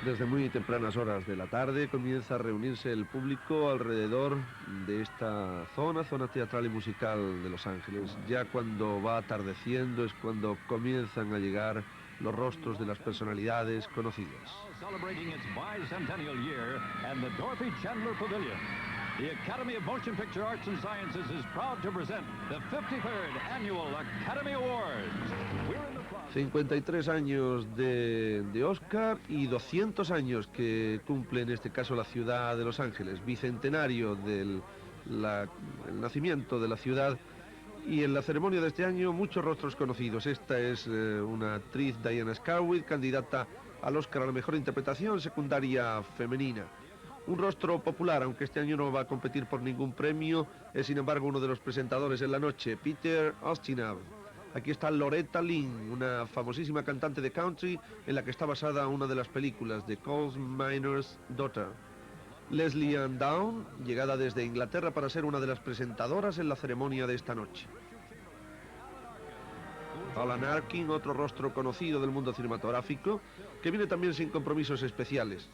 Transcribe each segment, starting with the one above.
Desde muy tempranas horas de la tarde comienza a reunirse el público alrededor de esta zona teatral y musical de Los Ángeles. Ya cuando va atardeciendo es cuando comienzan a llegar los rostros de las personalidades conocidas. The Academy of Motion Picture Arts and Sciences is proud to present the 53rd Annual Academy Awards. 53 años de Óscar y 200 años que cumple en este caso la ciudad de Los Ángeles, bicentenario del el nacimiento de la ciudad. Y en la ceremonia de este año muchos rostros conocidos. Esta es una actriz, Diana Scarwith, candidata al Óscar a la mejor interpretación secundaria femenina. Un rostro popular, aunque este año no va a competir por ningún premio, es sin embargo uno de los presentadores en la noche, Peter Ustinov. Aquí está Loretta Lynn, una famosísima cantante de country en la que está basada una de las películas, The Coal Miner's Daughter. Leslie Ann Down, llegada desde Inglaterra para ser una de las presentadoras en la ceremonia de esta noche. Alan Arkin, otro rostro conocido del mundo cinematográfico, que viene también sin compromisos especiales.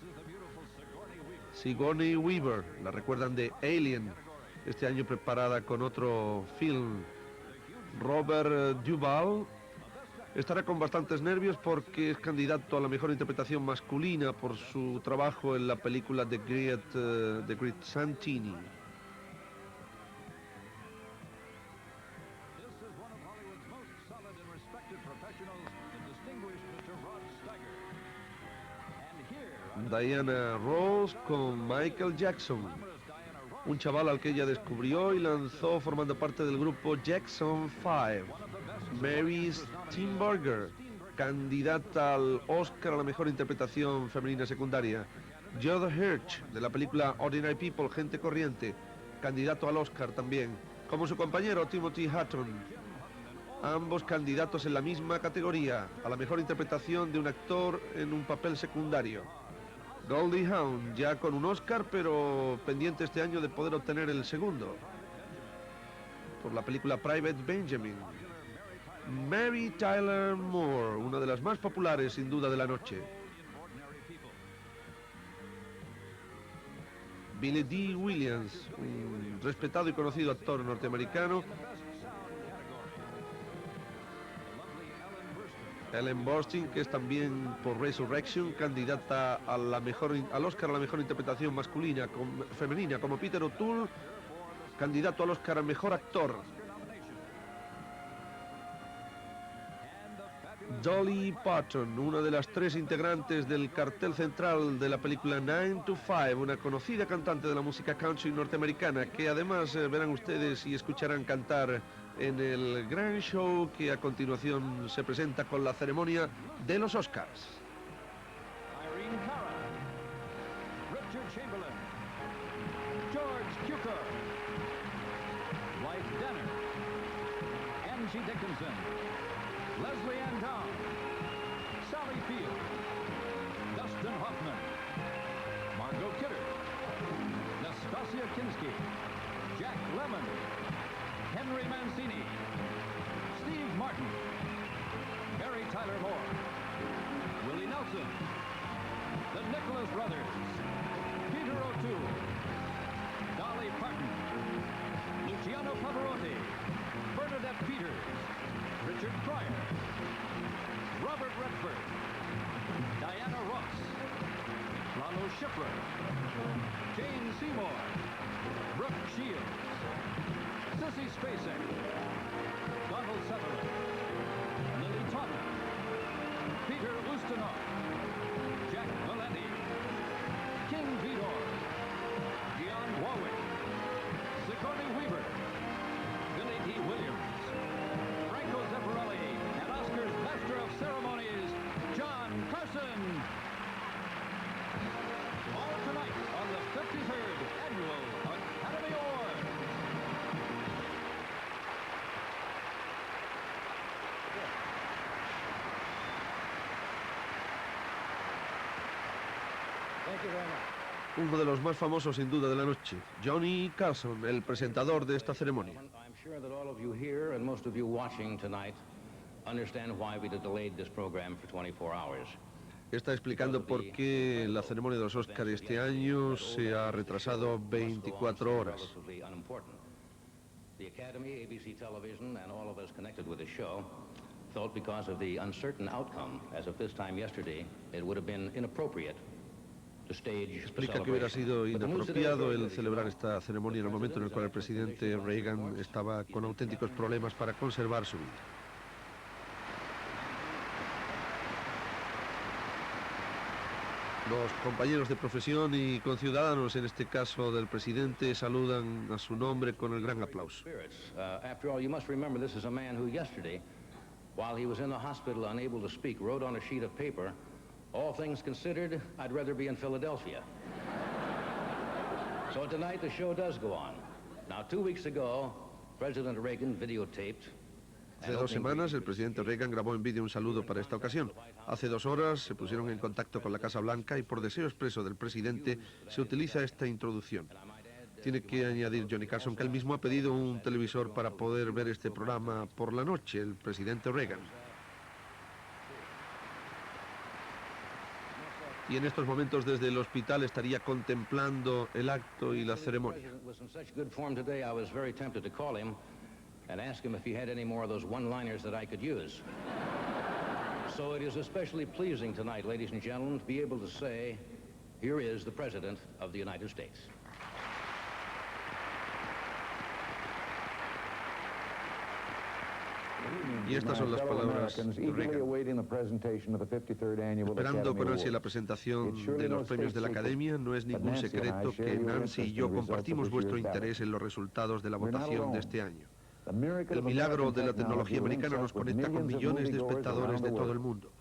Sigourney Weaver, la recuerdan de Alien, este año preparada con otro film. Robert Duvall estará con bastantes nervios porque es candidato a la mejor interpretación masculina por su trabajo en la película The Great Santini. Diana Ross con Michael Jackson, un chaval al que ella descubrió y lanzó formando parte del grupo Jackson 5. Mary Steenburgen, candidata al Oscar a la mejor interpretación femenina secundaria. Judd Hirsch, de la película Ordinary People, Gente Corriente, candidato al Oscar también, como su compañero Timothy Hutton. Ambos candidatos en la misma categoría, a la mejor interpretación de un actor en un papel secundario. Goldie Hawn, ya con un Oscar, pero pendiente este año de poder obtener el segundo, por la película Private Benjamin. Mary Tyler Moore, una de las más populares sin duda de la noche. Billy D. Williams, un respetado y conocido actor norteamericano. Ellen Burstyn, que es también por Resurrection candidata a al Oscar a la mejor interpretación femenina, como Peter O'Toole, candidato al Oscar a mejor actor. Dolly Parton, una de las tres integrantes del cartel central de la película 9 to 5, una conocida cantante de la música country norteamericana, que además verán ustedes y escucharán cantar en el gran show que a continuación se presenta con la ceremonia de los Oscars. Leslie Ann Down, Sally Field, Dustin Hoffman, Margot Kidder, Nastasia Kinski, Jack Lemmon, Henry Mancini, Steve Martin, Mary Tyler Moore, Willie Nelson, the Nicholas Brothers, Peter O'Toole, Dolly Parton, Luciano Pavarotti, Bernadette Peters, Richard Pryor, Robert Redford, Diana Ross, Lalo Schifrin, Jane Seymour, Brooke Shields, Sissy Spacek, Donald Sutherland, Lily Tomlin, Peter Ustinov, Jack Valenti, King Vidor, Dionne Warwick, Sigourney Weaver, Billy D. Williams, Zeffirelli, and Oscar's Master of Ceremonies, John Carson. All tonight on the 53rd Annual Academy Awards. Thank you very much. Uno de los más famosos sin duda de la noche, Johnny Carson, el presentador de esta ceremonia. I'm sure that all of you here and most of you watching tonight understand why we delayed this program for 24 hours. Está explicando por qué la ceremonia de los Óscar este año se ha retrasado 24 horas. The Academy, ABC Television, and all of us connected with the show thought because of the uncertain outcome, as of this time yesterday, it would have been inappropriate to stage the Explica que hubiera sido celebration. inapropiado el celebrar esta ceremonia en el momento en el cual el presidente Reagan estaba con auténticos problemas para conservar su vida. Los compañeros de profesión y conciudadanos, en este caso del presidente, saludan a su nombre con el gran aplauso. After all, you must remember this is a man who yesterday, while he was in the hospital unable to speak, wrote on a sheet of paper, "All things considered, I'd rather be in Philadelphia." So tonight the show does go on. Now, 2 weeks ago, President Reagan videotaped. Hace 2 semanas el presidente Reagan grabó en vídeo un saludo para esta ocasión. Hace 2 horas se pusieron en contacto con la Casa Blanca y por deseo expreso del presidente se utiliza esta introducción. Tiene que añadir Johnny Carson que él mismo ha pedido un televisor para poder ver este programa por la noche, el presidente Reagan. Y en estos momentos desde el hospital estaría contemplando el acto y la ceremonia. And ask him if he had any more of those one-liners that I could use. So it is especially pleasing tonight, ladies and gentlemen, to be able to say, here is the President of the United States. Y estas son las palabras de Reagan. Esperando con ansia la presentación de los premios de la Academia, no es ningún secreto que Nancy y yo compartimos vuestro interés en los resultados de la votación de este año. El milagro de la tecnología americana nos conecta con millones de espectadores de todo el mundo.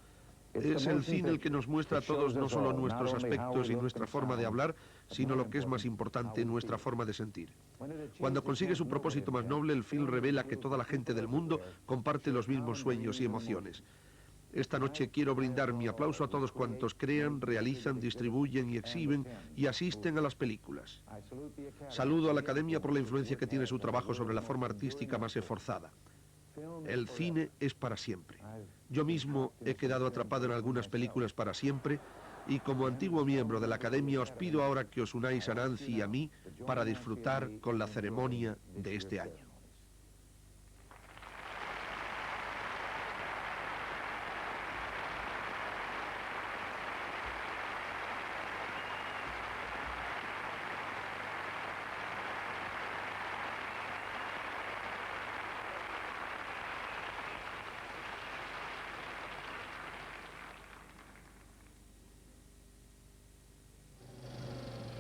Es el cine el que nos muestra a todos no solo nuestros aspectos y nuestra forma de hablar, sino lo que es más importante, nuestra forma de sentir. Cuando consigue su propósito más noble, el film revela que toda la gente del mundo comparte los mismos sueños y emociones. Esta noche quiero brindar mi aplauso a todos cuantos crean, realizan, distribuyen y exhiben y asisten a las películas. Saludo a la Academia por la influencia que tiene su trabajo sobre la forma artística más esforzada. El cine es para siempre. Yo mismo he quedado atrapado en algunas películas para siempre y como antiguo miembro de la Academia os pido ahora que os unáis a Nancy y a mí para disfrutar con la ceremonia de este año.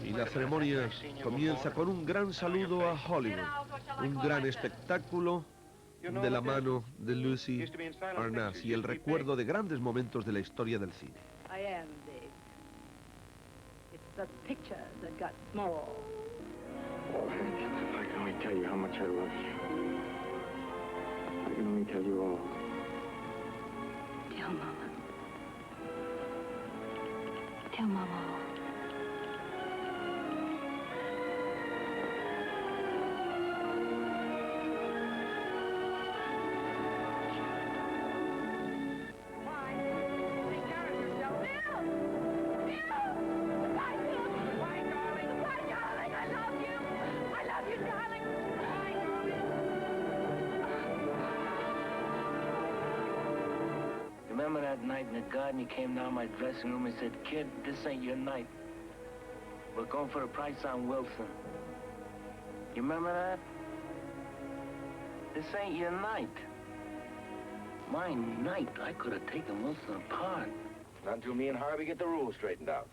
Y la ceremonia comienza con un gran saludo a Hollywood, un gran espectáculo de la mano de Lucy Arnaz y el recuerdo de grandes momentos de la historia del cine. I am big. It's the picture that got small. I can only tell you how much I love you. I can only tell you all. Tell Mama. Tell Mama all. Remember that night in the garden, you came down my dressing room and said, "Kid, this ain't your night. We're going for the price on Wilson." You remember that? This ain't your night. My night, I could have taken Wilson apart. Not until me and Harvey get the rules straightened out.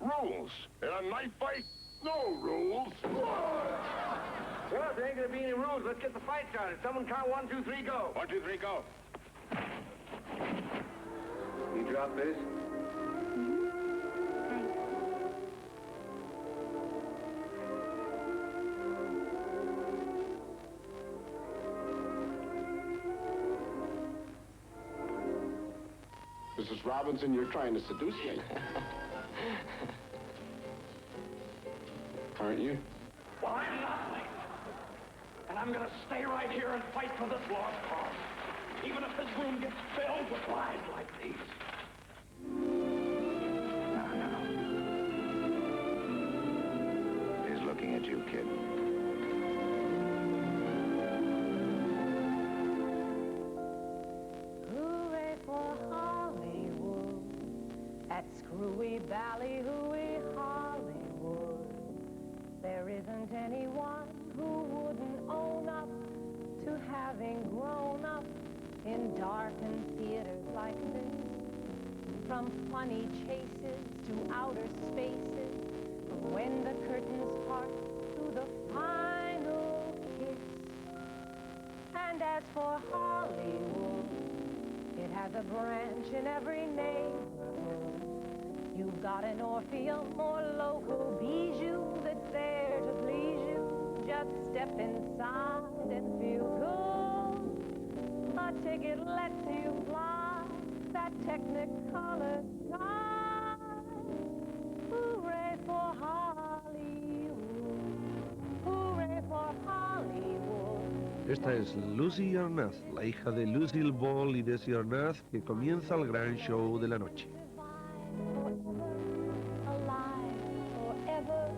Rules? In a knife fight? No rules. Well, if there ain't gonna be any rules, let's get the fight started. Someone count 1, 2, 3, go. 1, 2, 3, go. You drop this? Mrs. Robinson, you're trying to seduce me. Aren't you? Well, I'm not late. And I'm gonna stay right here and fight for this lost cause. Even if this room gets filled with lies like these. you, kid. Hooray for Hollywood, that screwy ballyhooey Hollywood. There isn't anyone who wouldn't own up to having grown up in darkened theaters like this. From funny chases to outer spaces, from when the curtains part to the final kiss. And as for Hollywood, it has a branch in every neighborhood. You've got an Orpheum or local bijou that's there to please you. Just step inside and feel good. A ticket lets you fly that Technicolor sky. Hooray for Hollywood. Hooray for Hollywood. Esta es Lucy Arnaz, la hija de Lucille Ball y Desi Arnaz, que comienza el gran show de la noche. Alive forever.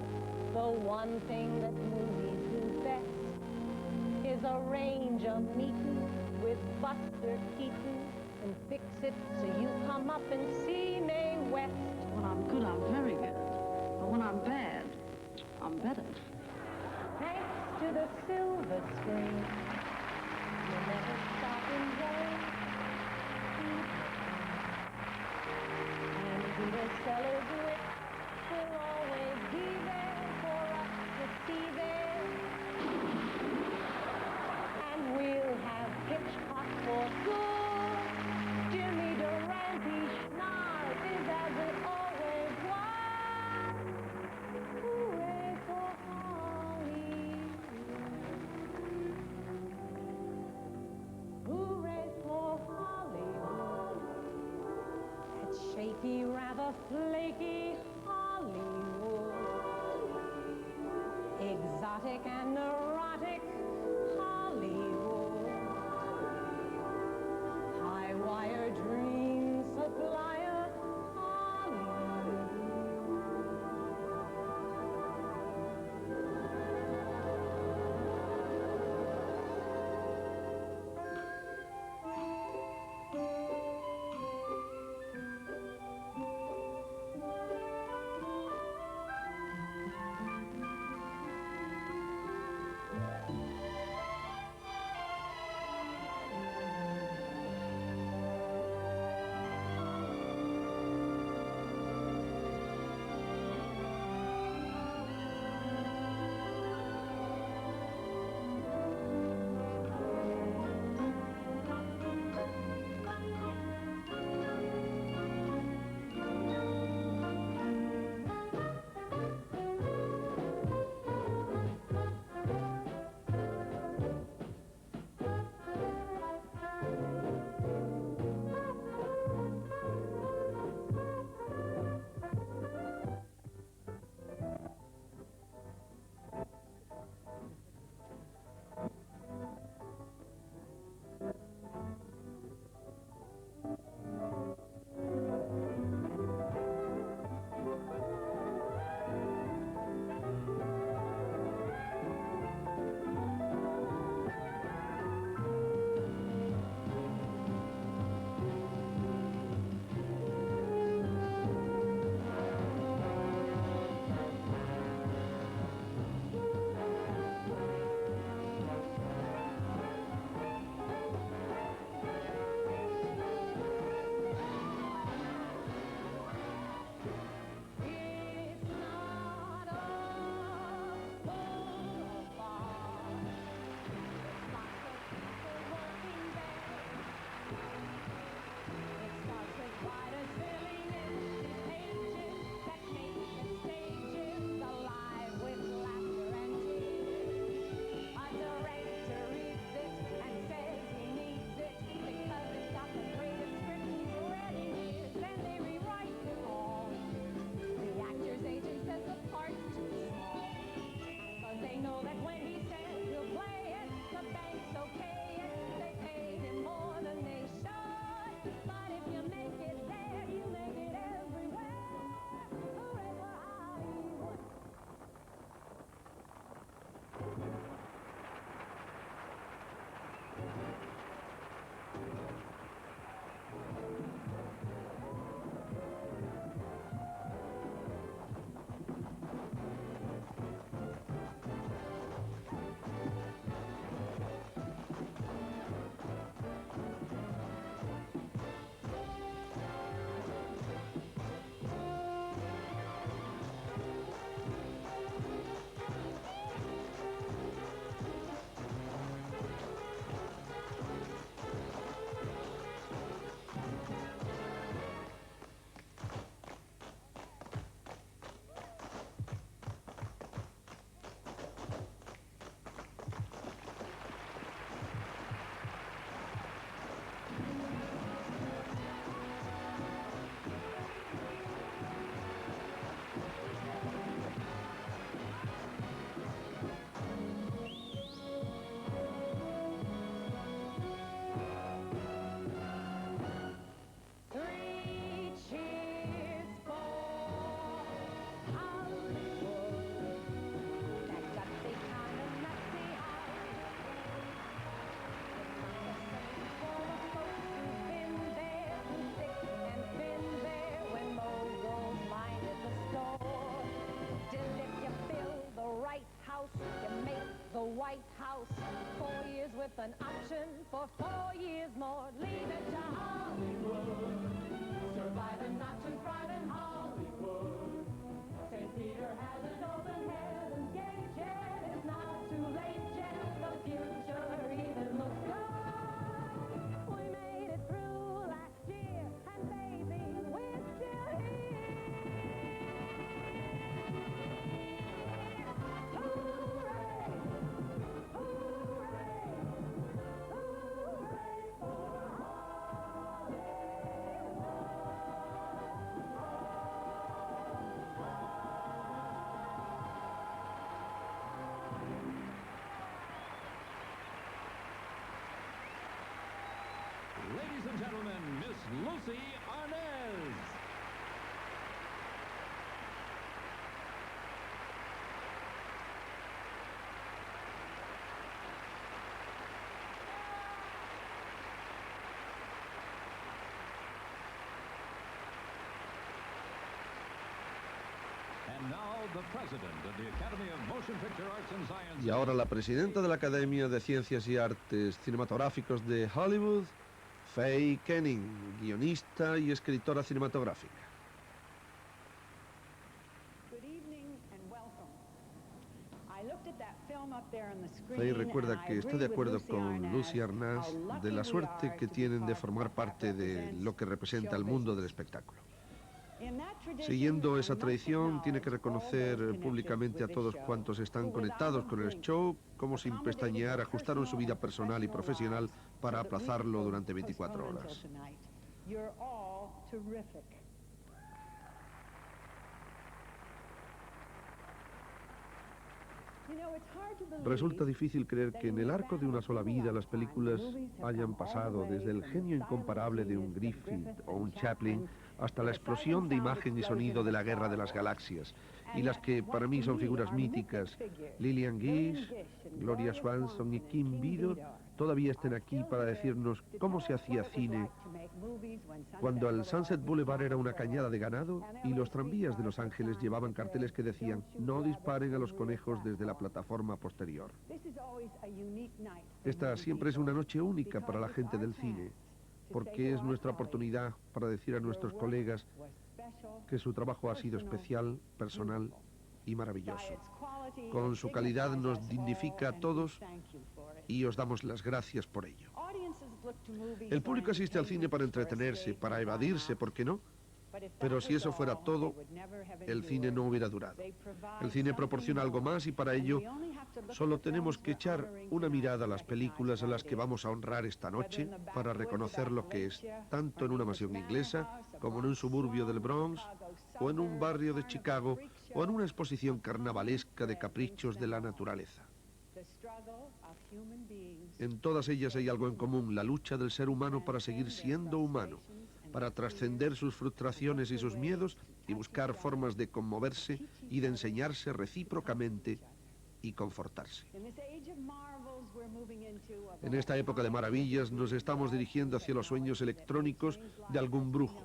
The one thing that movies do best is arrange a meeting with Buster Keaton and fix it so you come up and see Mae West. When I'm good, I'm very good. But when I'm bad, I'm better. Thanks to the silver screen, you'll never stop enjoying. And Peter Sellers' wit will always be there for us to see there. And we'll have Hitchcock for good. Jimmy Durante Schnars is as it always was. Hooray for Hollywood. Hooray for Hollywood. That shaky, rather flaky Hollywood. Exotic and neurotic Hollywood. High wire dream supplier Hollywood. White House. 4 years with an option for 4 years more. Leave it to Hollywood. Survive and not to thrive in Hollywood. St. Peter has an open heaven's gate yet. It's not too late yet. The future even looks good. We made it through last year, and baby, we're still here. Hooray! Hooray! Hooray for Ladies and gentlemen, Miss Lucy Arnaz. And now the president of the Academy of Motion Picture Arts and Sciences. Y ahora la presidenta de la Academia de Ciencias y Artes Cinematográficos de Hollywood, Faye Kenning, guionista y escritora cinematográfica. Faye recuerda que está de acuerdo con Lucy Arnaz de la suerte que tienen de formar parte de lo que representa el mundo del espectáculo. Siguiendo esa tradición, tiene que reconocer públicamente a todos cuantos están conectados con el show, como sin pestañear ajustaron su vida personal y profesional para aplazarlo durante 24 horas. Resulta difícil creer que en el arco de una sola vida las películas hayan pasado desde el genio incomparable de un Griffith o un Chaplin hasta la explosión de imagen y sonido de la Guerra de las Galaxias, y las que para mí son figuras míticas, Lillian Gish, Gloria Swanson y Kim Vidor, todavía estén aquí para decirnos cómo se hacía cine cuando el Sunset Boulevard era una cañada de ganado y los tranvías de Los Ángeles llevaban carteles que decían no disparen a los conejos desde la plataforma posterior. Esta siempre es una noche única para la gente del cine, porque es nuestra oportunidad para decir a nuestros colegas que su trabajo ha sido especial, personal y maravilloso. Con su calidad nos dignifica a todos y os damos las gracias por ello. El público asiste al cine para entretenerse, para evadirse, ¿por qué no? Pero si eso fuera todo, el cine no hubiera durado. El cine proporciona algo más y para ello solo tenemos que echar una mirada a las películas a las que vamos a honrar esta noche para reconocer lo que es, tanto en una mansión inglesa como en un suburbio del Bronx o en un barrio de Chicago o en una exposición carnavalesca de caprichos de la naturaleza. En todas ellas hay algo en común, la lucha del ser humano para seguir siendo humano, para trascender sus frustraciones y sus miedos y buscar formas de conmoverse y de enseñarse recíprocamente y confortarse. En esta época de maravillas nos estamos dirigiendo hacia los sueños electrónicos de algún brujo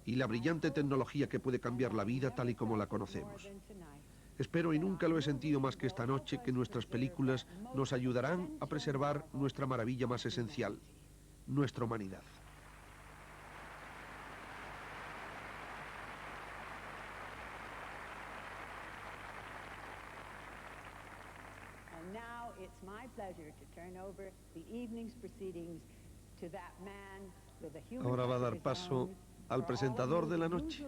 y la brillante tecnología que puede cambiar la vida tal y como la conocemos. Espero, y nunca lo he sentido más que esta noche, que nuestras películas nos ayudarán a preservar nuestra maravilla más esencial, nuestra humanidad. Ahora va a dar paso al presentador de la noche,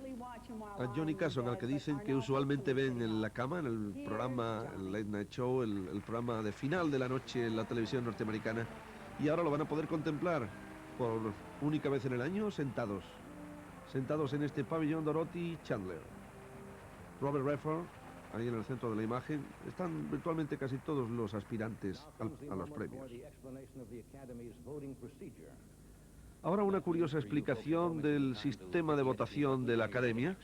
a Johnny Carson, al que dicen que usualmente ven en la cama, en el programa, el Late Night Show, el programa de final de la noche en la televisión norteamericana, y ahora lo van a poder contemplar por única vez en el año sentados en este pabellón Dorothy Chandler. Robert Redford, ahí en el centro de la imagen, están virtualmente casi todos los aspirantes a los premios. Ahora una curiosa explicación del sistema de votación de la Academia,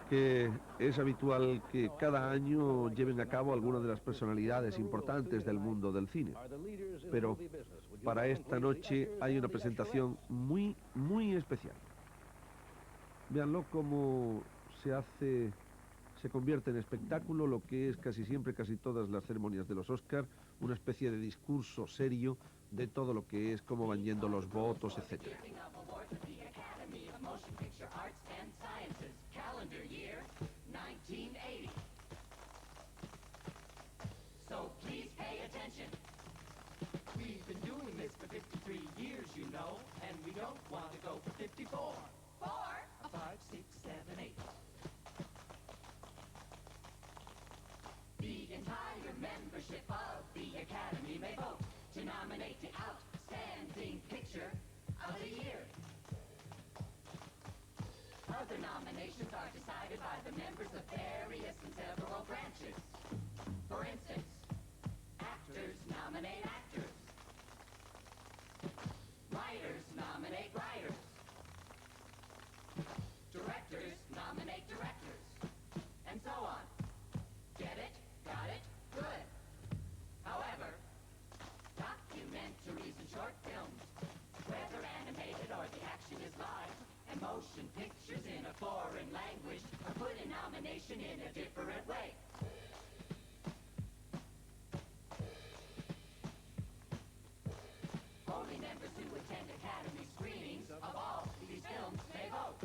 que es habitual que cada año lleven a cabo algunas de las personalidades importantes del mundo del cine. Pero para esta noche hay una presentación muy, muy especial. Véanlo cómo se se convierte en espectáculo, lo que es casi siempre, casi todas las ceremonias de los Óscar, una especie de discurso serio de todo lo que es, cómo van yendo los votos, etc. We've been doing this for 53 years, you know, and we don't want to go for 54. 4? 5, 6, 7, 8. The entire membership of the Academy may vote to nominate the outstanding picture of the year. Other nominations are decided by the members of various and several branches. For instance, actors nominate actors. Writers nominate writers. Directors nominate directors. And so on. Get it? Got it? Good. However, documentaries and short films, whether animated or the action is live, and motion pictures in a foreign language are put in nomination in a different way. Only members who attend Academy screenings of all these films may vote.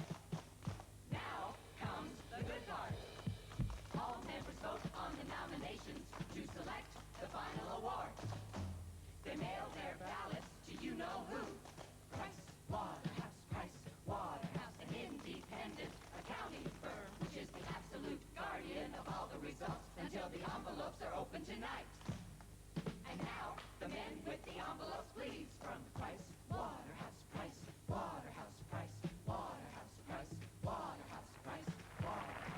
Now comes the good part. All members vote on the nominations to select the final award. They mail their ballots to you-know-who. Price Waterhouse, an independent accounting firm, which is the absolute guardian of all the results until the envelopes are open tonight. And now, the men with the envelopes, please, from Price Waterhouse, Price Waterhouse, Price Waterhouse, Price Waterhouse, Price Waterhouse, Price Waterhouse.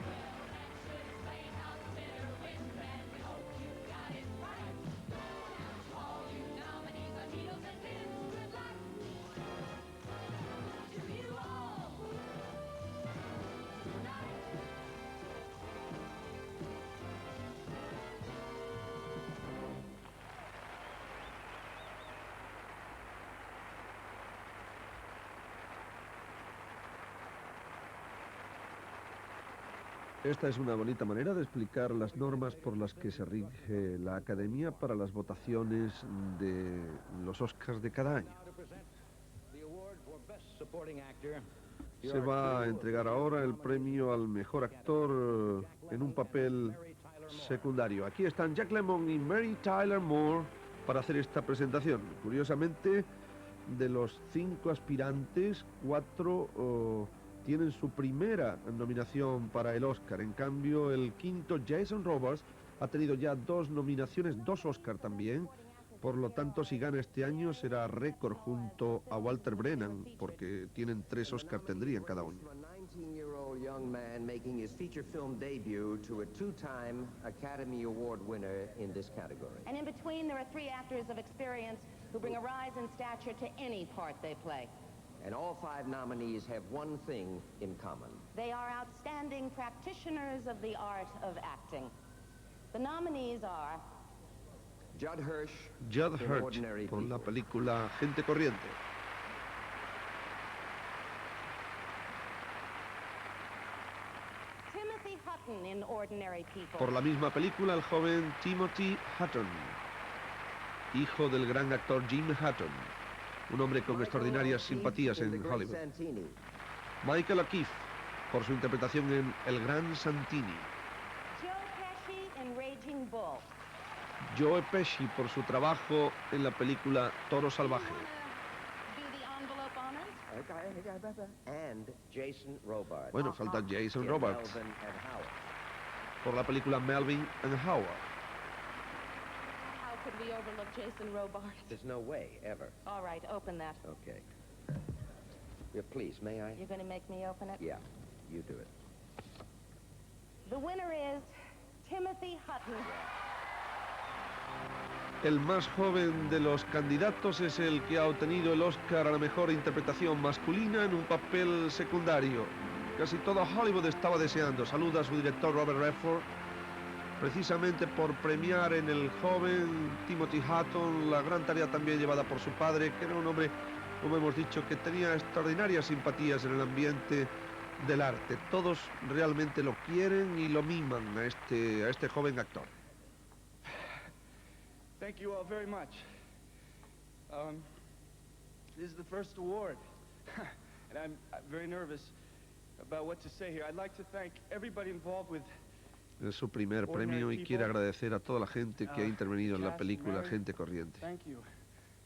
Well, that should explain how the winner wins, and we hope you got it right. Now to all you nominees on needles and pins, good luck to you all tonight. Esta es una bonita manera de explicar las normas por las que se rige la Academia para las votaciones de los Oscars de cada año. Se va a entregar ahora el premio al mejor actor en un papel secundario. Aquí están Jack Lemmon y Mary Tyler Moore para hacer esta presentación. Curiosamente, de los 5 aspirantes, 4 tienen su primera nominación para el Oscar. En cambio, el quinto, Jason Robards, ha tenido ya 2 nominaciones, 2 Oscar también. Por lo tanto, si gana este año, será récord junto a Walter Brennan, porque tienen 3 Oscar, tendrían cada uno. A 19-year-old young man making his feature film debut to a 2-time Academy Award winner in this category. And in between, there are 3 actors of experience who bring a rise in stature to any part they play. And all 5 nominees have one thing in common. They are outstanding practitioners of the art of acting. The nominees are Judd Hirsch por la película Gente Corriente. Timothy Hutton in Ordinary People. Por la misma película, el joven Timothy Hutton, hijo del gran actor Jim Hutton, un hombre con extraordinarias simpatías en Hollywood. Michael O'Keefe, por su interpretación en El Gran Santini. Joe Pesci, por su trabajo en la película Toro Salvaje. And Jason Robards. Bueno, falta Jason Robards por la película Melvin and Howard. How could we overlook Jason Robards? There's no way, ever. All right, open that. Okay. Yeah, please, may I? You're going to make me open it? Yeah, you do it. The winner is Timothy Hutton. El más joven de los candidatos es el que ha obtenido el Oscar a la mejor interpretación masculina en un papel secundario. Casi todo Hollywood estaba deseando. Saluda a su director Robert Redford, precisamente por premiar en el joven Timothy Hutton la gran tarea también llevada por su padre, que era un hombre como hemos dicho, que tenía extraordinarias simpatías en el ambiente del arte. Todos realmente lo quieren y lo miman a este joven actor. Thank you all very much. This is the first award, and I'm very nervous about what to say here. I'd like to thank everybody involved with. Es su primer premio y quiere agradecer a toda la gente que ha intervenido en la película, gente corriente. Thank you.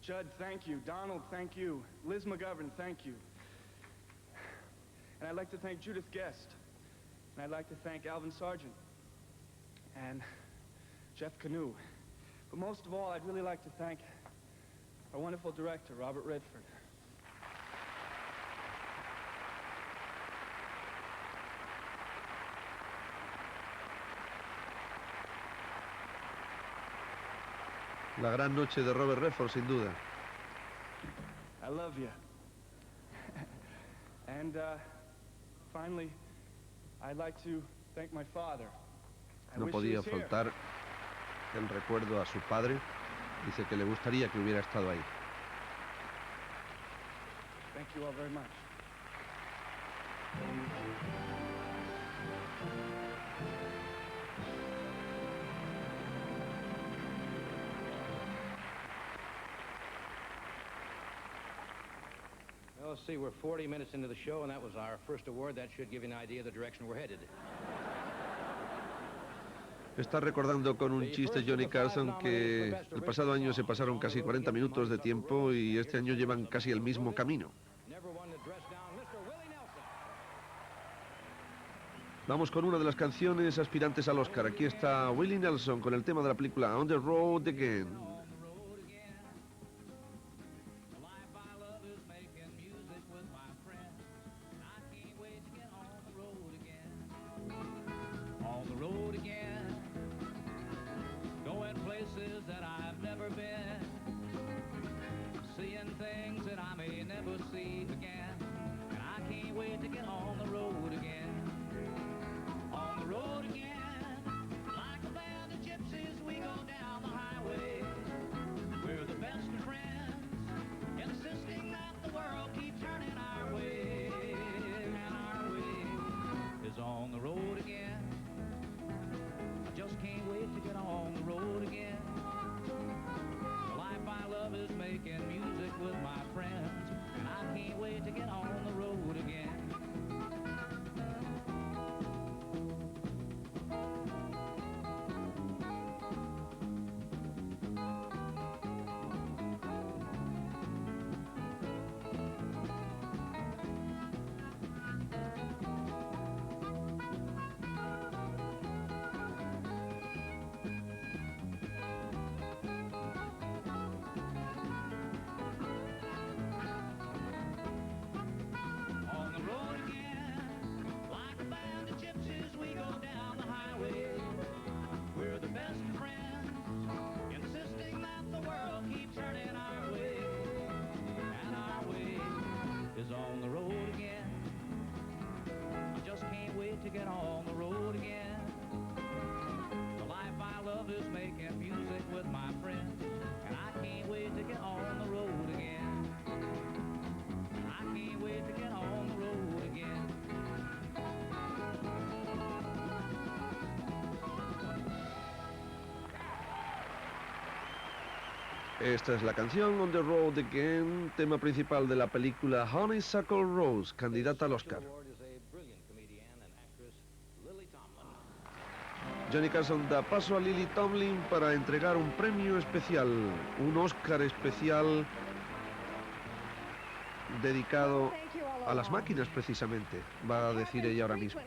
Judd, thank you. Donald, thank you. Liz McGovern, thank you. And I'd like to thank Judith Guest. And I'd like to thank Alvin Sargent. And Jeff Canoe. But most of all, I'd really like to thank our wonderful director, Robert Redford. La gran noche de Robert Redford, sin duda. I love you. And finally, I'd like to thank my father. No podía faltar el recuerdo a su padre. Dice que le gustaría que hubiera estado ahí. Thank you all very much. Well, let's see, we're 40 minutes into the show, and that was our first award. That should give you an idea of the direction we're headed. Está recordando con un chiste Johnny Carson que el pasado año se pasaron casi 40 minutos de tiempo y este año llevan casi el mismo camino. Vamos con una de las canciones aspirantes al Oscar. Aquí está Willie Nelson con el tema de la película On the Road Again. Esta es la canción On the Road Again, tema principal de la película Honeysuckle Rose, candidata al Oscar. Johnny Carson da paso a Lily Tomlin para entregar un premio especial, un Oscar especial dedicado a las máquinas precisamente, va a decir ella ahora mismo,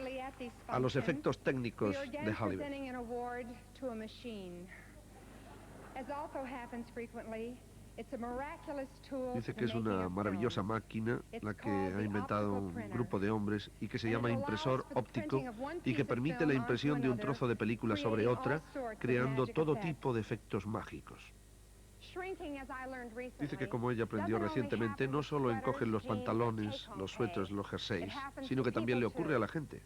a los efectos técnicos de Hollywood. Dice que es una maravillosa máquina la que ha inventado un grupo de hombres y que se llama impresor óptico y que permite la impresión de un trozo de película sobre otra, creando todo tipo de efectos mágicos. Dice que como ella aprendió recientemente, no solo encogen los pantalones, los suéteres, los jerseys, sino que también le ocurre a la gente.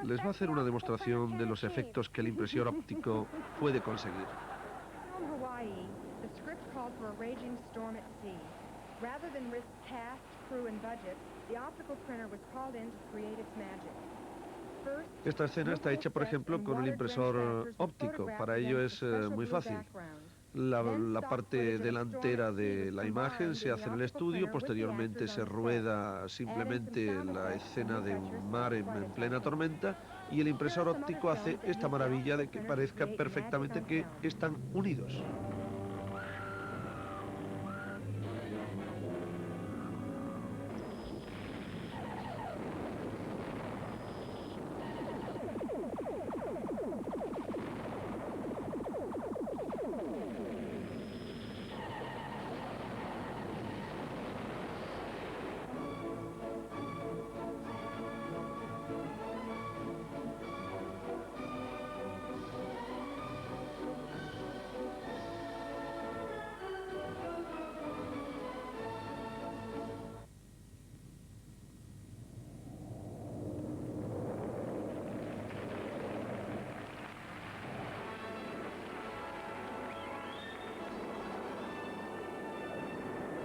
Les va a hacer una demostración de los efectos que el impresor óptico puede conseguir. script called for a raging storm at sea. Rather than risk cast, crew, and budget, the optical printer was called in to create its magic. First, Esta escena está hecha, por ejemplo, con el impresor óptico. Para ello es muy fácil. La parte delantera de la imagen se hace en el estudio, posteriormente se rueda simplemente la escena de un mar en plena tormenta y el impresor óptico hace esta maravilla de que parezca perfectamente que están unidos.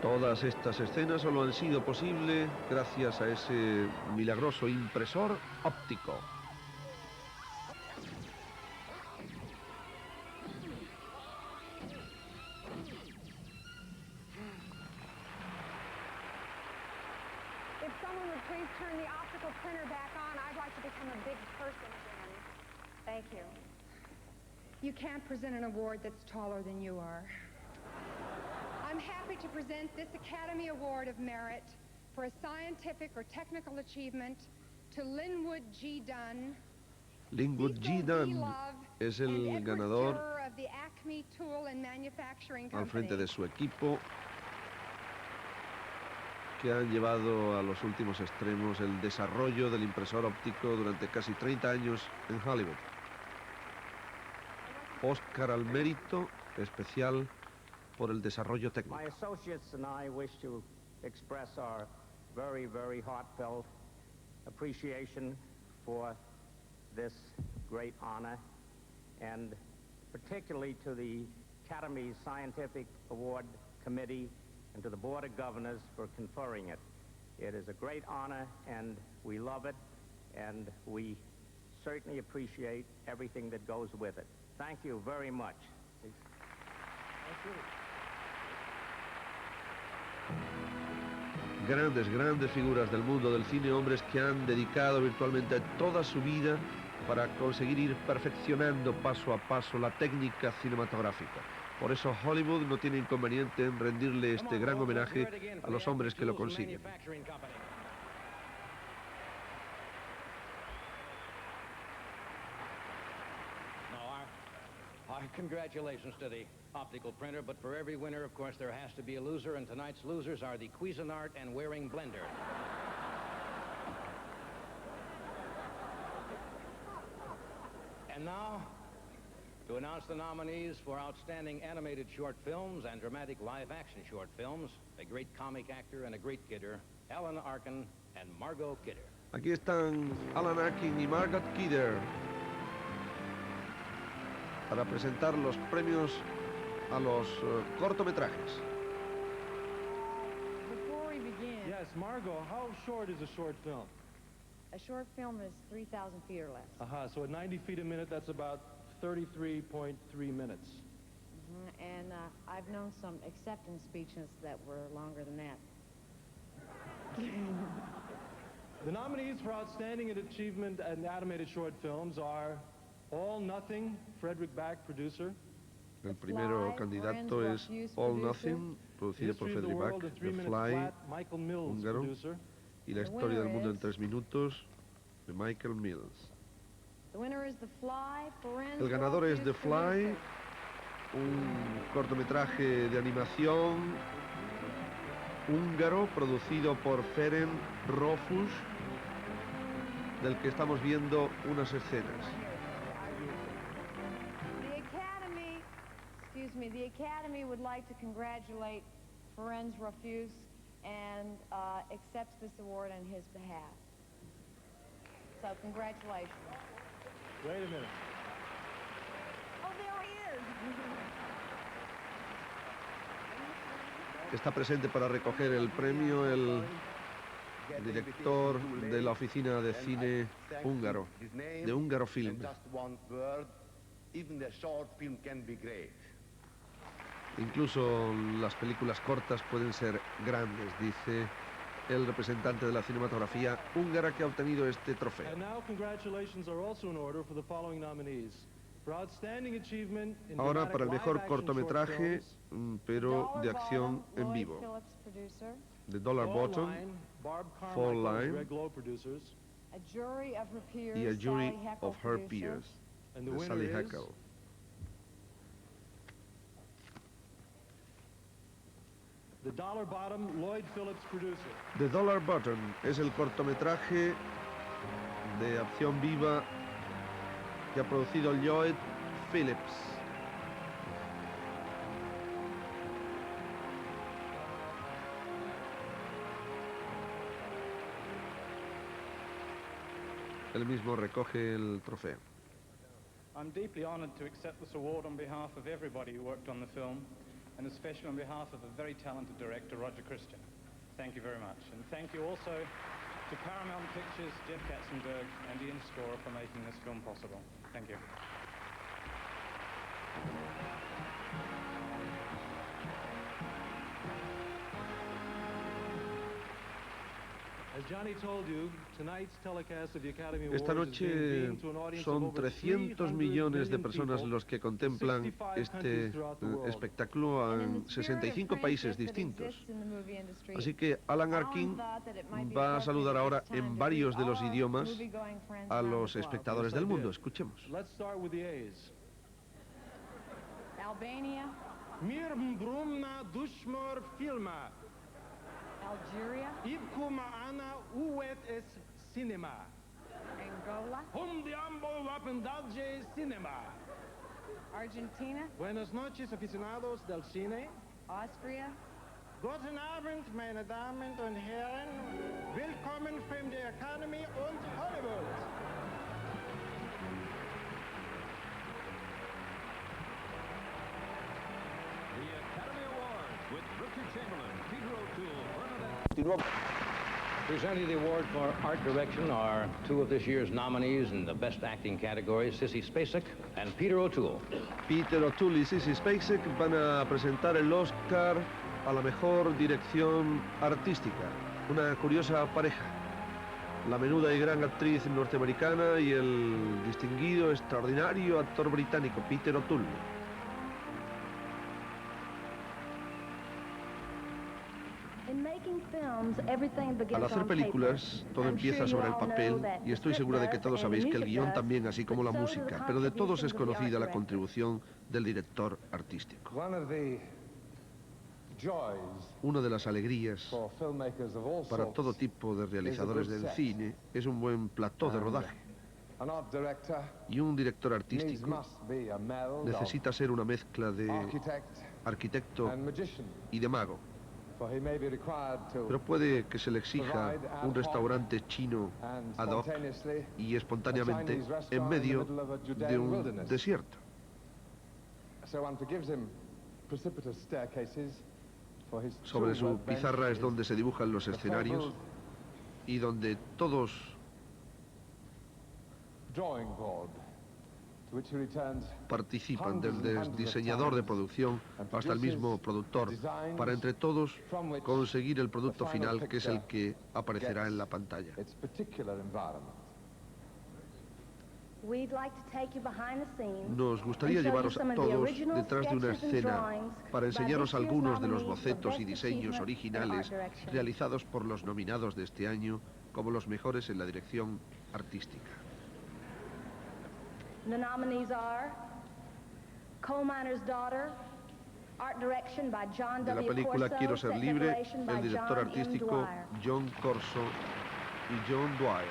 Todas estas escenas solo han sido posible gracias a ese milagroso impresor óptico. If someone would please turn the optical printer back on, I'd like to become a big person again. Thank you. You can't present an award that's taller than you are. I'm happy to present this Academy Award of Merit for a scientific or technical achievement to Linwood G. Dunn. Linwood G. Dunn es el ganador al frente de su equipo que han llevado a los últimos extremos el desarrollo del impresor óptico durante casi 30 años en Hollywood. Óscar al mérito especial por el desarrollo técnico. My associates and I wish to express our very, very heartfelt appreciation for this great honor, and particularly to the Academy's Scientific Award Committee and to the Board of Governors for conferring it. It is a great honor, and we love it, and we certainly appreciate everything that goes with it. Thank you very much. Thank you. Grandes figuras del mundo del cine, hombres que han dedicado virtualmente toda su vida para conseguir ir perfeccionando paso a paso la técnica cinematográfica. Por eso Hollywood no tiene inconveniente en rendirle este gran homenaje a los hombres que lo consiguen. Our congratulations to the optical printer, but for every winner, of course, there has to be a loser, and tonight's losers are the Cuisinart and Waring blender. And now, to announce the nominees for Outstanding Animated Short Films and Dramatic Live-Action Short Films, a great comic actor and a great kidder, Alan Arkin and Margot Kidder. Aquí están Alan Arkin y Margot Kidder para presentar los premios a los cortometrajes. Before we begin... Yes, Margot, how short is a short film? A short film is 3,000 feet or less. So at 90 feet a minute, that's about 33.3 minutes. And I've known some acceptance speeches that were longer than that. The nominees for Outstanding Achievement in Animated Short Films are All Nothing, Frederick Back, producer. El primero candidato es All Nothing, producido por Frederick Back, The Fly, húngaro, y La historia del mundo en 3 minutos, de Michael Mills. El ganador es The Fly, un cortometraje de animación húngaro producido por Ferenc Rofus, del que estamos viendo unas escenas. The Academy would like to congratulate Ferenc Rofus and accepts this award on his behalf. So congratulations. Wait a minute. Oh, there he is. Está presente para recoger el premio el director de la oficina de cine húngaro, de Húngaro Film. Incluso las películas cortas pueden ser grandes, dice el representante de la cinematografía húngara que ha obtenido este trofeo. Ahora para el mejor cortometraje, pero de acción en vivo. The Dollar Bottom, Fall Line y A Jury of Her Peers, de Sally Hackle. The Dollar Bottom, Lloyd Phillips producer. The Dollar Bottom es el cortometraje de acción viva que ha producido Lloyd Phillips. Él mismo recoge el trofeo. I'm deeply honored to accept this award on behalf of everybody who worked on the film, and especially on behalf of a very talented director, Roger Christian. Thank you very much. And thank you also to Paramount Pictures, Jeff Katzenberg, and Ian Scorer for making this film possible. Thank you. Esta noche son 300 millones de personas los que contemplan este espectáculo en 65 países distintos. Así que Alan Arkin va a saludar ahora en varios de los idiomas a los espectadores del mundo. Escuchemos. Albania. Algeria. Angola. Argentina. Buenas noches, aficionados del cine. Austria. Guten Abend, meine Damen und Herren. Willkommen von der Academy und Hollywood. Presenting the award for art direction are two of this year's nominees in the Best Acting categories, Sissy Spacek and Peter O'Toole. Peter O'Toole y Sissy Spacek van a presentar el Oscar a la mejor dirección artística. Una curiosa pareja. La menuda y gran actriz norteamericana y el distinguido, extraordinario actor británico, Peter O'Toole. Al hacer películas, todo empieza sobre el papel y estoy segura de que todos sabéis que el guión también, así como la música, pero de todos es conocida la contribución del director artístico. Una de las alegrías para todo tipo de realizadores del cine es un buen plató de rodaje. Y un director artístico necesita ser una mezcla de arquitecto y de mago. Pero puede que se le exija un restaurante chino ad hoc y espontáneamente en medio de un desierto. Sobre su pizarra es donde se dibujan los escenarios y donde todos participan, desde el diseñador de producción hasta el mismo productor, para entre todos conseguir el producto final que es el que aparecerá en la pantalla. Nos gustaría llevaros a todos detrás de una escena para enseñaros algunos de los bocetos y diseños originales realizados por los nominados de este año como los mejores en la dirección artística. The nominees are Coal Miner's Daughter, art direction by John De la W. película Corso, Quiero ser libre, technical by el director John M. artístico Dwyer. John Corso y John Dwyer.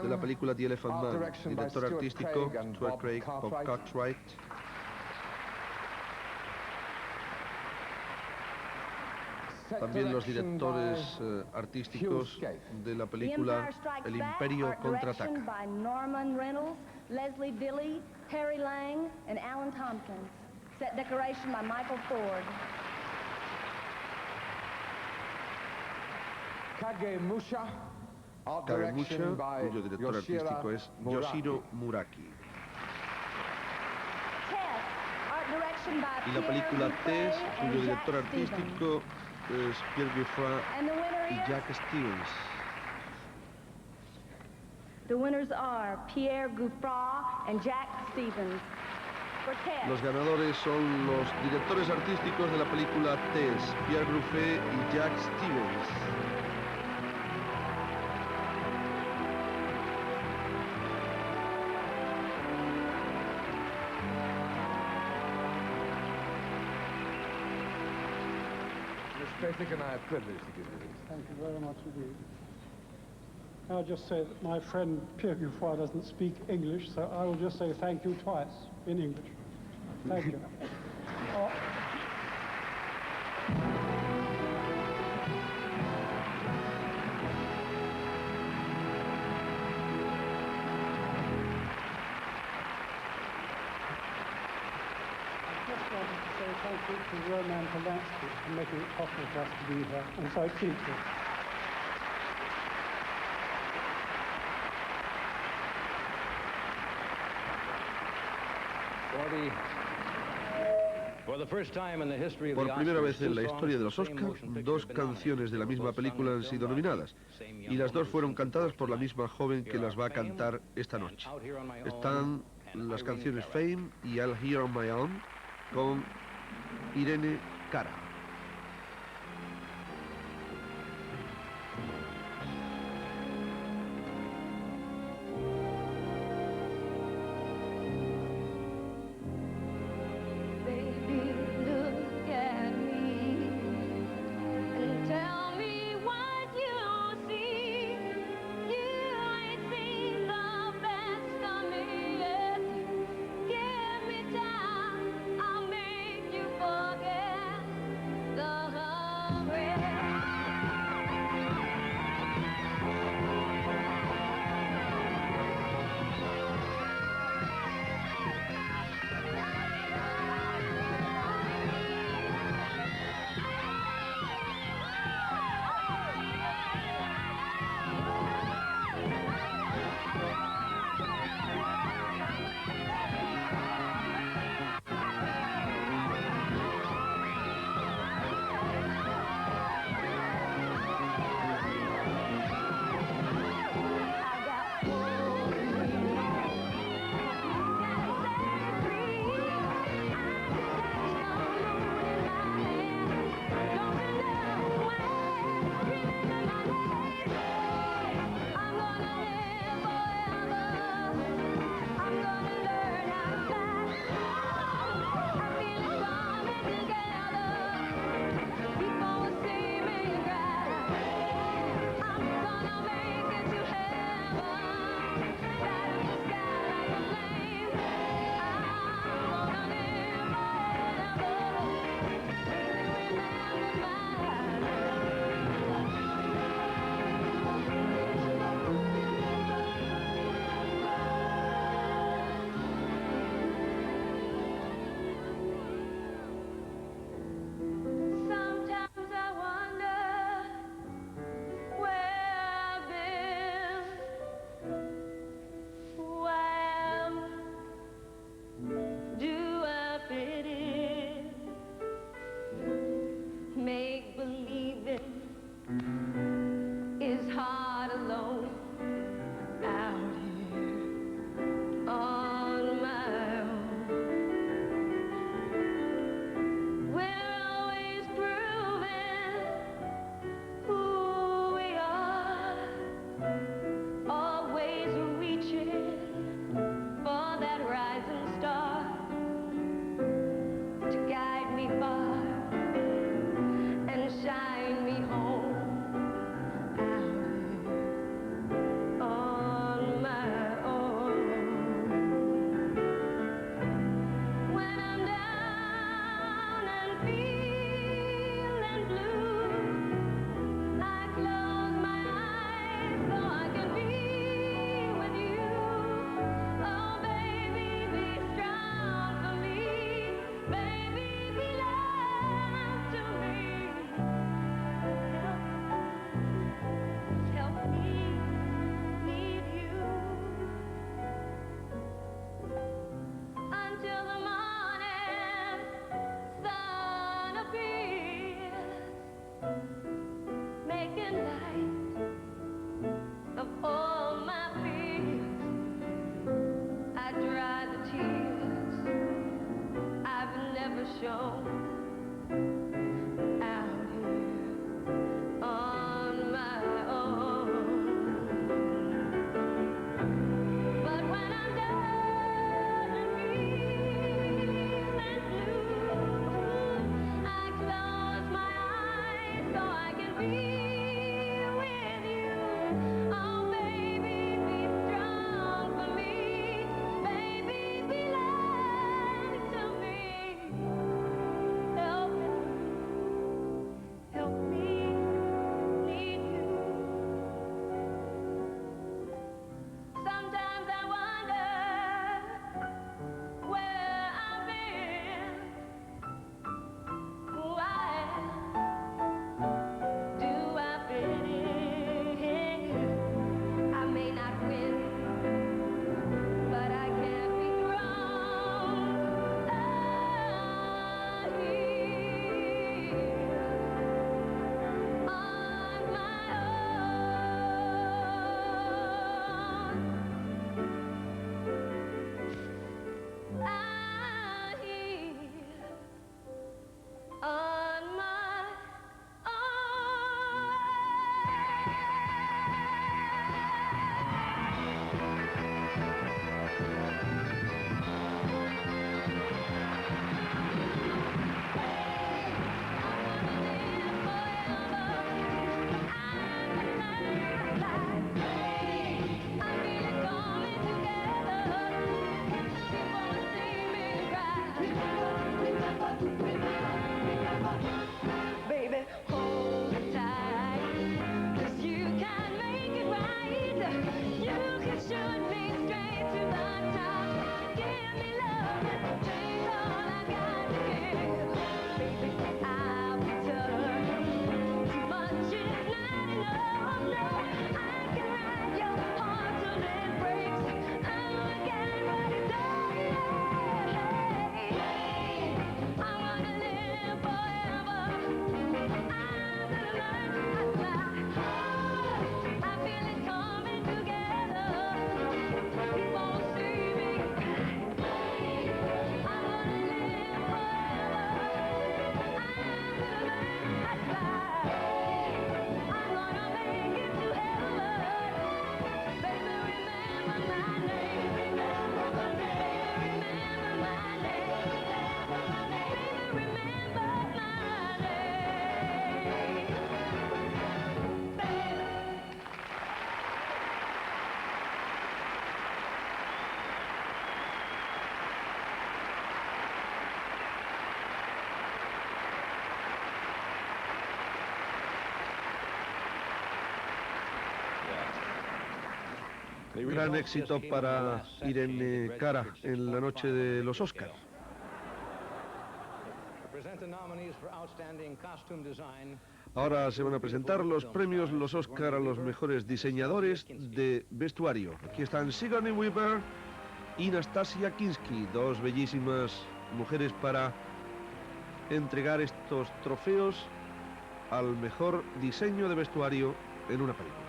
De la película The Elephant Man, director artístico Stuart Craig, Bob Cartwright. También los directores artísticos de la película El Imperio contraataca. By Norman Reynolds, Leslie Dilley, Harry Lang, and Alan Tompkins. Set decoration by Michael Ford. Kagemusha, art Kagemusha, direction by cuyo director artístico es Yoshiro Muraki. Y la película Tess, cuyo director artístico es Pierre Guffin y Jack Stevens. The winners are Pierre Gouffroy and Jack Stevens. For Tess. Los ganadores son los directores artísticos de la película Tess, Pierre Gouffroy y Jack Stevens. Patrick and I are privileged to give you these. Thank you very much indeed. I'll just say that my friend Pierre Guffroy doesn't speak English, so I will just say thank you twice in English. Thank you. Thank you to Roman Polanski for making it possible for us to be here, and so cheap. Por primera vez en la historia de los Óscar, dos canciones de la misma película han sido nominadas, y las dos fueron cantadas por la misma joven que las va a cantar esta noche. Están las canciones Fame y I'll Here on My Own, con Irene Cara. never shown out here on my own. But when I'm done and real and blue, I close my eyes so I can be with you. Oh, baby, be strong for me. Baby, belong to me. Help me need you. Sometimes I wonder where I've been, who I am. Do I fit in? I may not win, but I can't be thrown here on my own. Out here on my baby, hold tight, 'cause you can make it right. You can shoot me straight to the top. Give me love, take all I got to give. Baby, I'll be tough. Too much is not enough. No, I can ride your heart till it breaks. I'll look at what it's done. I wanna live forever. I'm gonna learn to fly. I feel it coming together. You won't see me. I'm gonna live forever. I'm gonna learn to fly. I'm gonna make it to heaven. Baby, remember my name. Baby, remember my name. Baby, remember my name. Baby. Gran éxito para Irene Cara en la noche de los Óscar. Present the nominees for outstanding costume design. Ahora se van a presentar los premios los Óscar a los mejores diseñadores de vestuario. Aquí están Sigourney Weaver y Nastasia Kinski, dos bellísimas mujeres para entregar estos trofeos al mejor diseño de vestuario en una película.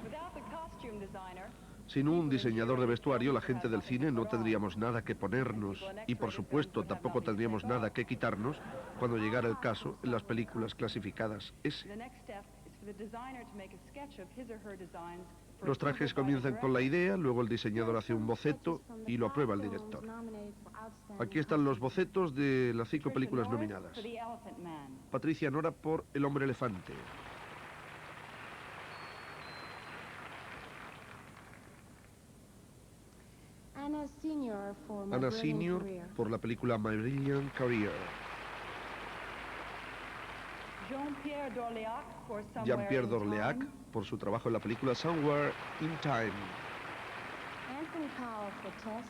Without the costume designer, Sin un diseñador de vestuario, la gente del cine no tendríamos nada que ponernos y, por supuesto, tampoco tendríamos nada que quitarnos cuando llegara el caso en las películas clasificadas S. the next step is for the designer to make a sketch of his or her designs. for Los trajes approval by the comienzan con la idea, luego el diseñador hace un boceto y lo aprueba el director. Aquí están los bocetos de las 5 películas nominadas. for The Elephant Man. Patricia Nora por El hombre elefante. Anna Senior for My Anna Brilliant Senior Career. por la película My Brilliant Career. Jean-Pierre d'Orléac for Somewhere Jean-Pierre in d'Orléac Time. por su trabajo en la película Somewhere in Time. Anthony Powell for Tess.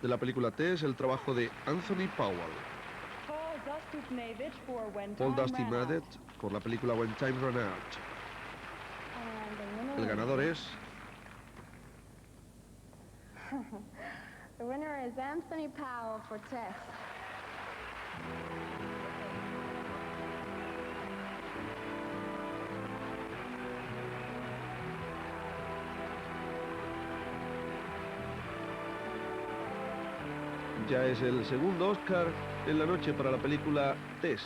De la película Tess, el trabajo de Anthony Powell. Paul Zastupnevich for When Paul Time Dusty Ran Maddet Out. por la película When Time Ran Out. And the winner El ganador es the winner is Anthony Powell for Tess. Ya es el segundo Óscar en la noche para la película Tess.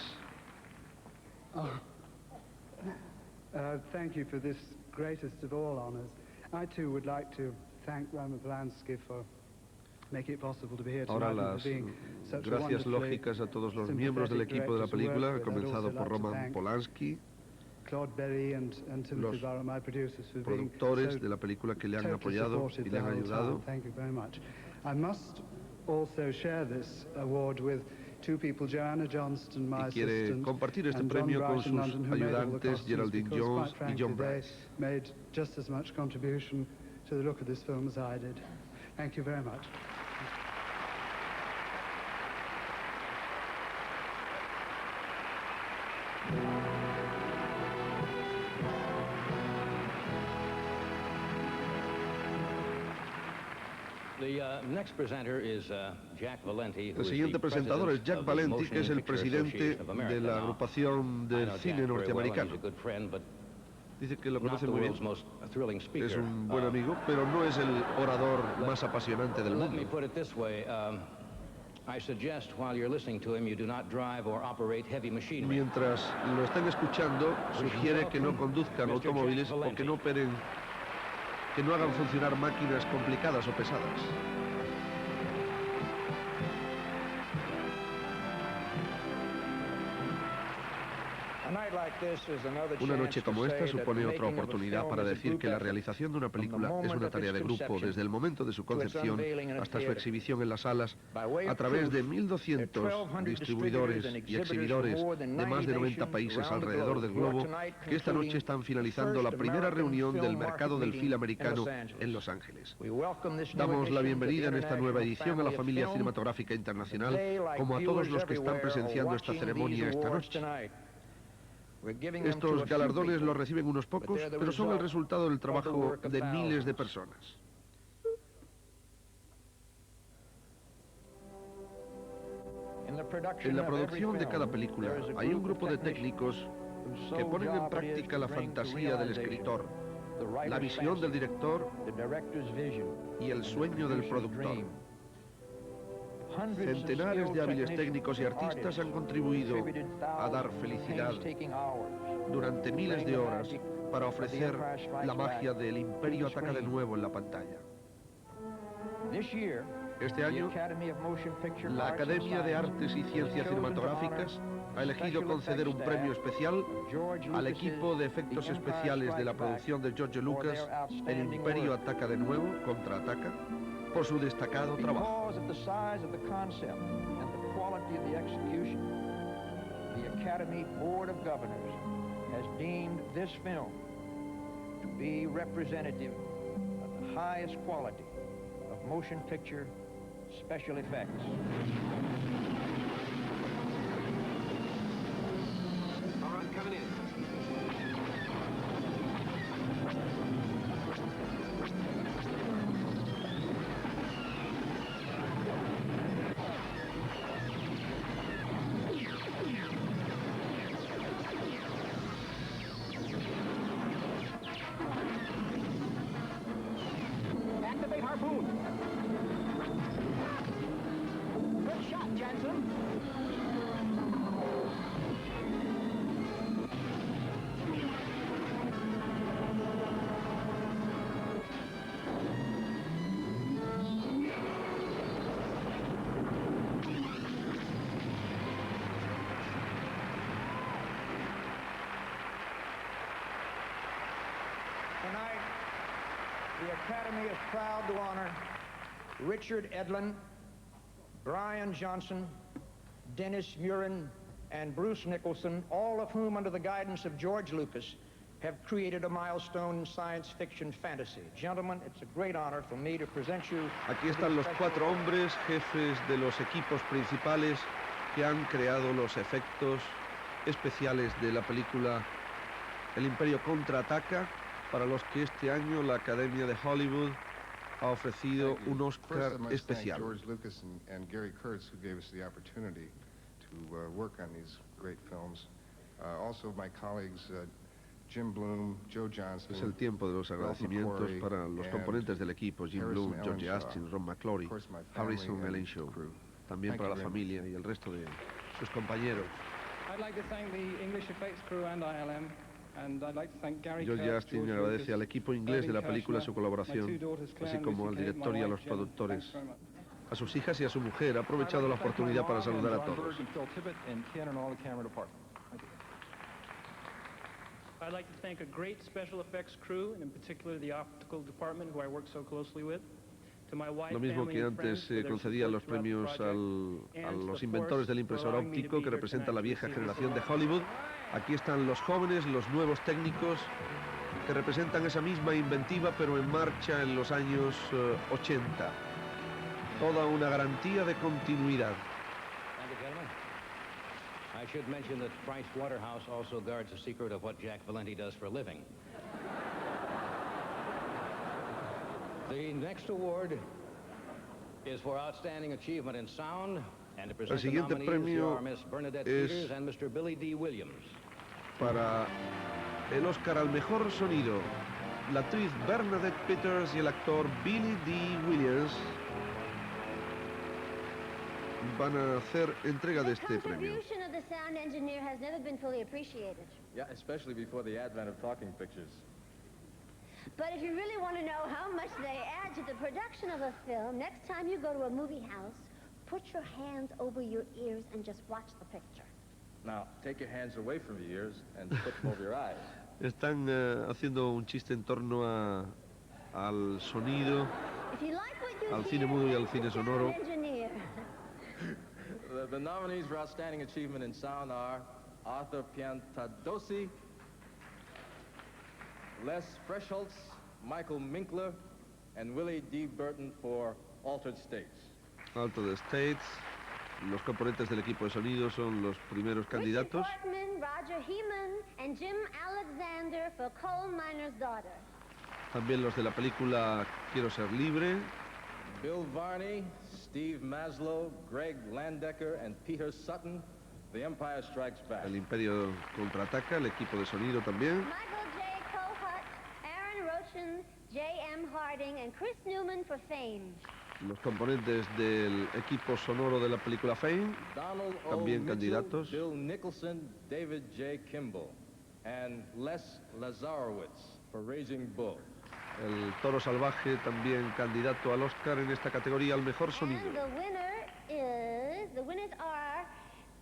Thank you for this greatest of all honors. I too would like to thank Roman Polanski for making it possible to be here Ahora tonight and las for being such a gracias wonderfully lógicas a todos los miembros del sympathetic equipo de la director to work película, with. I'd comenzado also por like to Roman thank Polanski, Claude Berry and Timothy los Barrow, my producers, for being productores so de la película que le han totally apoyado supportive y the le han whole ayudado. time. Thank you very much. I must also share this award with two people, Joanna Johnston, my Y quiere assistant, compartir este and John premio con Bright in sus London, who made all the ayudantes costumes, Geraldine because, Jones quite y John frankly, Bright. they made just as much contribution to the look of this film as I did. Thank you very much. El siguiente presentador es Jack Valenti, que es el presidente de la agrupación del cine norteamericano. Dice que lo conoce muy bien, es un buen amigo, pero no es el orador más apasionante del mundo. Mientras lo estén escuchando, sugiere que no conduzcan automóviles o que no operen, que no hagan funcionar máquinas complicadas o pesadas. Una noche como esta supone otra oportunidad para decir que la realización de una película es una tarea de grupo desde el momento de su concepción hasta su exhibición en las salas, a través de 1.200 distribuidores y exhibidores de más de 90 países alrededor del globo, que esta noche están finalizando la primera reunión del mercado del film americano en Los Ángeles. Damos la bienvenida en esta nueva edición a la familia cinematográfica internacional, como a todos los que están presenciando esta ceremonia esta noche. Estos galardones los reciben unos pocos, pero son el resultado del trabajo de miles de personas. En la producción de cada película hay un grupo de técnicos que ponen en práctica la fantasía del escritor, la visión del director y el sueño del productor. Centenares de hábiles técnicos y artistas han contribuido a dar felicidad durante miles de horas para ofrecer la magia del Imperio ataca de nuevo en la pantalla. Este año, la Academia de Artes y Ciencias Cinematográficas ha elegido conceder un premio especial al equipo de efectos especiales de la producción de George Lucas, El Imperio ataca de nuevo, contraataca, por su destacado trabajo. Because of the size of the concept and the quality of the execution, the Academy Board of Governors has deemed this film to be representative of the highest quality of motion picture special effects. All right, coming in. Activate harpoon. Good shot, Jensen. Tonight, the Academy is proud to honor Richard Edlund, Brian Johnson, Dennis Murin, and Bruce Nicholson, all of whom, under the guidance of George Lucas, have created a milestone in science fiction fantasy. Gentlemen, it's a great honor for me to present you... Aquí están los cuatro hombres, jefes de los equipos principales que han creado los efectos especiales de la película El Imperio contraataca, para los que este año la Academia de Hollywood ha ofrecido un Oscar especial. George Lucas and Gary Kurtz, who gave us the opportunity to work on these great films. Also my colleagues Jim Bloom, Joe Johnston. Es el tiempo de los agradecimientos para los componentes del equipo, Jim Bloom, George Astin, Ron McClory, Harrison Ellen Shaw. también para la familia y el resto de sus compañeros. I'd like to thank the English effects crew and ILM, and I'd like to thank Gary George Kurtz, Justin George agradece Lucas, al equipo inglés de la película su my colaboración, two daughters, Claire así and como Lucy al Kay, director my y a wife, los Jen. productores. Thanks very much. A sus hijas y a su mujer, ha aprovechado la oportunidad para saludar a todos. I'd like to thank a great special effects crew, and in particular the optical department, who I work so closely with. To my wife, Lo mismo family, que and friends antes for their concedía los support throughout the premios project, a and los the inventores Force del for impresor allowing me to óptico be que here representa tonight la to vieja receive generación de this Hollywood. Aquí están los jóvenes, los nuevos técnicos que representan esa misma inventiva pero en marcha en los años 80. Toda una garantía de continuidad. Thank you, gentlemen. I should mention that Price Waterhouse also guards the secret of what Jack Valenti does for a living. The next award is for outstanding achievement in sound, and to present the siguiente nominees premio are Miss Bernadette es Peters and Mr. Billy D. Williams. Para el Oscar al mejor sonido, la actriz Bernadette Peters y el actor Billy D. Williams van a hacer entrega de este premio. The contribution of the sound engineer has never been fully appreciated. Yeah, especially before the advent of talking pictures. But if you really want to know how much they add to the production of a film, next time you go to a movie house, put your hands over your ears and just watch the picture. Now, take your hands away from your ears and put them over your eyes. Están haciendo un chiste en torno al sonido, If you like what you al hear, cine mudo y al thank cine the sound sonoro. engineer. The nominees for outstanding achievement in sound are Arthur Piantadosi, Les Fresholtz, Michael Minkler, and Willie D. Burton for Altered States. Altered States. Los componentes del equipo de sonido son los primeros candidatos. Richard Portman, Roger Heeman, and Jim Alexander for Coal Miner's Daughter. También los de la película Quiero ser libre. Bill Varney, Steve Maslow, Greg Landecker, and Peter Sutton, The Empire Strikes Back. El Imperio contraataca, el equipo de sonido también. Michael J. Kohut, Aaron Rochin, J.M. Harding, and Chris Newman for Fame. Los componentes del equipo sonoro de la película Fame, Donald O. también Mitchell, candidatos. Bill Nicholson, David J. Kimball, and Les Lazarowitz for Raising Bull. El Toro Salvaje, también candidato al Oscar en esta categoría al mejor sonido. And the winners are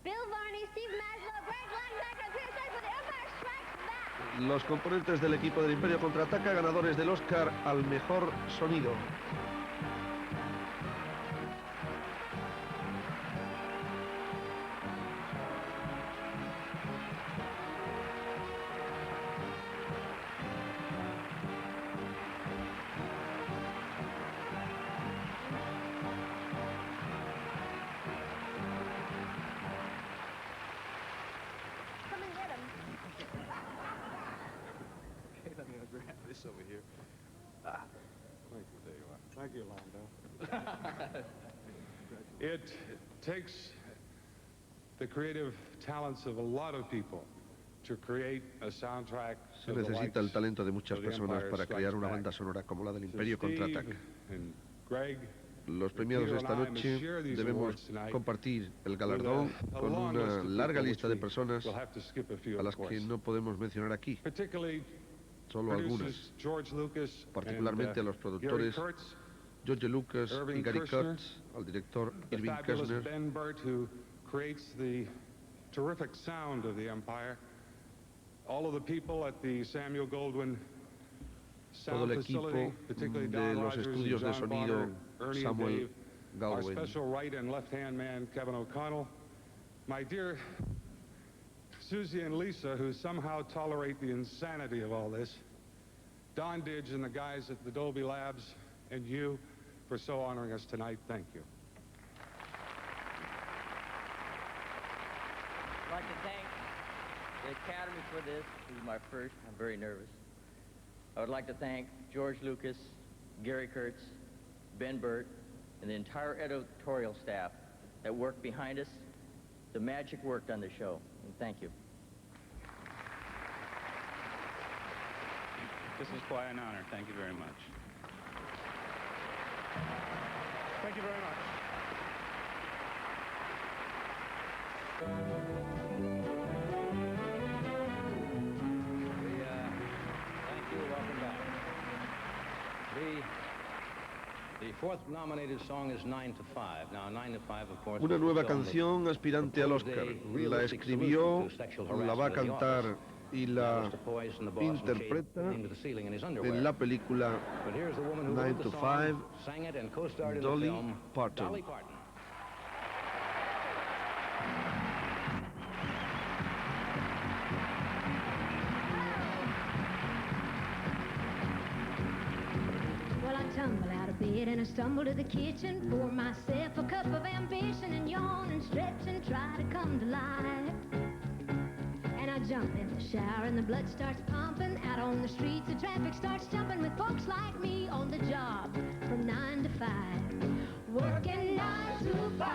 Bill Varney, Steve Maslow, Greg Landecker, Peter Sutton for The Empire Strikes Back. Los componentes del equipo del Imperio contraataca, ganadores del Oscar al mejor sonido. Come and get him. Okay, let me grab this over here. Thank you, there you are. Thank you, Lando. It takes the creative talents of a lot of people to create a soundtrack Se of the necesita el likes talento de muchas of The personas Empire para crear Strikes una Back. banda sonora como la del So Imperio Steve contraataca. and Greg, Los premiados Peter esta and I must noche share these debemos awards tonight compartir el with galardón a con long una list of larga people lista de which personas we'll have to skip a few, a of las que course. no podemos mencionar aquí, Particularly solo algunas. producers George Lucas Particularmente a and, los Gary productores Kurtz, George Lucas y Irving Gary Kershner, Kurtz, al director the Irving fabulous Kershner, Ben Burt, who creates the terrific sound of the Empire, all of the people at the Samuel Goldwyn todo Sound el equipo Facility, particularly de Don los Rogers and estudios de John sonido Bonner and Ernie and Samuel Dave, our Goldwyn. special right and left-hand man, Kevin O'Connell, my dear Susie and Lisa, who somehow tolerate the insanity of all this, Don Didge and the guys at the Dolby Labs, and you for so honoring us tonight. Thank you. I'd like to thank the Academy for this. This is my first. I'm very nervous. I would like to thank George Lucas, Gary Kurtz, Ben Burt, and the entire editorial staff that worked behind us. The magic worked on the show. And thank you. This is quite an honor. Thank you very much. Thank you very much. Thank you. Welcome back. The fourth nominated song is 9 to 5. Now, 9 to 5, of course, Una nueva canción aspirante al Oscar. La escribió, la va a cantar y la interpreta en la película 9 to 5, Dolly Parton. Well, I tumble out of bed and I stumble to the kitchen, pour myself a cup of ambition and yawn and stretch and try to come to life. And I jump in the shower and the blood starts pumping. Out on the streets the traffic starts jumping with folks like me on the job from 9 to 5. Working 9 to 5,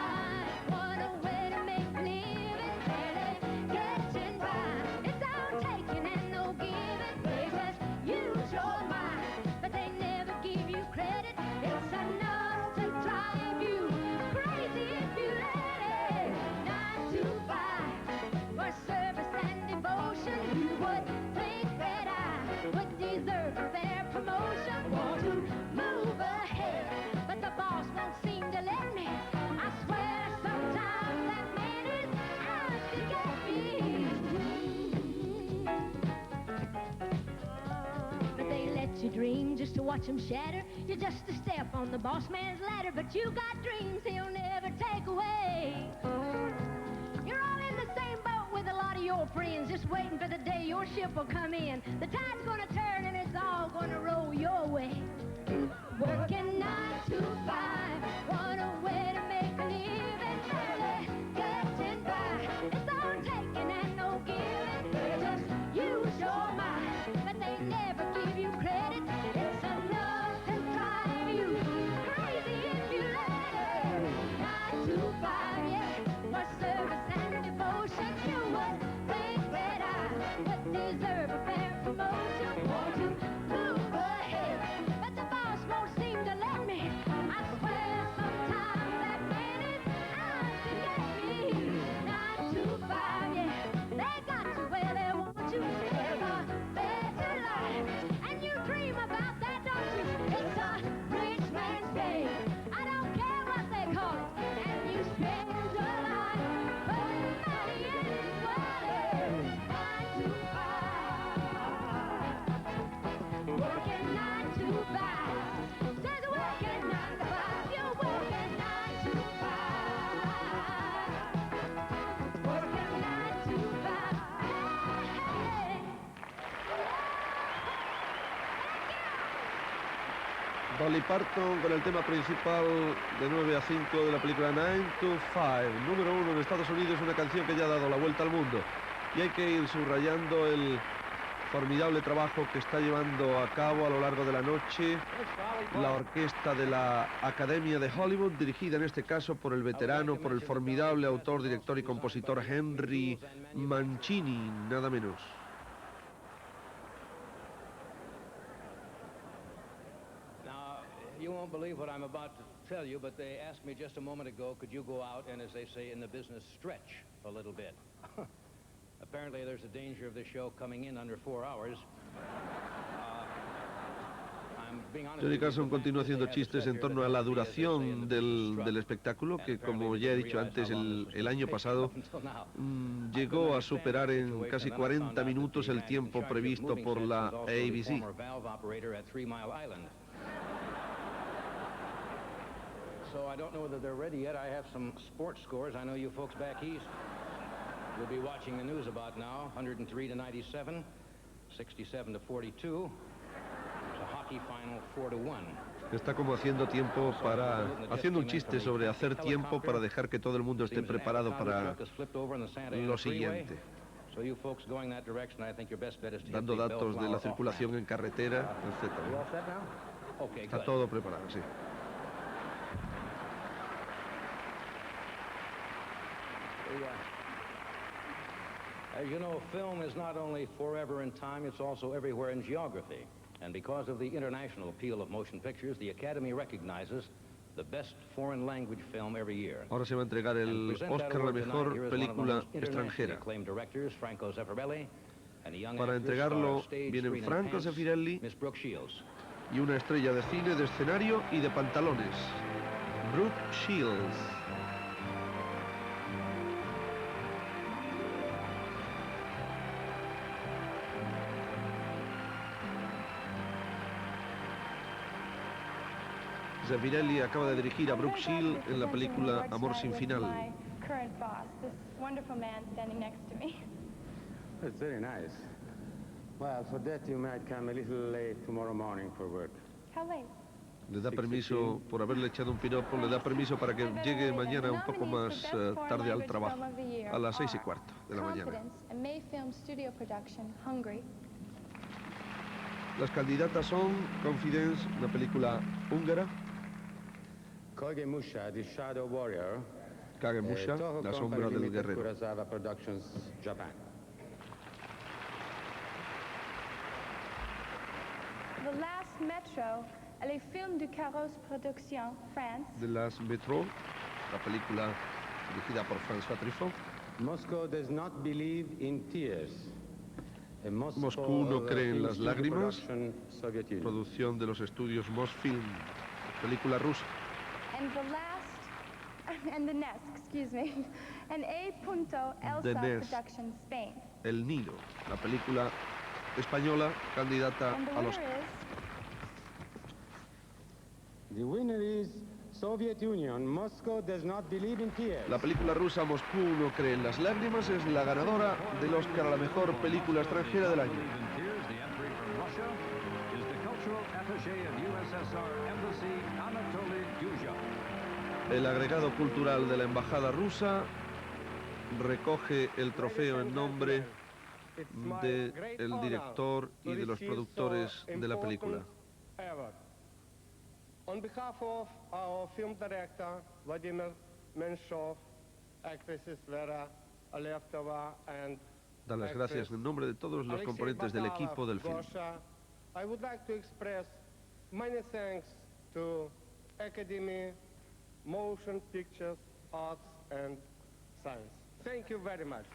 what a way to make a living, barely getting by. It's all taking and no giving, they just use your mind, but they never give you credit. It's enough to drive you crazy if you let it. 9 to 5, for service and devotion, you would think that I would deserve a fair promotion. Want to move ahead, but the boss won't seem to let me. I swear sometimes that man is out to get me. But they let you dream just to watch him shatter. You're just a step on the boss man's ladder, but you got dreams he'll never take away. You're all in the same boat with a lot of your friends, just waiting for the day your ship will come in. The tide's gonna turn and it's all gonna roll your way. Working 9 to 5, what a way to make a living, barely getting by. It's all taking and no giving, they just use your mind, but they never give you credit. It's enough to drive you crazy if you let it. 9 to 5, yeah, for service and devotion, you would think that I would deserve a fair promotion. Want to move ahead, but the boss won't seem to let me. I swear sometimes that man is out to get me. 9 to 5, yeah, they got you where they want you. There's a better life, and you dream about that, don't you? It's a rich man's game. I don't care what they call it, and you spend your life putting money in his wallet. 9 to 5, working 9 to 5. Says working 9 to 5, you're working 9 to 5. Working 9 to 5. Hey. Dolly Parton con el tema principal de 9 a 5 de la película 9 to 5, número 1 en Estados Unidos, una canción que ya ha dado la vuelta al mundo. Y hay que ir subrayando el formidable trabajo que está llevando a cabo a lo largo de la noche la orquesta de la Academia de Hollywood, dirigida en este caso por el veterano, por el formidable autor, director y compositor Henry Mancini, nada menos. Now, you won't believe what I'm about to tell you, but they asked me just a moment ago, could you go out and, as they say in the business, stretch a little bit? Apparently there's a danger of this show coming in under 4 hours. Johnny Carson continúa haciendo chistes en torno a la duración del espectáculo, que como ya he dicho antes, el año pasado llegó a superar en casi 40 minutos el tiempo previsto por la ABC. So I don't know whether they're ready yet. I have some sports scores. I know you folks back east will be watching the news about now. 103 to 97, 67 to 42. It's a hockey final 4 to 1. Está como haciendo tiempo para... haciendo un chiste sobre hacer tiempo para dejar que todo el mundo esté preparado para lo siguiente. Dando datos de la circulación en carretera, etc. Está todo preparado, sí. As you know, film is not only forever in time, it's also everywhere in geography. And because of the international appeal of motion pictures, the Academy recognizes the best foreign language film every year. Ahora se va a entregar el Óscar a la mejor película extranjera. Para entregarlo vienen Franco Zeffirelli y una estrella de cine, de escenario y de pantalones, Brooke Shields. Zeffirelli acaba de dirigir a Brooke Shields en la película Amor sin final. That's very nice. Well, for that you might come a little late tomorrow morning for work. How late? Le da permiso, por haberle echado un piropo, le da permiso para que llegue mañana un poco más tarde al trabajo, a las 6:15 de la mañana. Las candidatas son Confidence, una película húngara, Kagemusha, The Shadow Warrior, Kagemusha, la sombra del guerrero. Kurosawa Productions, Japan. The Last Metro, le film de Caros Productions, France. The Last Metro, la película dirigida por François Truffaut. Moscow does not believe in tears. Moscú no cree en las lágrimas, producción de los estudios Mosfilm, película rusa. And the last, and the nest, excuse me, and A. The Elsa Nest. Productions, Spain. El Nido, la película española candidata And the al winner Oscar. The winner is Soviet Union. Moscow does not believe in tears. La película rusa Moscú no cree en las lágrimas es la ganadora del Oscar a la mejor película extranjera del año. El agregado cultural de la embajada rusa recoge el trofeo en nombre del director y de los productores de la película. On behalf of our film director, Vladimir Menshov, actresses Vera Alevtova and Da las gracias en nombre de todos los componentes del equipo del film. I would like to express many thanks to Academy, Motion Pictures, Arts and Science. Thank you very much.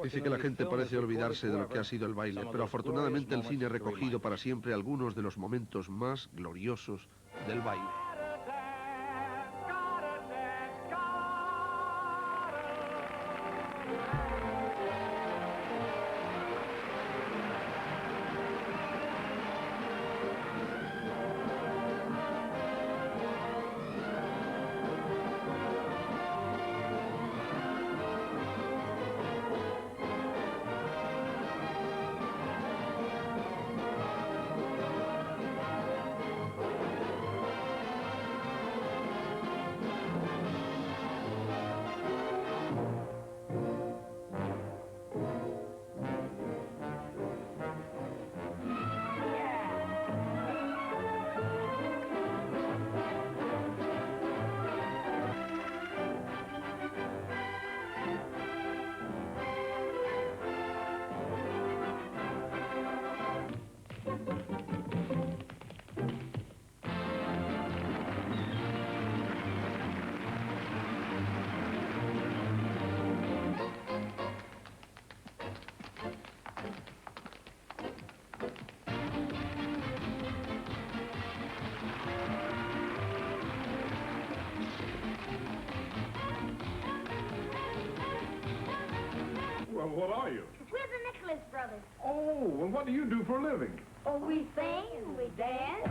Dice que la gente parece olvidarse de lo que ha sido el baile, pero afortunadamente el cine ha recogido para siempre algunos de los momentos más gloriosos del baile. Well, what are you? We're the Nicholas brothers. Oh, and what do you do for a living? Oh, we sing, we dance.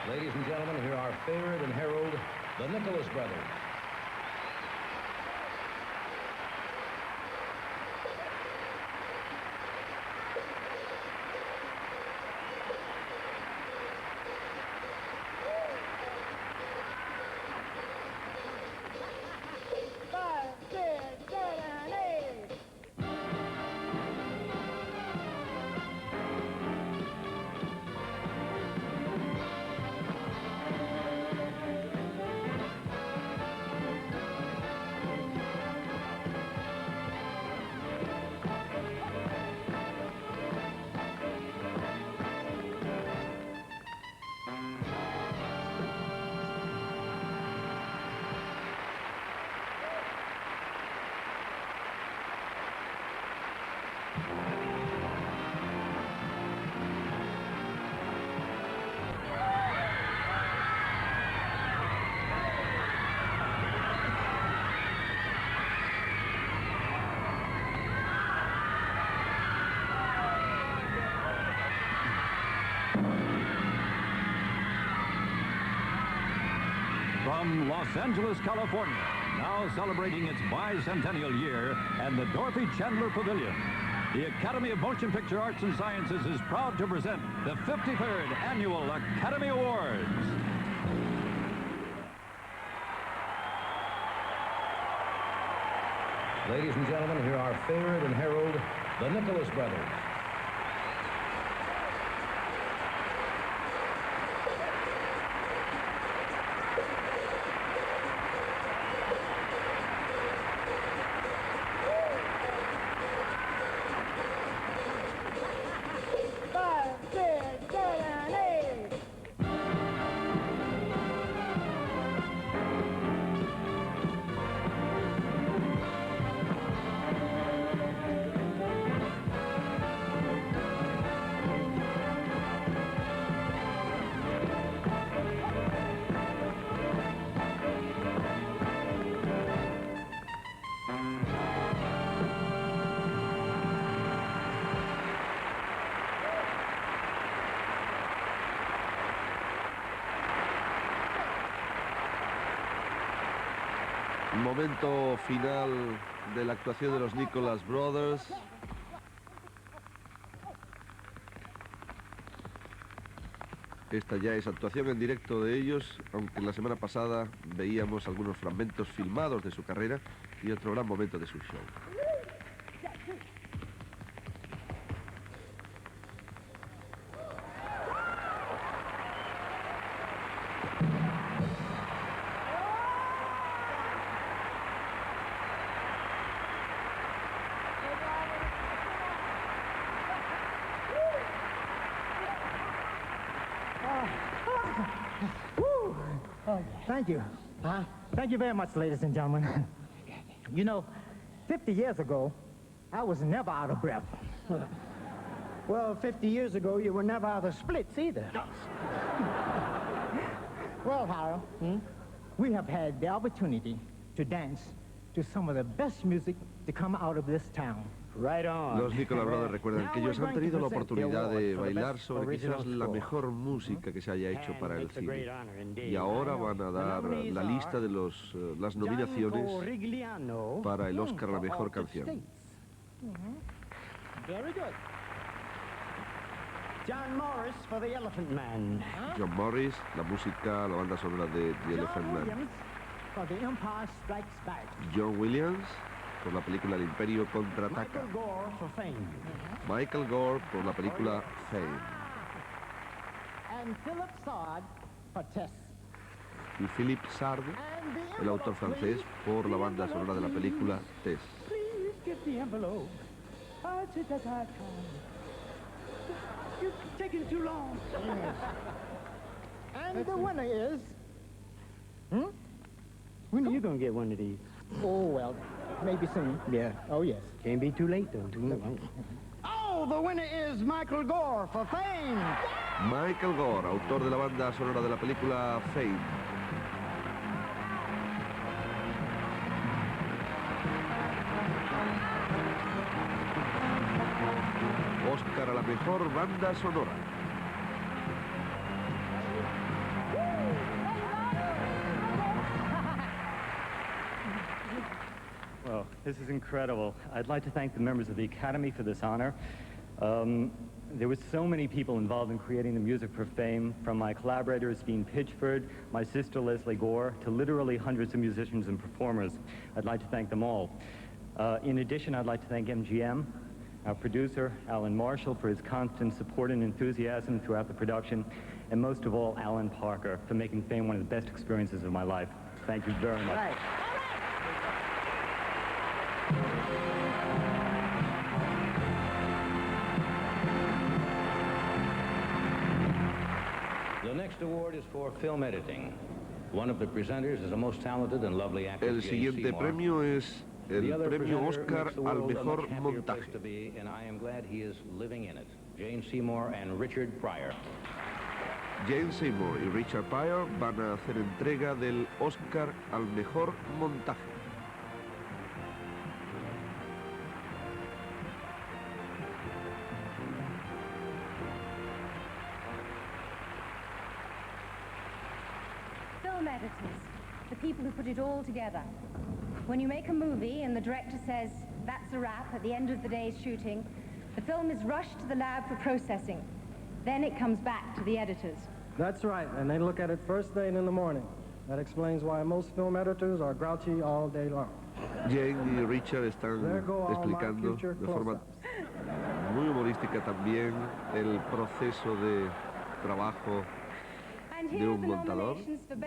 Ladies and gentlemen, here are favorite and herald, the Nicholas brothers. From Los Angeles, California, now celebrating its bicentennial year, and the Dorothy Chandler Pavilion, the Academy of Motion Picture Arts and Sciences is proud to present the 53rd Annual Academy Awards. Ladies and gentlemen, here are favorite and herald, the Nicholas brothers. Momento final de la actuación de los Nicholas Brothers. Esta ya es actuación en directo de ellos, aunque la semana pasada veíamos algunos fragmentos filmados de su carrera y otro gran momento de su show. Thank you. Thank you very much, ladies and gentlemen. You know, 50 years ago, I was never out of breath. Well, 50 years ago, you were never out of splits either. Well, Harold, we have had the opportunity to dance to some of the best music to come out of this town. Right on. Los Nicholas Brothers recuerdan que ellos han tenido la oportunidad de bailar sobre quizás la mejor música que se haya hecho para el cine. Y ahora van a dar la lista de las nominaciones para el Óscar a la mejor canción. Very good. John Morris for The Elephant Man. John Morris, la música, la banda sonora de The Elephant Man. For The Empire Strikes Back. John Williams por la película El Imperio Contraataca. Michael Gore for Fame. Michael Gore por la película Fame. And Philip Sard for Tess. Y Philip Sard, el autor francés, por la banda sonora de la película Tess. Please get the envelope. You're taking too long. And the winner is... When are you going to get one of these? Oh, well, maybe soon. Yeah. Oh, yes. Can't be too late, though. Oh, So the winner is Michael Gore for Fame. Michael Gore, autor de la banda sonora de la película Fame. Óscar a la mejor banda sonora. Well, this is incredible. I'd like to thank the members of the Academy for this honor. There were so many people involved in creating the music for Fame, from my collaborators, Dean Pitchford, my sister Leslie Gore, to literally hundreds of musicians and performers. I'd like to thank them all. In addition, I'd like to thank MGM, our producer, Alan Marshall, for his constant support and enthusiasm throughout the production, and most of all, Alan Parker, for making Fame one of the best experiences of my life. Thank you very much. Right. The next award is for film editing. One of the presenters is a most talented and lovely actor. El siguiente premio es el premio Óscar al mejor montaje. And I am glad he is living in it. Jane Seymour and Richard Pryor. Jane Seymour y Richard Pryor van a hacer entrega del Óscar al mejor montaje. Film editors, the people who put it all together. When you make a movie and the director says, that's a wrap at the end of the day's shooting, the film is rushed to the lab for processing. Then it comes back to the editors. That's right, and they look at it first thing in the morning. That explains why most film editors are grouchy all day long. Jane y Richard están explicando de forma muy humorística también el proceso de trabajo de un montador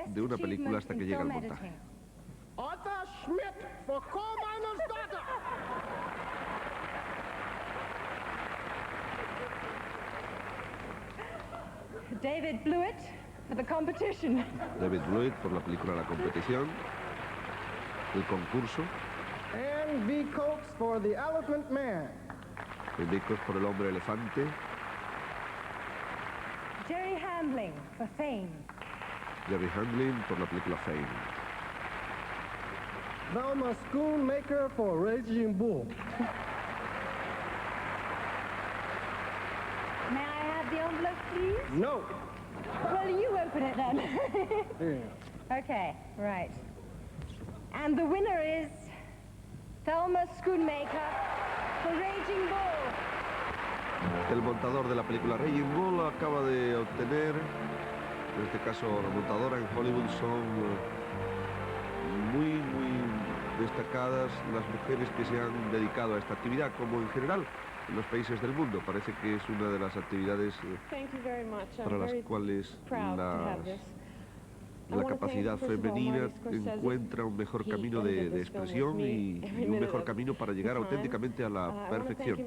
de una película hasta que llega al montaje. Arthur Schmidt for Coal Miner's Daughter. David Blewett for the competition. David Blewett por la película La Competición, el concurso. And V. Coates for The Elephant Man. El Vicos por El Hombre Elefante. Jerry Handling for Fame. Jerry Handling por la película Fame. Velma Schoonmaker for Raging Bull. May I have the envelope, please? No. Well, you open it then. Yeah. Okay, right. And the winner is Thelma Schoonmaker for Raging Bull. El montador de la película Raging Bull acaba de obtener, en este caso la montadora en Hollywood son muy destacadas las mujeres que se han dedicado a esta actividad, como en general en los países del mundo. Parece que es una de las actividades para las cuales la capacidad femenina encuentra un mejor camino de expresión y un mejor camino para llegar auténticamente a la perfección.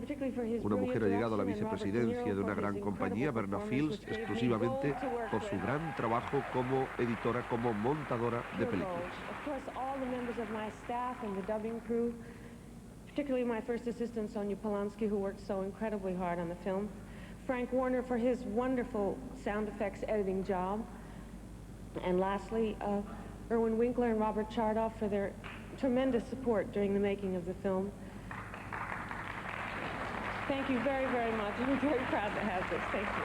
Una mujer ha llegado a la vicepresidencia de una gran compañía, Verna Fields, exclusivamente por su gran trabajo como editora, como montadora de películas. Particularly my first assistant, Sonia Polanski, who worked so incredibly hard on the film. Frank Warner for his wonderful sound effects editing job. And lastly, Erwin Winkler and Robert Chardoff for their tremendous support during the making of the film. Thank you very, very much. I'm very proud to have this. Thank you.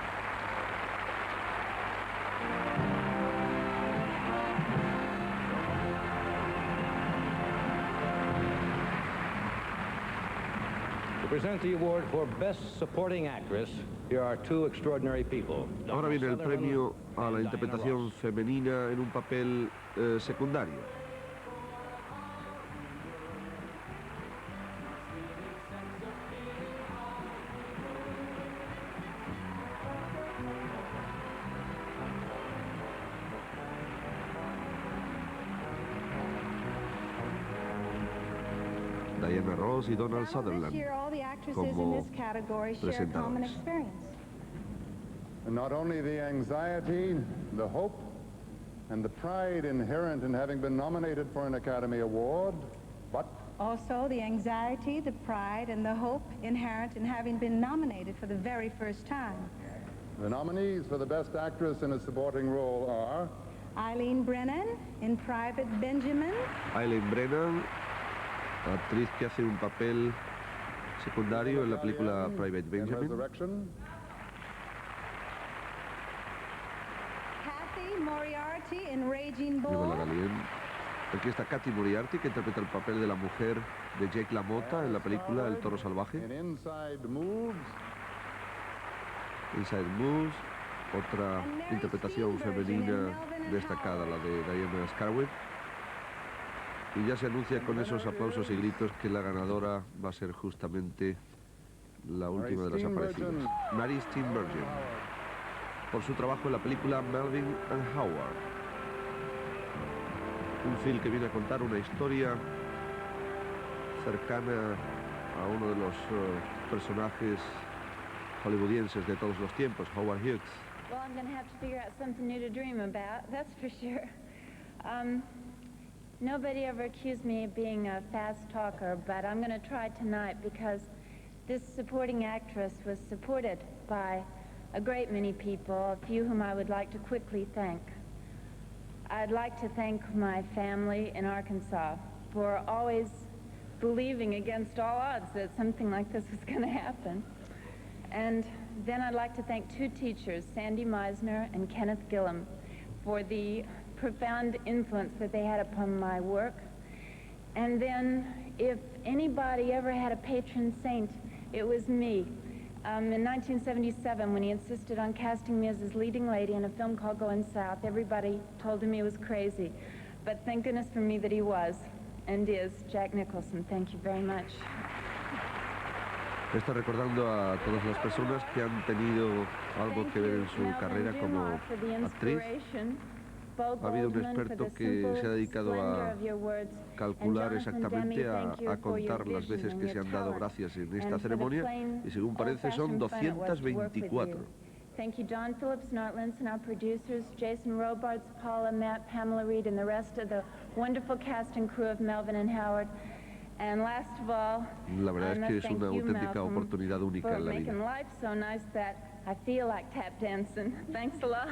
To present the award for Best Supporting Actress, here are two extraordinary people. Ahora viene el premio a la interpretación femenina en un papel secundario. Diana Ross y Donald Sutherland como presentadores. And not only the anxiety, the hope, and the pride inherent in having been nominated for an Academy Award, but Also, the anxiety, the pride, and the hope inherent in having been nominated for the very first time. The nominees for the Best Actress in a Supporting Role are Eileen Brennan in Private Benjamin. Eileen Brennan, actriz que hace un papel secundario en la película Private Benjamin. Kathy Moriarty in Raging Bull. Aquí está Kathy Moriarty, que interpreta el papel de la mujer de Jake LaMotta en la película El Toro Salvaje. Inside Moves, otra interpretación femenina destacada, la de Diana Scarwith. Y ya se anuncia con esos aplausos y gritos que la ganadora va a ser justamente la última de las aparecidas, Mary Steenburgen, por su trabajo en la película Melvin and Howard. Un film que viene a contar una historia cercana a uno de los personajes hollywoodienses de todos los tiempos, Howard Hughes. Well, I'm going to have to figure out something new to dream about, that's for sure. Nobody ever accused me of being a fast talker, but I'm going to try tonight because this supporting actress was supported by a great many people, a few whom I would like to quickly thank. I'd like to thank my family in Arkansas for always believing against all odds that something like this was going to happen. And then I'd like to thank two teachers, Sandy Meisner and Kenneth Gillum, for the profound influence that they had upon my work. And then, if anybody ever had a patron saint, it was me. In 1977, when he insisted on casting me as his leading lady in a film called Going South, everybody told him he was crazy. But thank goodness for me that he was, and is, Jack Nicholson. Thank you very much. Está recordando a todas las personas que han tenido algo que ver en su carrera como actriz. Ha habido un experto que se ha dedicado a calcular exactamente, a contar las veces que se han dado gracias en esta ceremonia, y según parece son 224. Thank you, John Phillips, Nartlands, and our producers, Jason Robards, Paula, Matt, Pamela Reed, and the rest of the wonderful cast and crew of Melvin and Howard. And last of all, la verdad es que es una auténtica oportunidad única en la vida. Making life so nice that I feel like tap dancing. Thanks a lot.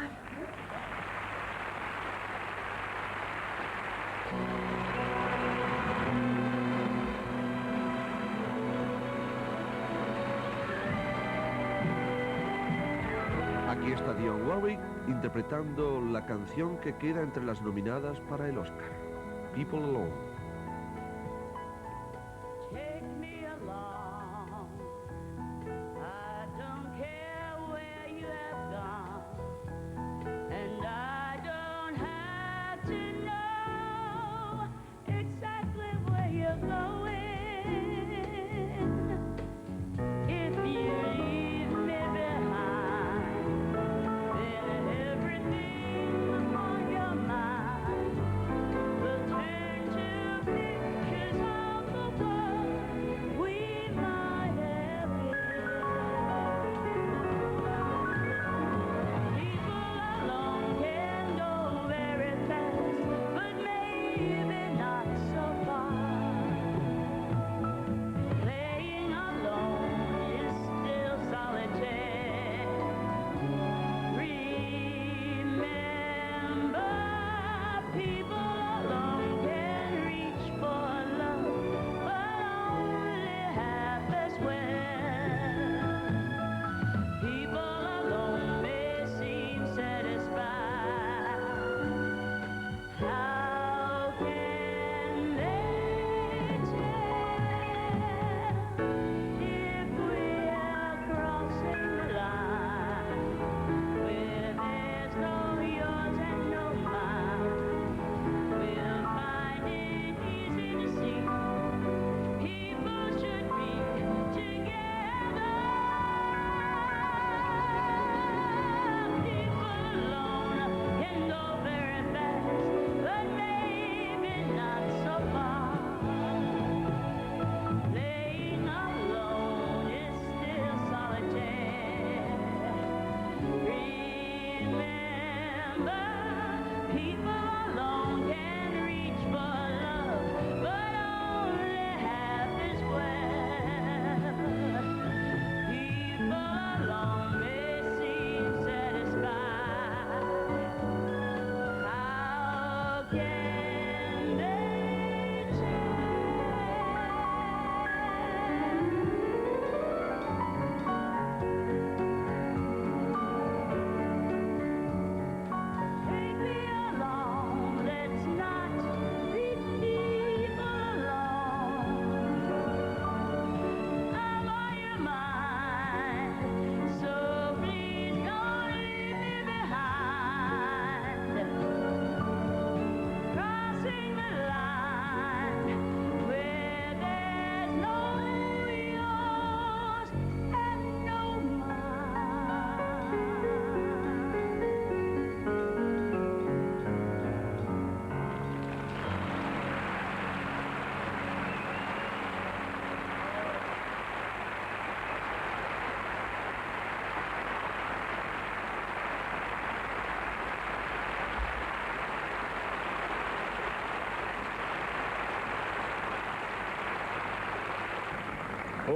Aquí está Dionne Warwick interpretando la canción que queda entre las nominadas para el Oscar, People Alone. Turn to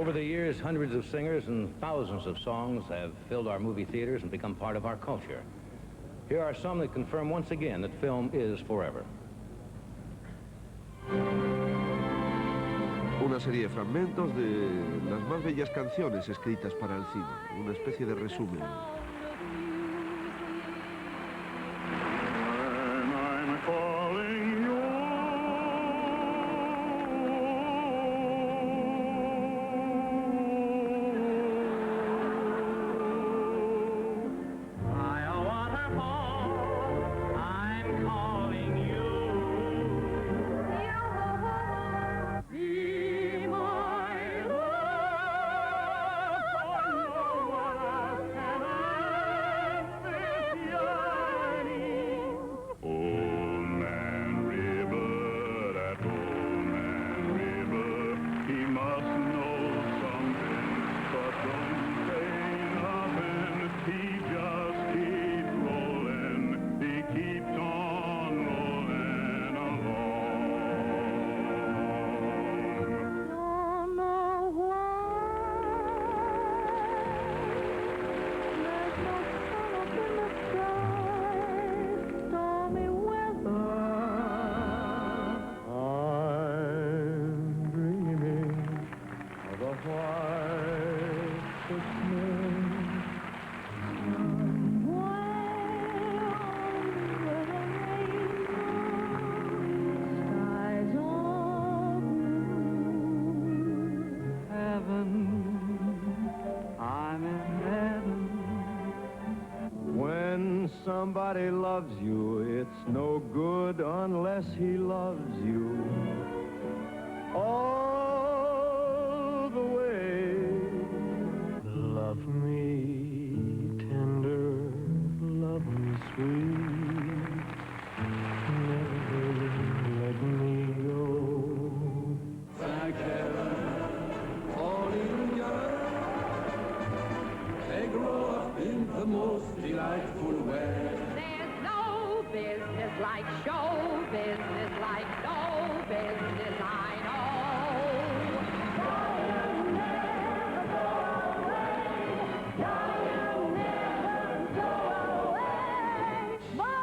Over the years, hundreds of singers and thousands of songs have filled our movie theaters and become part of our culture. Here are some that confirm once again that film is forever. Una serie de fragmentos de las más bellas canciones escritas para el cine, una especie de resumen. Somebody loves you, it's no good unless he loves you all the way. Love me tender, love me sweet, never let me go. Thank heaven, all little young, they grow up in the most delightful way. Business like show business, like no business I know. Don't never go away. Don't never go away. My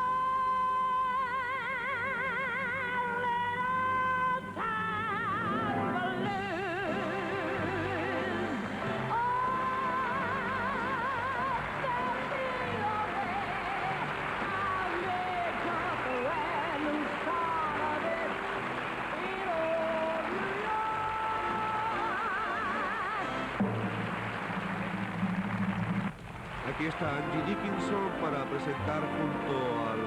little town balloon. Oh, Aquí está Angie Dickinson para presentar junto al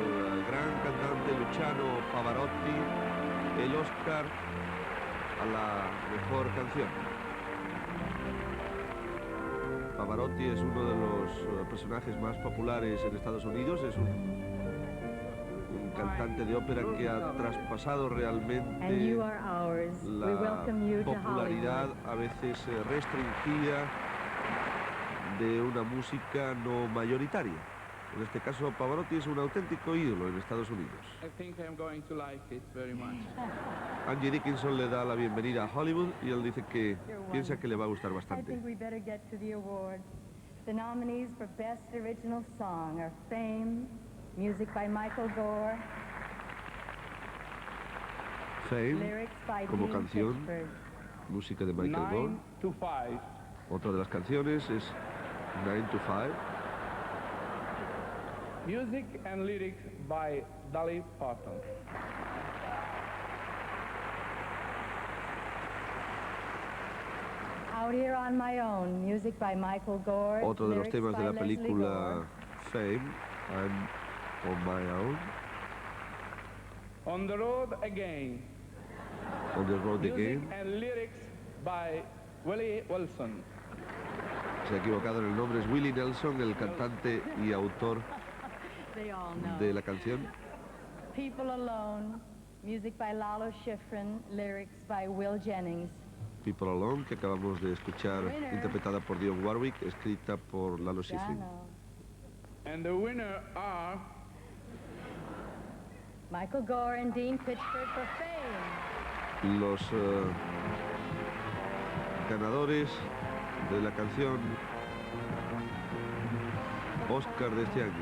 gran cantante Luciano Pavarotti el Óscar a la mejor canción. Pavarotti es uno de los personajes más populares en Estados Unidos, es un cantante de ópera que ha traspasado realmente la popularidad a veces restringida de una música no mayoritaria. En este caso, Pavarotti es un auténtico ídolo en Estados Unidos. Angie Dickinson le da la bienvenida a Hollywood y él dice que piensa que le va a gustar bastante. The nominees for Best Original Song are Fame, music by Michael Gore, Fame, como canción, música de Michael Gore. Otra de las canciones es 9 to 5. Music and lyrics by Dolly Parton. Out Here on My Own, music by Michael Gore. Otro de los temas de la película Fame, I'm on My Own. On the Road Again. On the Road Again. Music and lyrics by Willie Wilson. Se ha equivocado en el nombre, es Willie Nelson, el cantante y autor de la canción. People Alone, music by Lalo Schifrin, lyrics by Will Jennings. People Alone, que acabamos de escuchar, interpretada por Dionne Warwick, escrita por Lalo Schifrin. And the winner are Michael Gore and Dean Pitchford for Fame. Los ganadores de la canción Óscar de este año.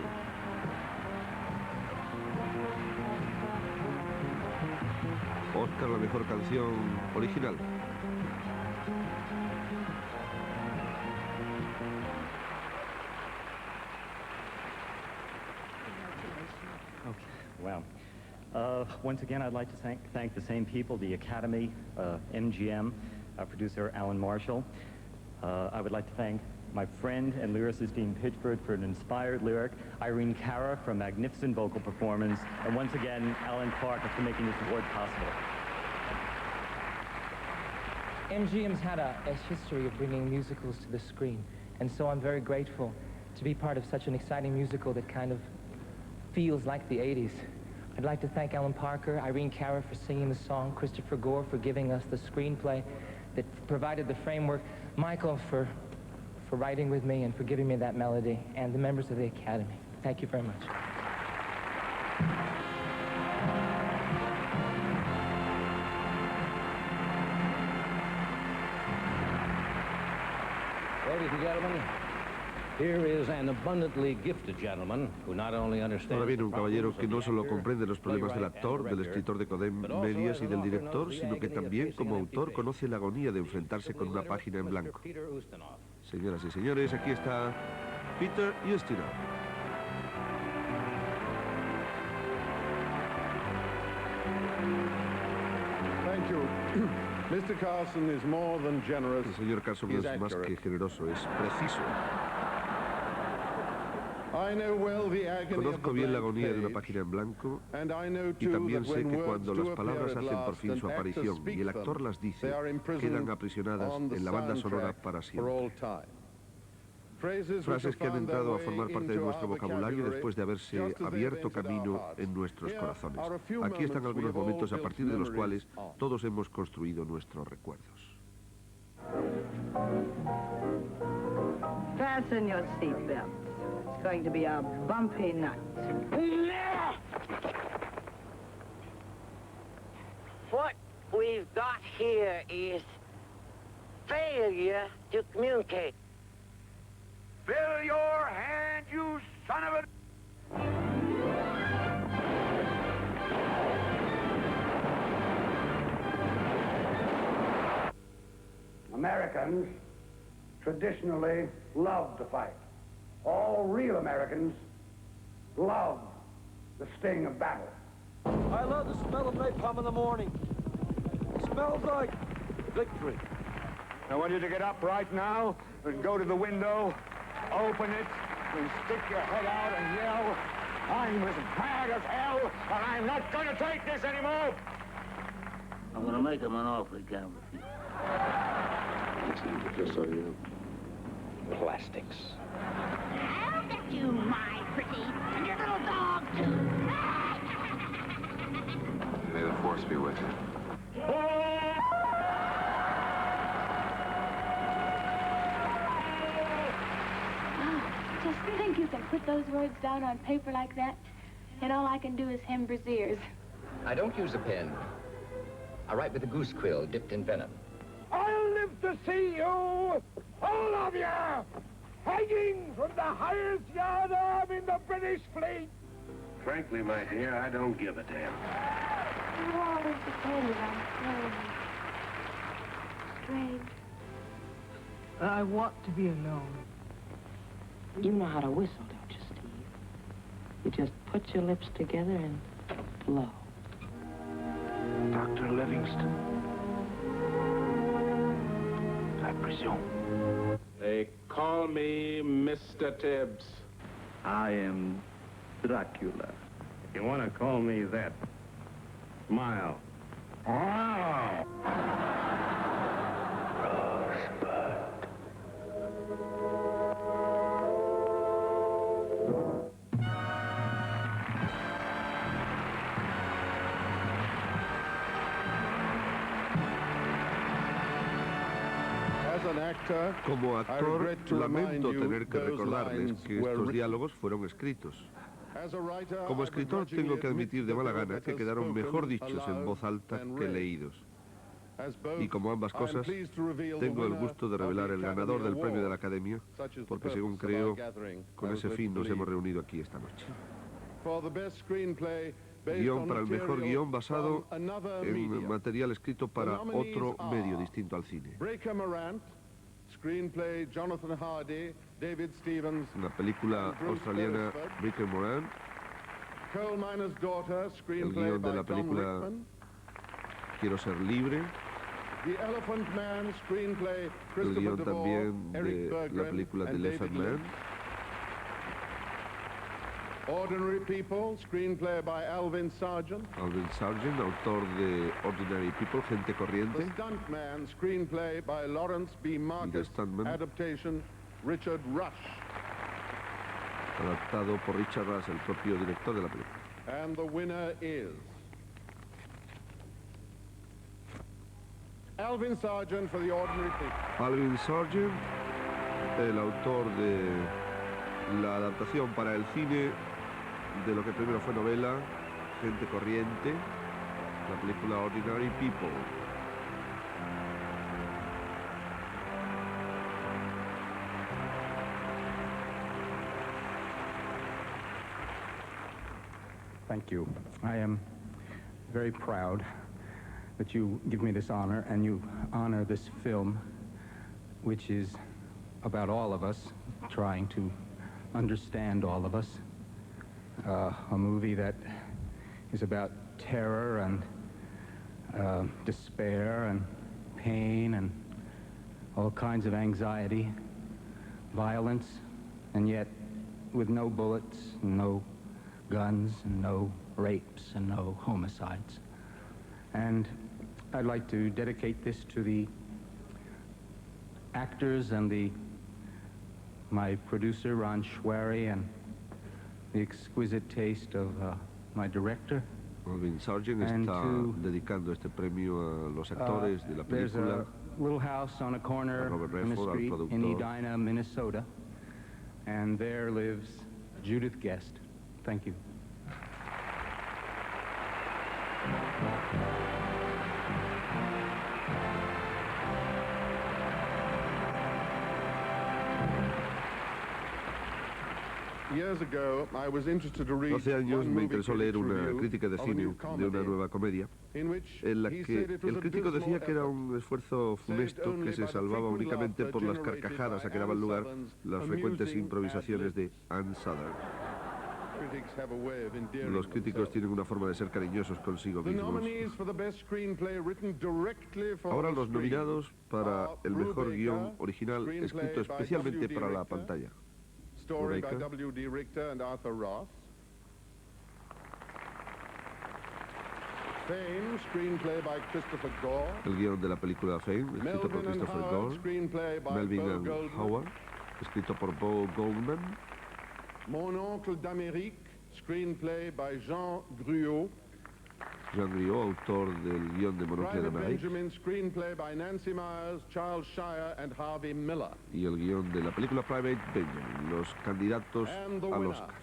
Óscar, la mejor canción original. Wow. Once again, I'd like to thank the same people, the Academy, MGM, producer Alan Marshall. I would like to thank my friend and lyricist Dean Pitchford for an inspired lyric, Irene Cara for a magnificent vocal performance, and once again, Alan Parker for making this award possible. MGM's had a history of bringing musicals to the screen, and so I'm very grateful to be part of such an exciting musical that kind of feels like the 80s. I'd like to thank Alan Parker, Irene Cara for singing the song, Christopher Gore for giving us the screenplay that provided the framework, Michael for writing with me and for giving me that melody, and the members of the Academy. Thank you very much. Ladies and gentlemen, here is an abundantly gifted gentleman who not only understands. Ahora viene un caballero que no solo comprende los problemas del actor, del escritor de comedias y del director, sino que también como autor conoce la agonía de enfrentarse con una página en blanco. Señoras y señores, aquí está Peter Ustinov. Thank you. Mr. Carson is more than generous. El señor Carson es más que generoso, es preciso. Conozco bien la agonía de una página en blanco y también sé que cuando las palabras hacen por fin su aparición y el actor las dice, quedan aprisionadas en la banda sonora para siempre. Frases que han entrado a formar parte de nuestro vocabulario después de haberse abierto camino en nuestros corazones. Aquí están algunos momentos a partir de los cuales todos hemos construido nuestros recuerdos. Fasten your seatbelts. It's going to be a bumpy night. What we've got here is failure to communicate. Fill your hand, you son of a... Americans traditionally love to fight. All real Americans love the sting of battle. I love the smell of napalm in the morning. It smells like victory. I want you to get up right now and go to the window, open it, and stick your head out and yell, I'm as mad as hell, and I'm not going to take this anymore. I'm going to make him an offer he can't refuse. Just so you know. Plastics. I'll get you, my pretty, and your little dog, too. May the force be with you. Just think you can put those words down on paper like that, and all I can do is hem brassieres. I don't use a pen. I write with a goose quill dipped in venom. I'll live to see you, all of you, hanging from the highest yard arm in the British fleet. Frankly, my dear, I don't give a damn. You always depended on strange. Strange. I want to be alone. You know how to whistle, don't you, Steve? You just put your lips together and blow. Dr. Livingston, I presume. They call me Mr. Tibbs. I am Dracula. If you want to call me that, smile. Wow! Como actor, lamento tener que recordarles que estos diálogos fueron escritos. Como escritor, tengo que admitir de mala gana que quedaron mejor dichos en voz alta que leídos. Y como ambas cosas, tengo el gusto de revelar el ganador del premio de la Academia, porque según creo, con ese fin nos hemos reunido aquí esta noche. Guión para el mejor guión basado en material escrito para otro medio distinto al cine. La película australiana Breaker Moran, el guión de la película Quiero ser libre, el guión también de la película The Elephant Man, Ordinary People, screenplay by Alvin Sargent. Alvin Sargent, autor de Ordinary People, Gente Corriente. The Stuntman, screenplay by Lawrence B. Marcus, adaptation Richard Rush. Adaptado por Richard Rush, el propio director de la película. And the winner is Alvin Sargent for The Ordinary People. Alvin Sargent, el autor de la adaptación para el cine de lo que primero fue novela, Gente Corriente, la película Ordinary People. Thank you. I am very proud that you give me this honor, and you honor this film, which is about all of us, trying to understand all of us. A movie that is about terror and despair and pain and all kinds of anxiety, violence, and yet with no bullets, no guns, and no rapes, and no homicides. And I'd like to dedicate this to the actors and my producer, Ron Schwery, and the exquisite taste of my director. Alvin Sargent está dedicando este premio a los actores de la There's película. a little house on a corner in the street in Edina, Minnesota, and there lives Judith Guest. Thank you. Hace años me interesó leer una crítica de cine de una nueva comedia en la que el crítico decía que era un esfuerzo funesto que se salvaba únicamente por las carcajadas a que daban lugar las frecuentes improvisaciones de Ann Southern. Los críticos tienen una forma de ser cariñosos consigo mismos. Ahora los nominados para el mejor guión original escrito especialmente para la pantalla. Story by W.D. Richter and Arthur Roth. Fame, screenplay by Christopher Gore. El guión de la película Fame, escrito por Christopher Gore. Melvin and Howard, escrito por Bo Goldman. Mon oncle d'Amérique, screenplay by Jean Gruau. Jean Gruau, autor del guión de Mon oncle d'Amérique. Benjamin, screenplay by Nancy Myers, Charles Shire and Harvey Miller. Y el guión de la película Private Benjamin, los candidatos al Óscar.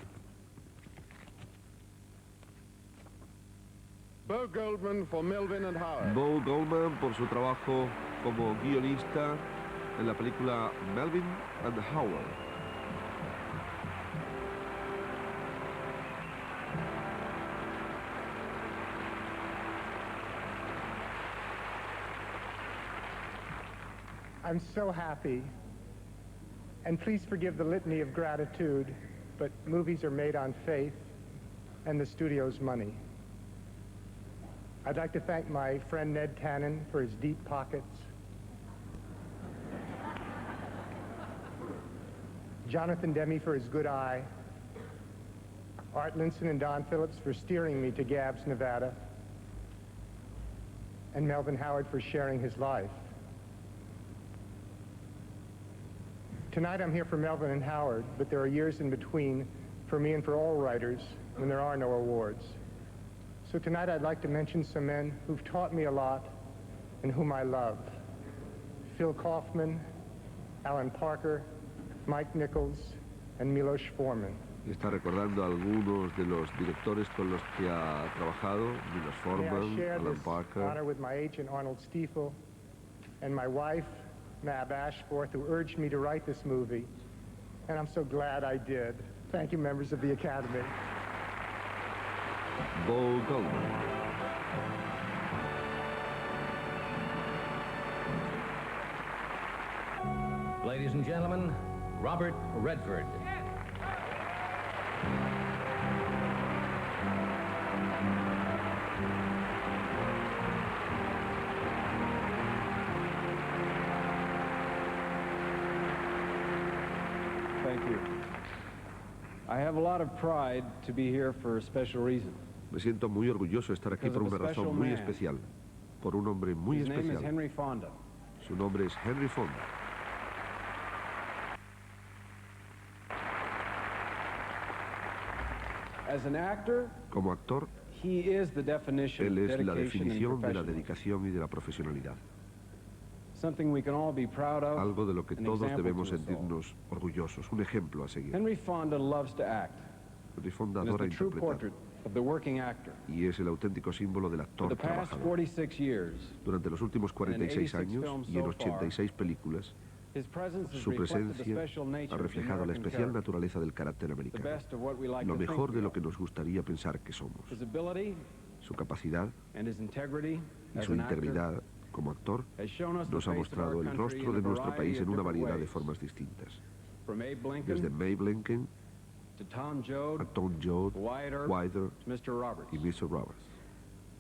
Bo Goldman for Melvin and Howard. Bo Goldman por su trabajo como guionista en la película Melvin and Howard. I'm so happy, and please forgive the litany of gratitude, but movies are made on faith and the studio's money. I'd like to thank my friend Ned Tannen for his deep pockets, Jonathan Demme for his good eye, Art Linson and Don Phillips for steering me to Gabbs, Nevada, and Melvin Howard for sharing his life. Tonight I'm here for Melvin and Howard, but there are years in between for me and for all writers when there are no awards. So tonight I'd like to mention some men who've taught me a lot and whom I love. Phil Kaufman, Alan Parker, Mike Nichols, and Milos Forman. Está recordando a algunos de los directores con los que ha trabajado, Milos Forman, Alan Parker. Honor with my agent Arnold Stiefel and my wife Mab Ashforth, who urged me to write this movie, and I'm so glad I did. Thank you, members of the Academy. Bo Goldman. Ladies and gentlemen, Robert Redford. Thank you. I have a lot of pride to be here for a special reason. Me siento muy orgulloso de estar aquí por una razón muy especial, por un hombre muy especial. His name is Henry Fonda. Su nombre es Henry Fonda. As an actor, como actor, he is the definition él es of la dedication definición and de la dedicación y de la profesionalidad. Something we can all be proud of, algo de lo que an todos example debemos to us all. sentirnos orgullosos, un ejemplo a seguir. Henry Fonda loves to act. Henry Fonda And is adora the true interpretar. portrait of the working actor. Y es el auténtico símbolo del For actor the past trabajador. 46 years, Durante los últimos 46 años y en 86 películas, his presence has su reflected the presencia special nature ha of the reflejado la American especial character. naturaleza del carácter The americano, best of what we like lo to think mejor de we lo are. que nos gustaría pensar que somos. His ability Su capacidad and his integrity y as su an actor integridad como actor has shown us the nos ha face of our mostrado el country rostro in de a nuestro variety país of en una different variedad de ways. formas distintas. From Abe Lincoln Desde May Blinken to Tom Joad, a Tom Joad, Wyatt Earp, Wilder to Mr. Roberts. y Mr. Roberts.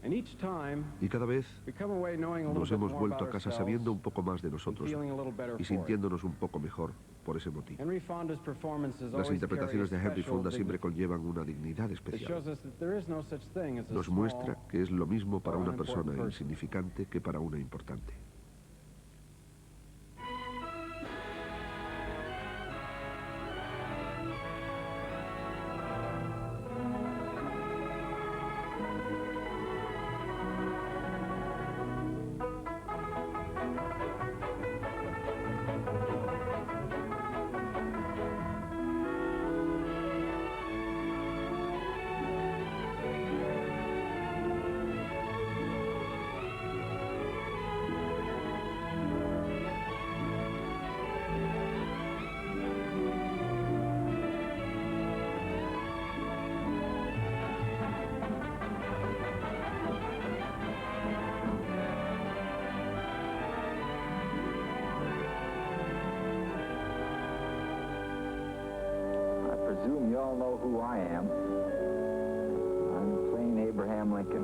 And each time, Y cada vez we come away knowing a little nos bit hemos more vuelto about a casa ourselves sabiendo un poco más de and nosotros feeling a little better y for it. sintiéndonos un poco mejor por ese motivo. Henry Fonda's performances Las always interpretaciones de carry a Henry special Fonda siempre dignity. conllevan una dignidad It especial. shows us that there is no such thing as a Nos muestra small que es lo mismo para or una unimportant persona person. insignificante que para una importante. I presume you all know who I am. I'm plain Abraham Lincoln.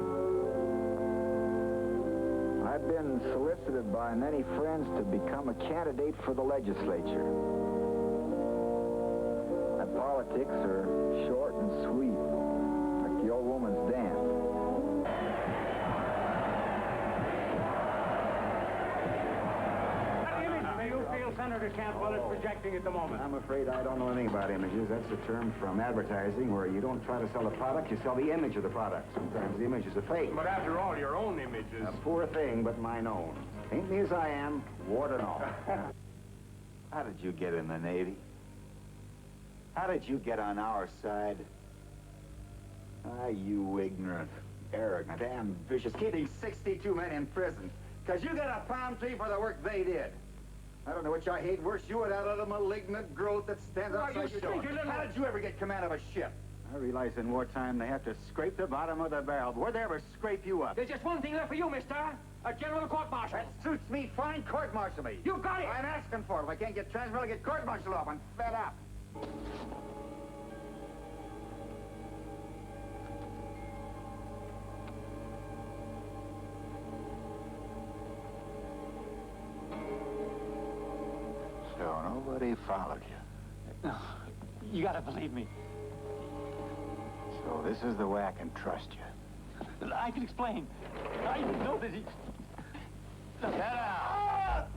I've been solicited by many friends to become a candidate for the legislature. My politics are short and sweet, like the old woman's dance. Senator Cantwell is projecting at the moment. I'm afraid I don't know anything about images. That's a term from advertising where you don't try to sell a product, you sell the image of the product. Sometimes the image is a fake. But after all, your own image is... A poor thing, but mine own. Ain't me as I am, wart and all. How did you get in the Navy? How did you get on our side? Ah, you ignorant, arrogant, ambitious, keeping 62 men in prison. Because you got a palm tree for the work they did. I don't know which I hate worse, you or that other malignant growth that stands outside your door. How did you ever get command of a ship? I realize in wartime they have to scrape the bottom of the barrel. Where'd they ever scrape you up? There's just one thing left for you, mister. A general court-martial. That suits me fine. Court-martial me. You got it. I'm asking for it. If I can't get transferred, I'll get court-martialed off. I'm fed up. So nobody followed you. You gotta believe me. So this is the way I can trust you. I can explain. I know that he... Get out!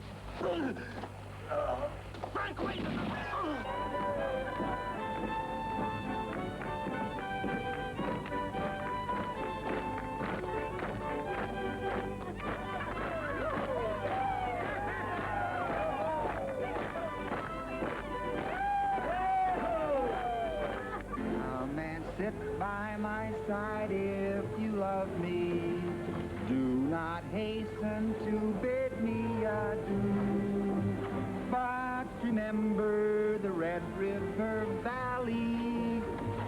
Frank, wait! sit by my side if you love me. Do not hasten to bid me adieu, but remember the Red River Valley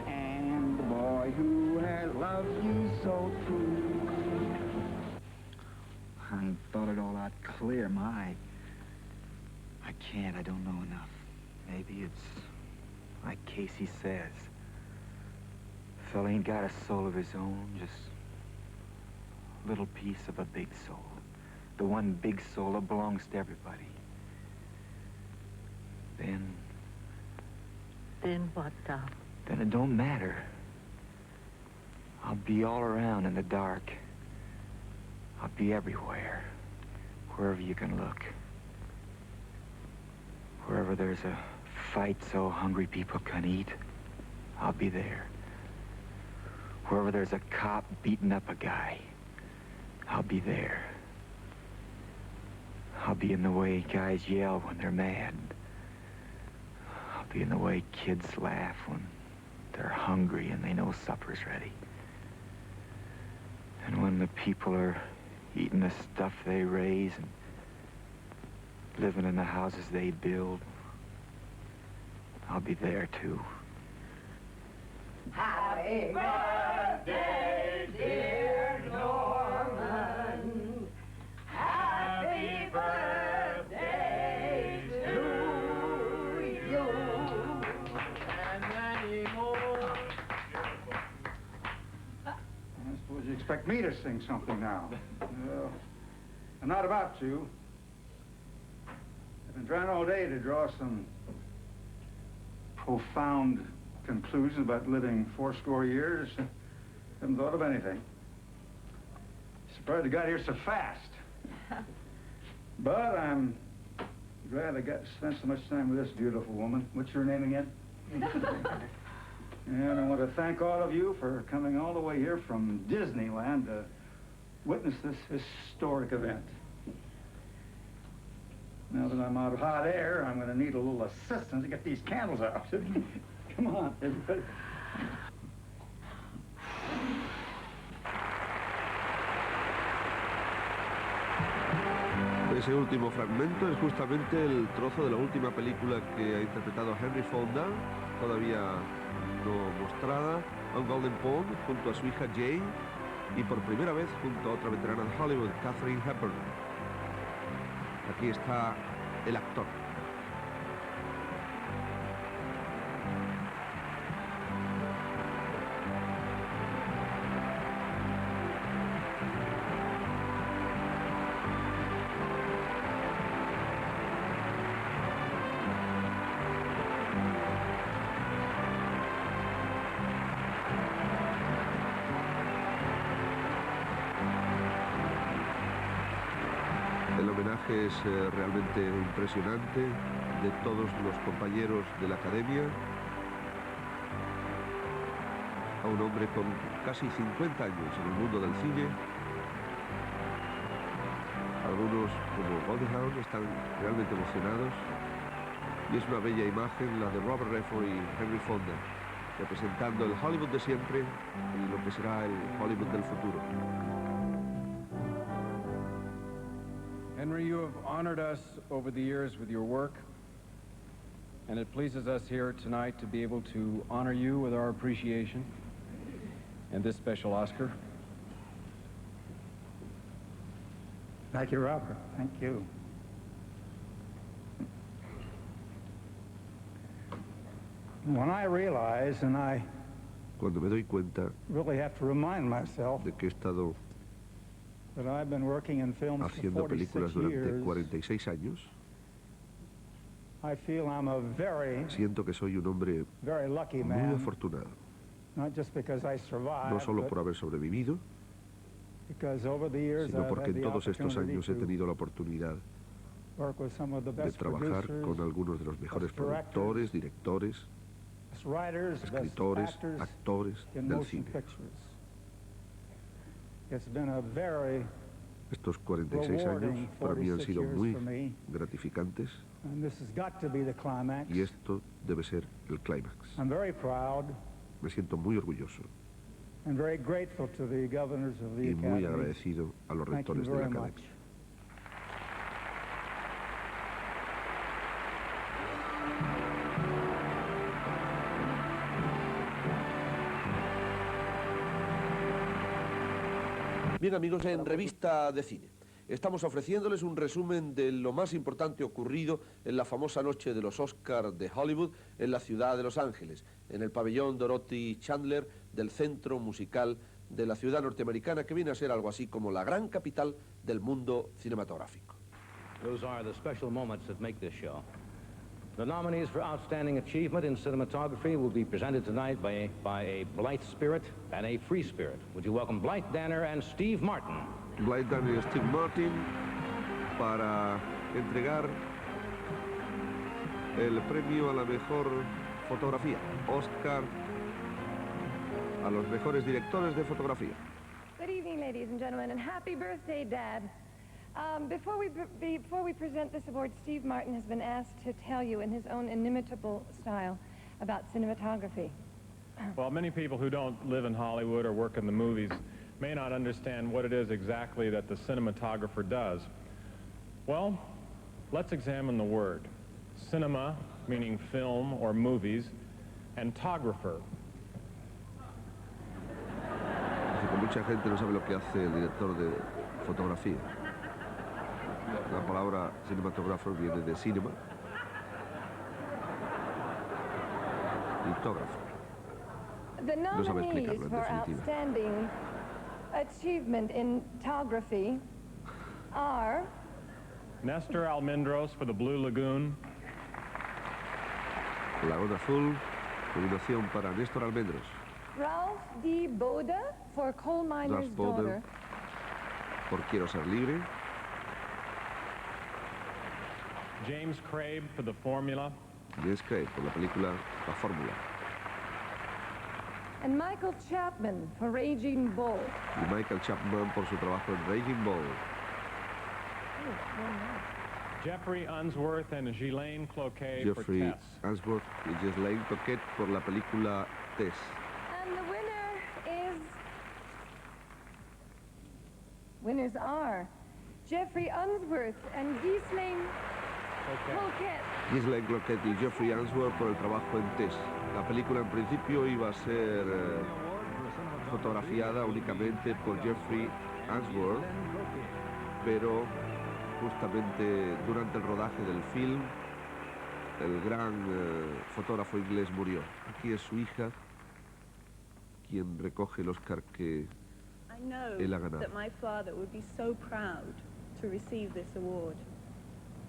and the boy who has loved you so true. I ain't thought it all out clear, I can't, I don't know enough. Maybe it's like Casey says. The fella ain't got a soul of his own, just a little piece of a big soul. The one big soul that belongs to everybody. Then what, Tom? Then it don't matter. I'll be all around in the dark. I'll be everywhere, wherever you can look. Wherever there's a fight so hungry people can eat, I'll be there. Wherever there's a cop beating up a guy, I'll be there. I'll be in the way guys yell when they're mad. I'll be in the way kids laugh when they're hungry and they know supper's ready. And when the people are eating the stuff they raise and living in the houses they build, I'll be there too. Happy birthday, dear Norman. Happy birthday to you. And many more. I suppose you expect me to sing something now. I'm not about to. I've been trying all day to draw some profound conclusions about living 80 years. Haven't thought of anything. Surprised I got here so fast. But I'm glad I got to spend so much time with this beautiful woman. What's your name again? And I want to thank all of you for coming all the way here from Disneyland to witness this historic event. Now that I'm out of hot air, I'm going to need a little assistance to get these candles out. Come on, everybody. Ese último fragmento es justamente el trozo de la última película que ha interpretado Henry Fonda, todavía no mostrada, On Golden Pond, junto a su hija Jane, y por primera vez junto a otra veterana de Hollywood, Katharine Hepburn. Aquí está el actor. El homenaje es realmente impresionante de todos los compañeros de la academia a un hombre con casi 50 años en el mundo del cine. Algunos, como Goldhound, están realmente emocionados y es una bella imagen la de Robert Redford y Henry Fonda, representando el Hollywood de siempre y lo que será el Hollywood del futuro. Henry, you have honored us over the years with your work, and it pleases us here tonight to be able to honor you with our appreciation and this special Oscar. Thank you, Robert. Thank you. When I realize, and I Cuando me doy cuenta really have to remind myself de que he estado that I've been working in films haciendo for películas 46 durante years, 46 años, I feel I'm a siento que soy un hombre very lucky muy man, afortunado, not just because I survived, no solo but por haber sobrevivido, because over the years sino I've porque had en the todos estos opportunity años he to tenido la oportunidad work with some of the de best trabajar producers, con algunos de los mejores best directors, productores, directores, best writers, best escritores, actors actores in del motion cine. pictures. It's been a very Estos 46 años para mí han sido muy gratificantes and this has got to be the climax. y esto debe ser el clímax. I'm very proud Me siento muy orgulloso and very grateful to the governors of the y muy Academy. agradecido a los Thank you rectores de la very Academia. much. Bien, amigos, en Revista de Cine estamos ofreciéndoles un resumen de lo más importante ocurrido en la famosa noche de los Óscar de Hollywood en la ciudad de Los Ángeles, en el pabellón Dorothy Chandler del Centro Musical de la ciudad norteamericana, que viene a ser algo así como la gran capital del mundo cinematográfico. Those are the special moments that make this show. The nominees for Outstanding Achievement in Cinematography will be presented tonight by a Blythe Spirit and a Free Spirit. Would you welcome Blythe Danner and Steve Martin? Blythe Danner y Steve Martin para entregar el premio a la mejor fotografía, Óscar, a los mejores directores de fotografía. Good evening, ladies and gentlemen, and happy birthday, Dad. Before we present this award, Steve Martin has been asked to tell you in his own inimitable style about cinematography. Well, many people who don't live in Hollywood or work in the movies may not understand what it is exactly that the cinematographer does. Well, let's examine the word. Cinema, meaning film or movies, and tographer. Mucha gente no sabe lo que hace el director de fotografía. La palabra cinematógrafo viene de cinema y tógrafo. The No sabe nominees explicarlo, en for definitiva. outstanding achievement in photography are Nestor Almendros for the Blue Lagoon. Laguna Azul, nominación para Néstor Almendros. Ralph D. Boda for Coal Miner's Ralph Boda Daughter. por Quiero Ser Libre. James Crabe for The Formula. James Crabe por la película La Fórmula. And Michael Chapman for Raging Bull. Y Michael Chapman por su trabajo en Raging Bull. Jeffrey Unsworth and Ghislaine Cloquet for Jeffrey Tess. Unsworth y Ghislaine Cloquet por la película Tess. And the winner is... Winners are Jeffrey Unsworth and Ghislaine Cloquet. Ghislaine Cloquet y Jeffrey Unsworth por el trabajo en Tess. La película en principio iba a ser fotografiada únicamente por Jeffrey Unsworth, pero justamente durante el rodaje del film el gran fotógrafo inglés murió. Aquí es su hija quien recoge el Oscar que él ha ganado. I know that my father would be so proud to receive this award.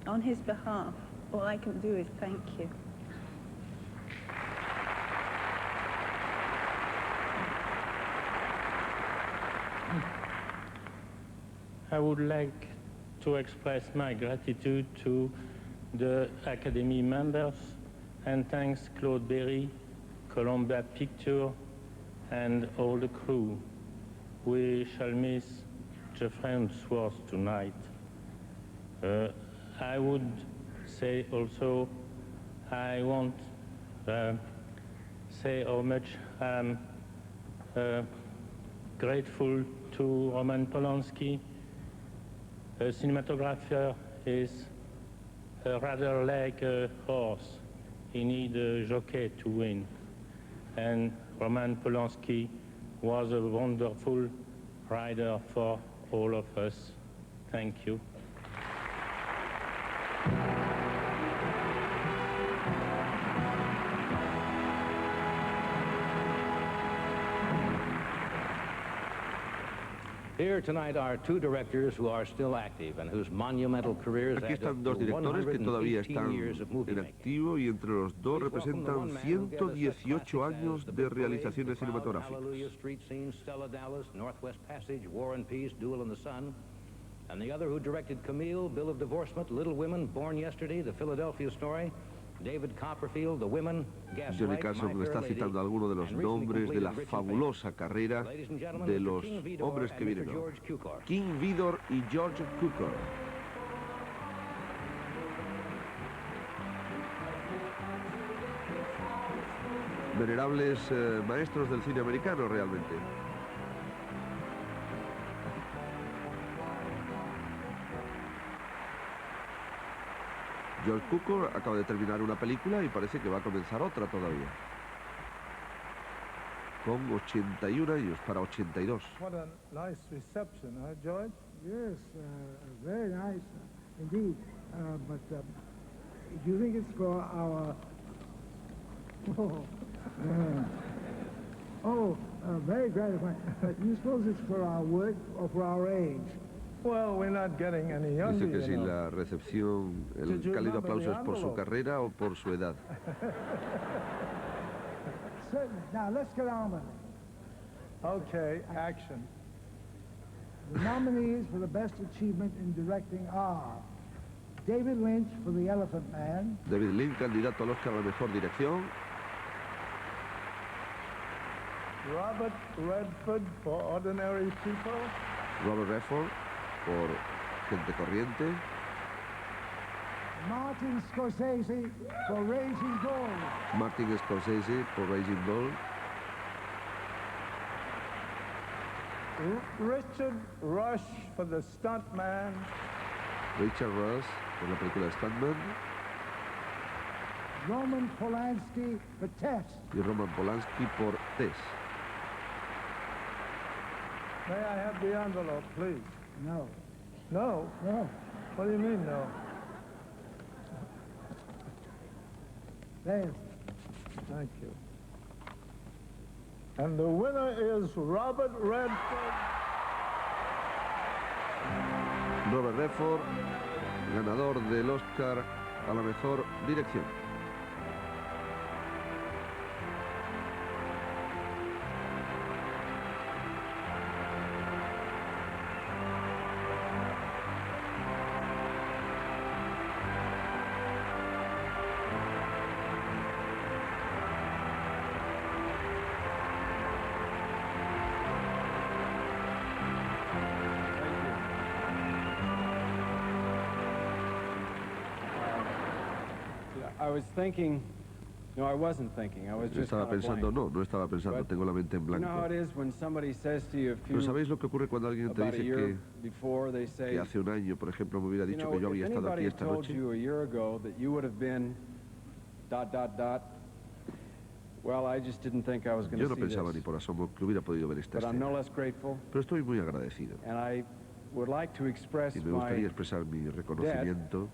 On his behalf, all I can do is thank you. I would like to express my gratitude to the Academy members and thanks Claude Berry, Columbia Pictures, and all the crew. We shall miss Jeffrey Unsworth tonight. I would say also, I want say how much I'm grateful to Roman Polanski. A cinematographer is rather like a horse. He needs a jockey to win. And Roman Polanski was a wonderful rider for all of us. Thank you. Here tonight are two directors who are still active and whose monumental careers Aquí add up están dos to directores que todavía 118 están years of movie en making. activo y entre los dos representan 118 años de realizaciones cinematográficas. Hallelujah, Street Scene, Stella Dallas, Northwest Passage, War and Peace, Duel in the Sun. And the other who directed Camille, Bill of Divorcement, Little Women, Born Yesterday, The Philadelphia Story, David Copperfield, The Women, Johnny Gaslight, Carson My está Fair Lady, citando algunos de los and recently nombres de la completed Richard fabulosa carrera Ladies and gentlemen, de Mr. los King Vidor hombres que and vienen Mr. ahora. George Cukor. King Vidor y George Cukor. venerables maestros del cine americano realmente. George Cukor acaba de terminar una película y parece que va a comenzar otra todavía. Con 81 años, para 82. What a nice reception, huh, George? Yes, very nice indeed. But do you think it's for our... very gratifying. But you suppose it's for our work or for our age? Well, we're not getting any younger, Dice que si you know. la recepción, el cálido aplauso es por su carrera o por su edad. Certainly. Now, let's get on with it. Okay, action. The nominees for the best achievement in directing are David Lynch for The Elephant Man. David Lynch, candidato al Oscar a la mejor dirección. Robert Redford for Ordinary People. Robert Redford por Gente Corriente. Martin Scorsese for Raising Gold. Martin Scorsese por Raising Bull. Richard Rush for The Stuntman. Richard Rush por la película Stuntman. Roman Polanski for Test. Y Roman Polanski por Tess. May I have the envelope, please? No. No? No. What do you mean, no? There. Thank you. And the winner is Robert Redford. Robert Redford, ganador del Oscar a la mejor dirección. I was thinking, no, I wasn't thinking. I was just Estaba pensando, no estaba pensando, tengo la mente en You know how it blanco. is when somebody says to you, Pero ¿sabéis lo que ocurre cuando alguien te about a dice year before, they say, que hace un año, por ejemplo, me hubiera you dicho know, que yo if había estado aquí anybody had esta told noche? you a year ago that you would have been ... Well, I just didn't think I was going Yo to no see pensaba ni this. por asomo que hubiera podido ver esta But I'm no escena. less grateful, Pero estoy muy agradecido. and I would like to express Y me my gustaría expresar mi reconocimiento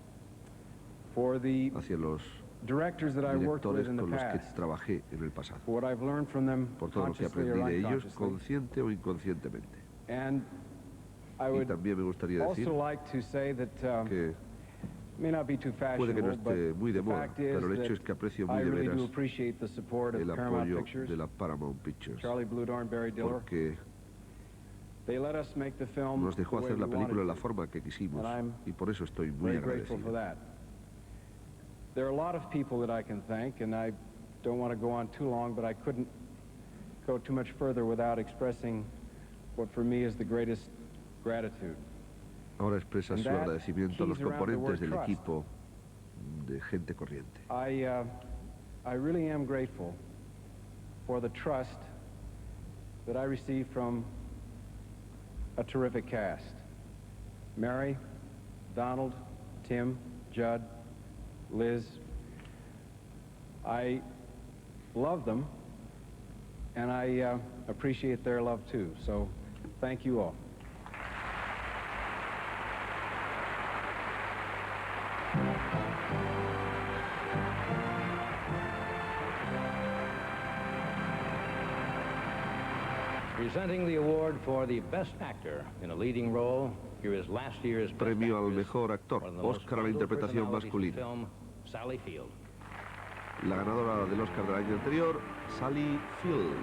for the hacia los directors that I worked with directores in the con los que past, trabajé en el pasado. for what I've learned from them Por todo lo que consciously aprendí or de ellos, unconsciously. consciente o inconscientemente. And I Y would también me gustaría decir also like to say that que it may not be too puede que no fashionable, esté muy de but the moda, fact is pero el hecho that es que aprecio muy I de really do veras appreciate the support of el Paramount apoyo Pictures, de la Paramount Pictures, Charlie Bludorn, Barry Diller. porque They let us make the film nos dejó the way hacer la we película de wanted la to, forma que quisimos, and I'm y por eso estoy muy very grateful for agradecido. that. There are a lot of people that I can thank, and I don't want to go on too long, but I couldn't go too much further without expressing what for me is the greatest gratitude. Ahora expresa And su that agradecimiento a los keys around the componentes word del trust. equipo de Gente Corriente. I really am grateful for the trust that I received from a terrific cast. Mary, Donald, Tim, Judd, Liz. I love them, and I appreciate their love too. So thank you all. Presenting the award for the Best Actor in a Leading Role, here is last year's Best Premio al Actress, mejor actor, one of the most Óscar a la bundled interpretación personalities in masculina. film, Sally Field. La ganadora del Oscar del año anterior, Sally Field.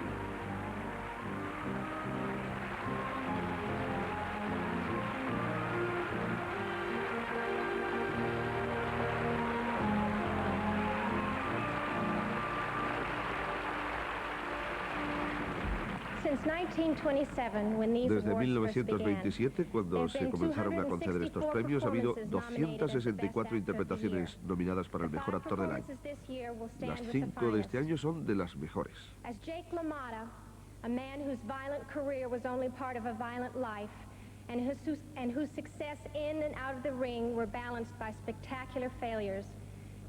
Desde 1927, cuando se comenzaron a conceder estos premios, ha habido 264 interpretaciones nominadas para el mejor actor del año. Las 5 de este año son de las mejores. A man whose violent career was only part of a violent life, and whose success in and out of the ring were balanced by spectacular failures.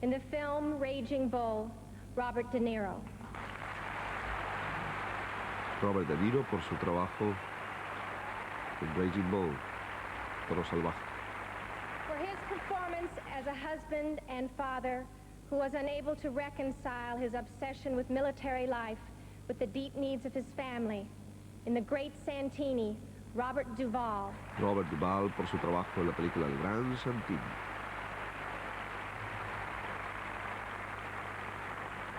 In the film Raging Bull, Robert De Niro. Robert De Niro por su trabajo en Raging Bull, Toro Salvaje. For his performance as a husband and father who was unable to reconcile his obsession with military life with the deep needs of his family. In The Great Santini, Robert Duvall. Robert Duvall por su trabajo en la película El Gran Santini.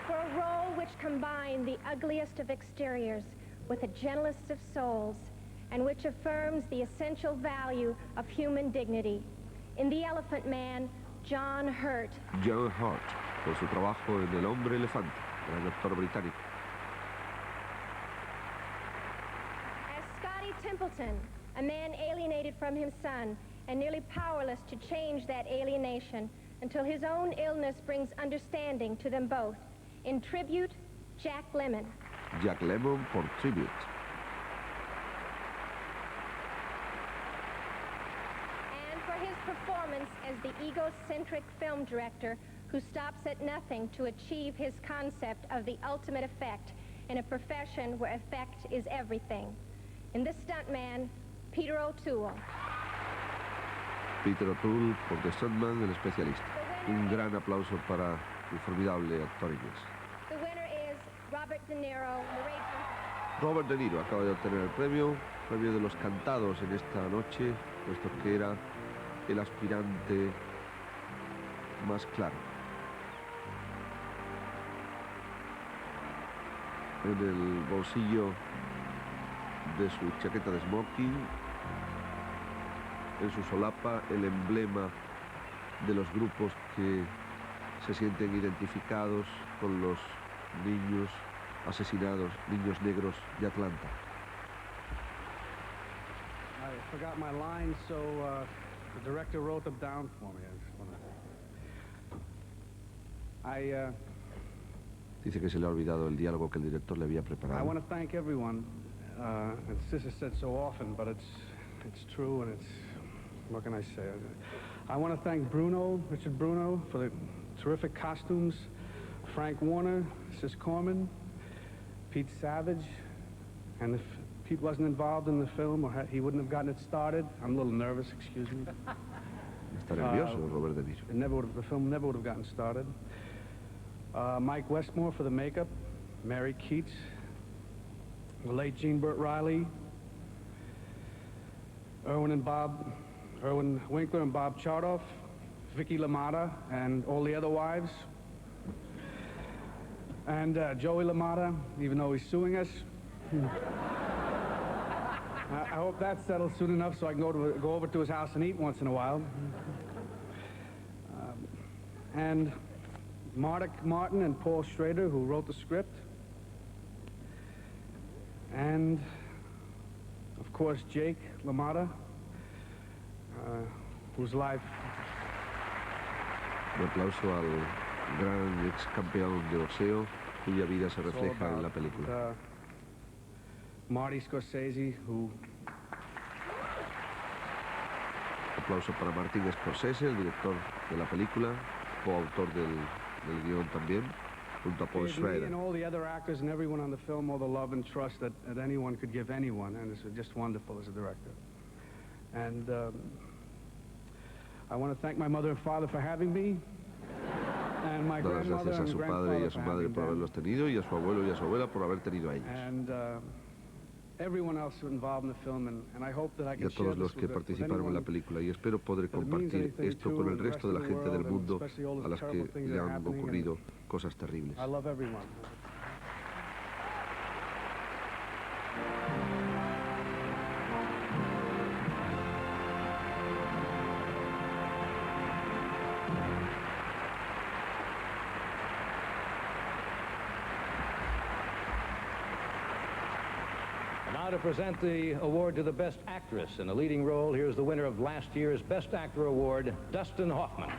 For a role which combined the ugliest of exteriors with the gentlest of souls, and which affirms the essential value of human dignity. In The Elephant Man, John Hurt. John Hurt por su trabajo en El Hombre Elefante, gran actor británico. Templeton, a man alienated from his son and nearly powerless to change that alienation until his own illness brings understanding to them both. In Tribute, Jack Lemmon. Jack Lemmon por Tribute. And for his performance as the egocentric film director who stops at nothing to achieve his concept of the ultimate effect in a profession where effect is everything. In The Stuntman, Peter O'Toole. Peter O'Toole por The Stuntman, el especialista. Un gran aplauso para el formidable actor inglés. The winner is Robert De Niro. Robert De Niro acaba de obtener el premio de los cantados en esta noche, puesto que era el aspirante más claro. En el bolsillo de su chaqueta de smoking, en su solapa, el emblema de los grupos que se sienten identificados con los niños asesinados, niños negros de Atlanta. I forgot my lines, so the director wrote them down for me. Dice que se le ha olvidado el diálogo que el director le había I preparado. want to thank everyone. This is said so often, but it's true, and it's, what can I say? I want to thank Richard Bruno, for the terrific costumes, Frank Warner, Sis Corman, Pete Savage, and if Pete wasn't involved in the film, or he wouldn't have gotten it started. I'm a little nervous, excuse me. Está nervioso, Robert De Niro. The film never would have gotten started. Mike Westmore for the makeup, Mary Keats, the late Jean Burt Riley, Erwin Winkler and Bob Chartoff, Vicky LaMotta and all the other wives, and Joey LaMotta, even though he's suing us. I hope that settles soon enough so I can go over to his house and eat once in a while. And Martin and Paul Schrader, who wrote the script. And, of course, Jake LaMotta, whose life... Un aplauso al gran ex campeón de boxeo, cuya vida se refleja en la película. Marty Scorsese, who... Aplauso para Martin Scorsese, el director de la película, coautor del guión también, junto a Paul Schrader. And all the other actors and everyone on the film, all the love and trust that anyone could give anyone, and it's just wonderful as a director. And I want to thank my mother and father for having me, and my grandmother gracias a su padre y a su madre por haberlos tenido, y a su abuelo y a su abuela por haber tenido a ellos. And everyone else involved in the film, and I hope that I Y can a todos share los this que with participaron en la película, y espero poder compartir esto con el resto de la gente del mundo a las que le han ocurrido cosas terribles. I love everyone. Now to present the award to the Best Actress in a leading role, here's the winner of last year's Best Actor Award, Dustin Hoffman.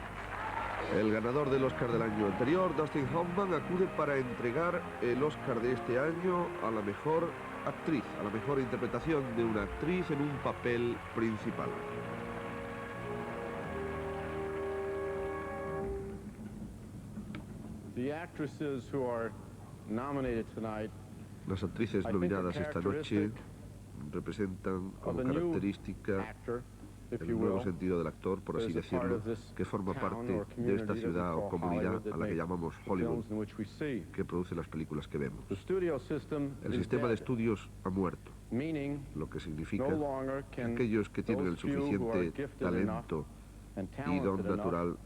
El ganador del Oscar del año anterior, Dustin Hoffman, acude para entregar el Oscar de este año a la mejor actriz, a la mejor interpretación de una actriz en un papel principal. The actresses who are nominated tonight, Las actrices nominadas esta noche representan como característica el nuevo sentido del actor, por así decirlo, que forma parte de esta ciudad o comunidad a la que llamamos Hollywood, que produce las películas que vemos. El sistema de estudios ha muerto, lo que significa que aquellos que tienen el suficiente talento y don natural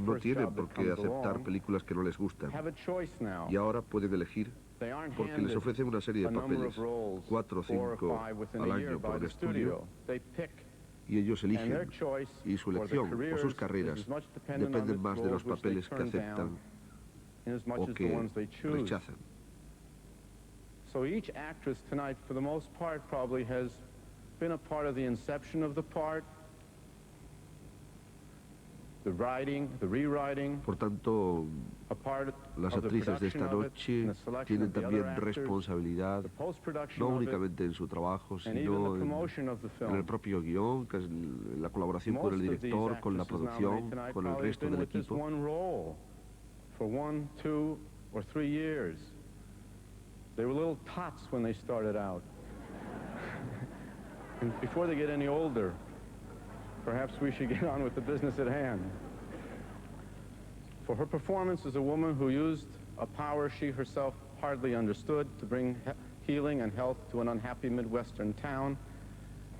no tienen por qué aceptar películas que no les gustan. Y ahora pueden elegir porque les ofrecen una serie de papeles, 4 o 5 al año por el estudio, y ellos eligen, y su elección o sus carreras dependen más de los papeles que aceptan o que rechazan. So each actress tonight, for the most part, probably has been a part of the inception of the part, the writing, the rewriting. Por tanto, las actrices de esta noche tienen también responsabilidad, no únicamente en su trabajo, sino en el propio guión, que es la colaboración con el director, con la producción, con el resto del equipo. For 1, 2, or 3 years. They were little tots when they started out. And before they get any older, perhaps we should get on with the business at hand. For her performance as a woman who used a power she herself hardly understood to bring healing and health to an unhappy Midwestern town,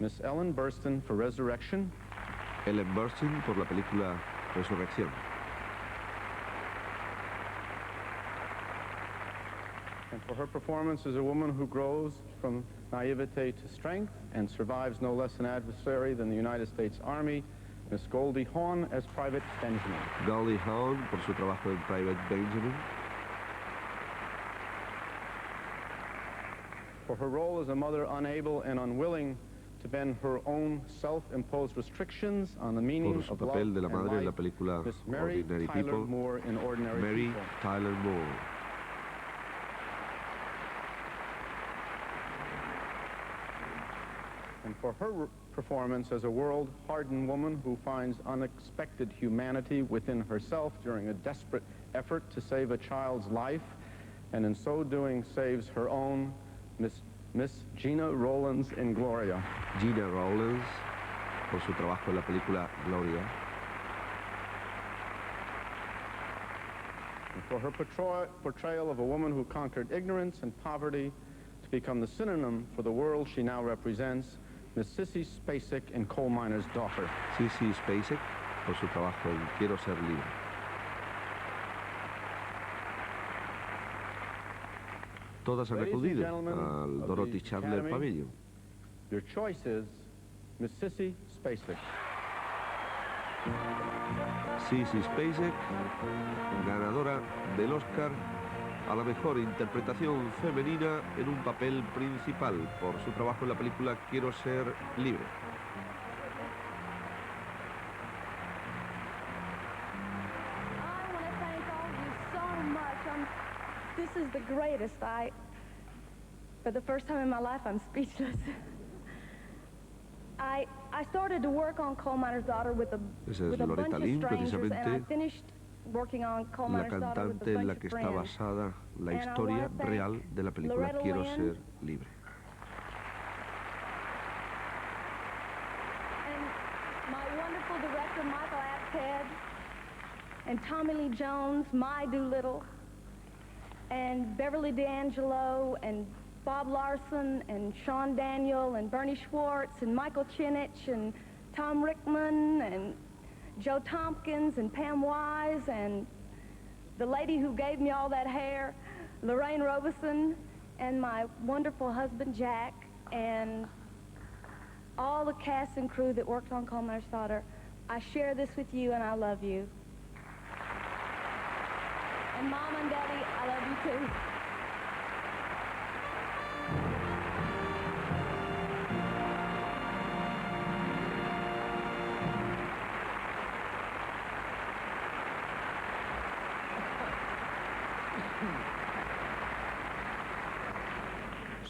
Miss Ellen Burstyn for Resurrection. Ellen Burstyn por la película Resurrección. And for her performance as a woman who grows from naivete to strength and survives no less an adversary than the United States Army, Miss Goldie Hawn as Private Benjamin. Goldie Hawn por su trabajo en Private Benjamin. For her role as a mother unable and unwilling to bend her own self-imposed restrictions on the meaning of love papel de la madre en la and life, película Miss Mary Ordinary Tyler People, Moore in Ordinary Mary People. Tyler Moore. And for her performance as a world-hardened woman who finds unexpected humanity within herself during a desperate effort to save a child's life, and in so doing saves her own, Miss Gina Rowlands in Gloria. Gina Rowlands por su trabajo en la película Gloria. And for her portrayal of a woman who conquered ignorance and poverty to become the synonym for the world she now represents, Miss Sissy Spacek in Coal Miner's Daughter. Sissy Spacek por su trabajo en Quiero ser libre. Todas han acudido al Dorothy Chandler Pavilion. Your choice is Miss Sissy Spacek. Sissy Spacek, ganadora del Oscar a la mejor interpretación femenina en un papel principal por su trabajo en la película Quiero ser libre. I want to thank all of you so much. This is the greatest. For the first time in my life, I'm speechless. I started to work on Coal Miner's Daughter with a bunch of strangers, and I finished working on Coal La Miner's Daughter with a cantante en bunch la of que está friends. basada la And I historia wanna thank real de la película Loretta Quiero Lynn. ser libre. And my wonderful director, Michael Apted, and Tommy Lee Jones, My Doolittle, and Beverly D'Angelo, and Bob Larson, and Sean Daniel, and Bernie Schwartz, and Michael Chinich, and Tom Rickman, and Joe Tompkins, and Pam Wise, and the lady who gave me all that hair, Lorraine Robeson, and my wonderful husband, Jack, and all the cast and crew that worked on Coal Miner's Daughter. I share this with you, and I love you. And Mom and Daddy, I love you too.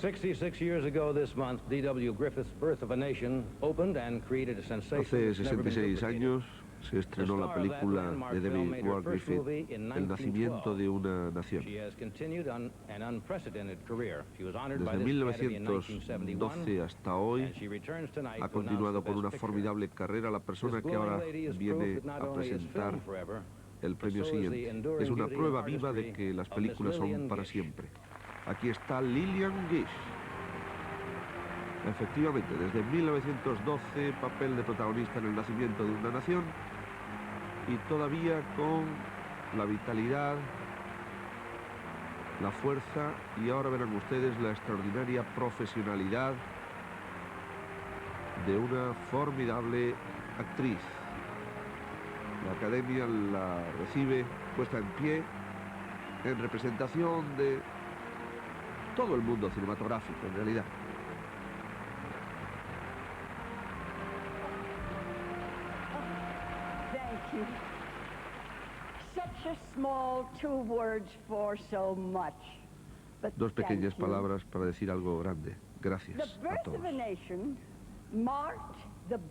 66 years ago this month, D.W. Griffith's Birth of a Nation opened and created a sensation. Hace 66 años se estrenó la película de David Ward Griffith, El nacimiento de una nación. Desde 1912 hasta hoy ha continuado con una formidable carrera la persona que ahora viene a presentar el premio siguiente. Es una prueba viva de que las películas son para siempre. Aquí está Lillian Gish. Efectivamente, desde 1912, papel de protagonista en El nacimiento de una nación, y todavía con la vitalidad, la fuerza, y ahora verán ustedes la extraordinaria profesionalidad de una formidable actriz. La Academia la recibe puesta en pie en representación de todo el mundo cinematográfico, en realidad. Thank you. Such a small 2 words for so much. But Dos pequeñas palabras para decir algo grande. Gracias a todos.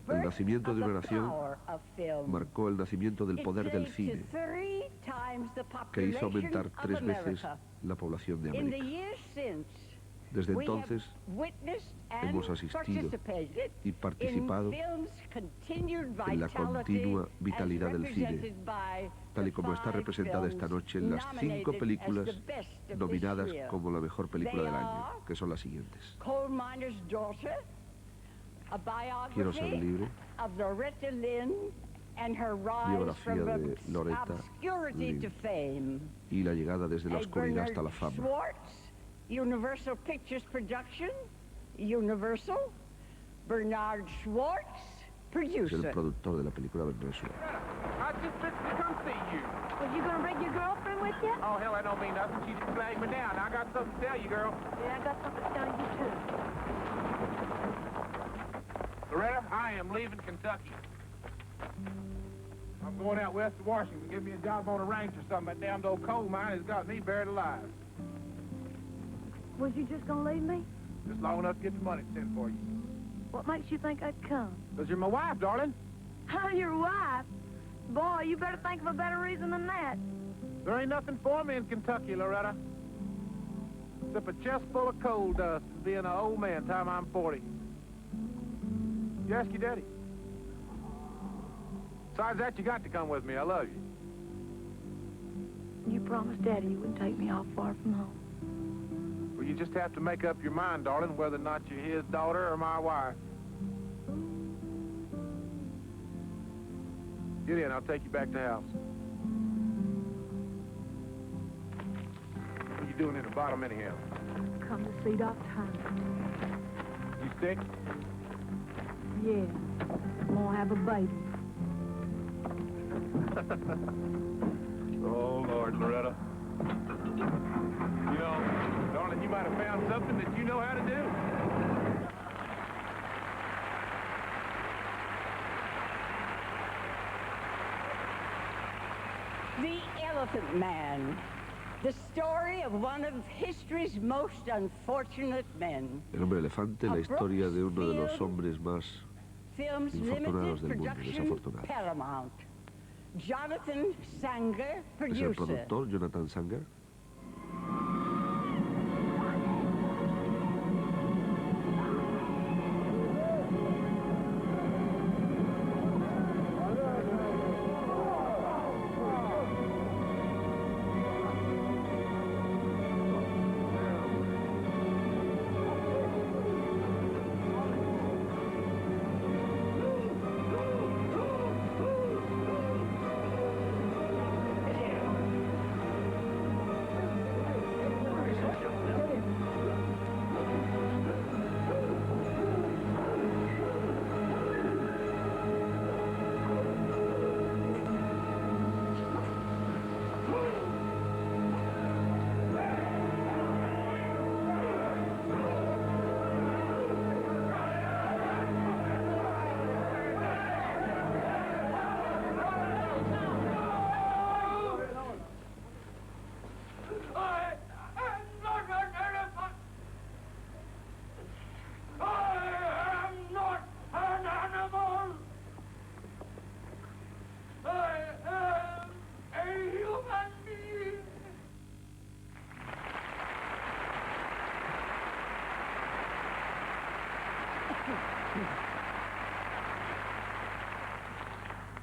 El nacimiento de una nación marcó el nacimiento del poder del cine, que hizo aumentar 3 veces la población de América. Desde entonces hemos asistido y participado en la continua vitalidad del cine, tal y como está representada esta noche en las 5 películas nominadas como la mejor película del año, que son las siguientes: Quiero ser libre, biografía de Loretta Lynn y la llegada desde la oscuridad hasta la fama. Universal Pictures Production, Universal, Bernard Schwartz, Es el producer. productor de la película Bernard Schwartz. I just visited to come see you. Was you gonna bring your girlfriend with you? Oh, hell, that don't mean nothing. She just flagged me down. I got something to tell you, girl. Yeah, I got something to tell you too. Loretta, I am leaving Kentucky. I'm going out west of Washington. Give me a job on a ranch or something. That damned old coal mine has got me buried alive. Was you just gonna leave me? Just long enough to get the money to send for you. What makes you think I'd come? Because you're my wife, darling. I'm your wife? Boy, you better think of a better reason than that. There ain't nothing for me in Kentucky, Loretta. Except a chest full of coal dust and being an old man time I'm 40. You ask your daddy. Besides that, you got to come with me. I love you. You promised Daddy you wouldn't take me off far from home. Well, you just have to make up your mind, darling, whether or not you're his daughter or my wife. Get in, I'll take you back to the house. What are you doing in the bottom anyhow? Come to see Dr. Hunt. You sick? Yeah, I'm gonna have a baby. Oh, Lord, Loretta. You know, darling, you might have found something that you know how to do. The Elephant Man. The story of one of history's most unfortunate men. El hombre elefante, la historia de uno de los hombres más Films infortunados Limited del mundo, Production, desafortunados. Paramount. Jonathan Sanger, Es el producer. productor, Jonathan Sanger.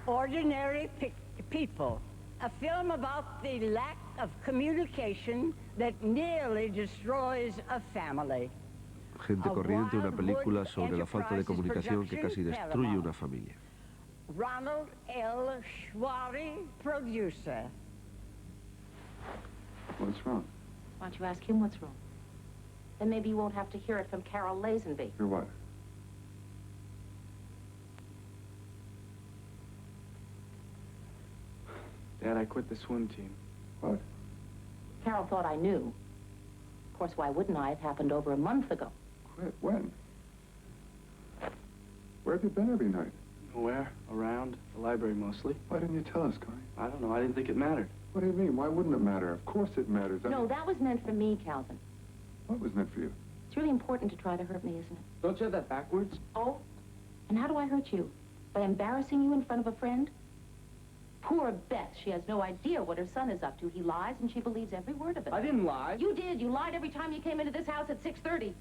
Ordinary People, a film about the lack of communication that nearly destroys a family. Gente corriente, una película sobre la falta de comunicación que casi destruye una familia. Ronald L. Schwari, producer. What's wrong? Why don't you ask him what's wrong? Then maybe you won't have to hear it from Carol Lazenby. You're what? Dad, I quit the swim team. What? Carol thought I knew. Of course, why wouldn't I? It happened over a month ago. Quit? When? Where have you been every night? Nowhere. Around. The library mostly. Why didn't you tell us, Connie? I don't know. I didn't think it mattered. What do you mean? Why wouldn't it matter? Of course it matters. No, that was meant for me, Calvin. What was meant for you? It's really important to try to hurt me, isn't it? Don't you have that backwards? Oh? And how do I hurt you? By embarrassing you in front of a friend? Poor Beth. She has no idea what her son is up to. He lies, and she believes every word of it. I didn't lie. You did. You lied every time you came into this house at 6:30.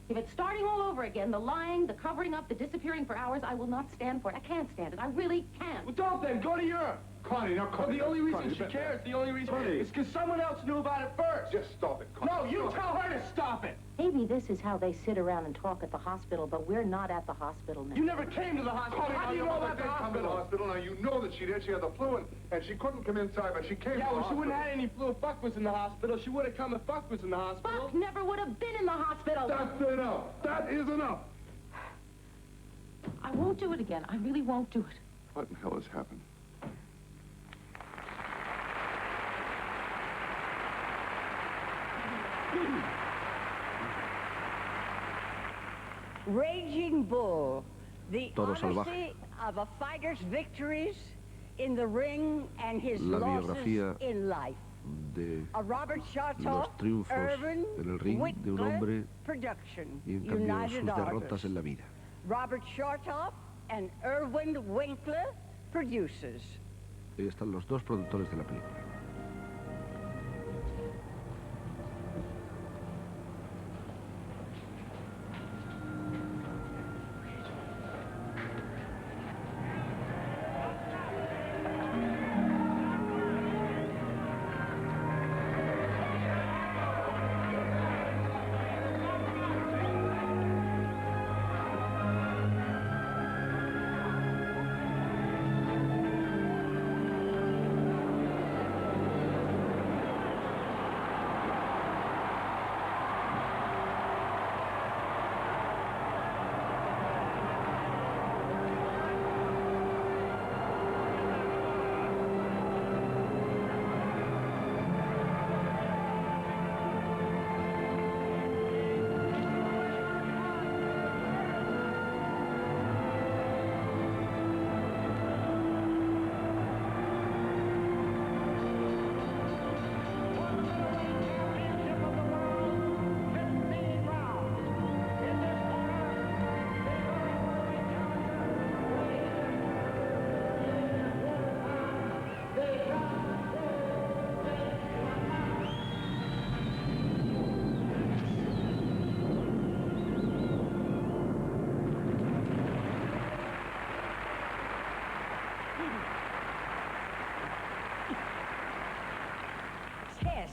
If it's starting all over again, the lying, the covering up, the disappearing for hours, I will not stand for it. I can't stand it. I really can't. Well, don't then. Go to Europe. Connie, now, Connie. The only reason Connie, she cares, the only reason Connie. is because someone else knew about it first. Just stop it, Connie. No, you tell her to stop it. Maybe this is how they sit around and talk at the hospital, but we're not at the hospital now. You never came to the hospital. Connie, How do you know about the come to the hospital? hospital. Now, you know that she did. She had the flu, and she couldn't come inside, but she came Yeah, to the well, she wouldn't hospital. have had any flu if Buck was in the hospital. She would have come if Buck was in the hospital. Buck never would have been in the hospital. That's enough. That is enough. I won't do it again. I really won't do it. What in hell has happened? Raging Bull, the Todos honesty of a fighter's victories in the ring and his La losses biografía in life. De A Robert los Chartoff, triunfos Irvin en el ring de un hombre production, y en cambio United sus derrotas Artists. en la vida. Robert Chartoff and Irwin Winkler, producers. Ahí están los dos productores de la película. Tess,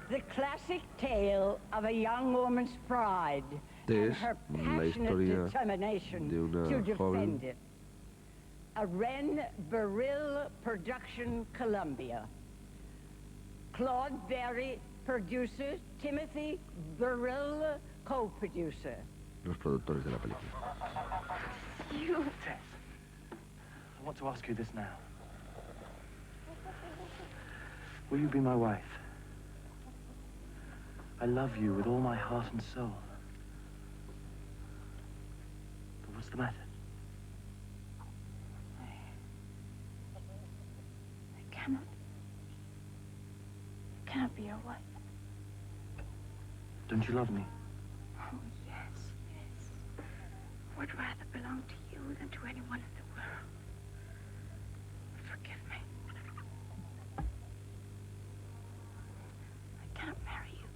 the classic tale of a young woman's pride and Tess, her la passionate historia determination de una to defend joven. it. A Ren Burrill production, Columbia. Claude Berry, producer. Timothy Burrill, co-producer. Los productores de la película. You. Tess, I want to ask you this now. Will you be my wife? I love you with all my heart and soul. But what's the matter? I cannot be your wife. Don't you love me? Oh, yes, yes. I would rather belong to you than to anyone in the world. Forgive me. I cannot marry you.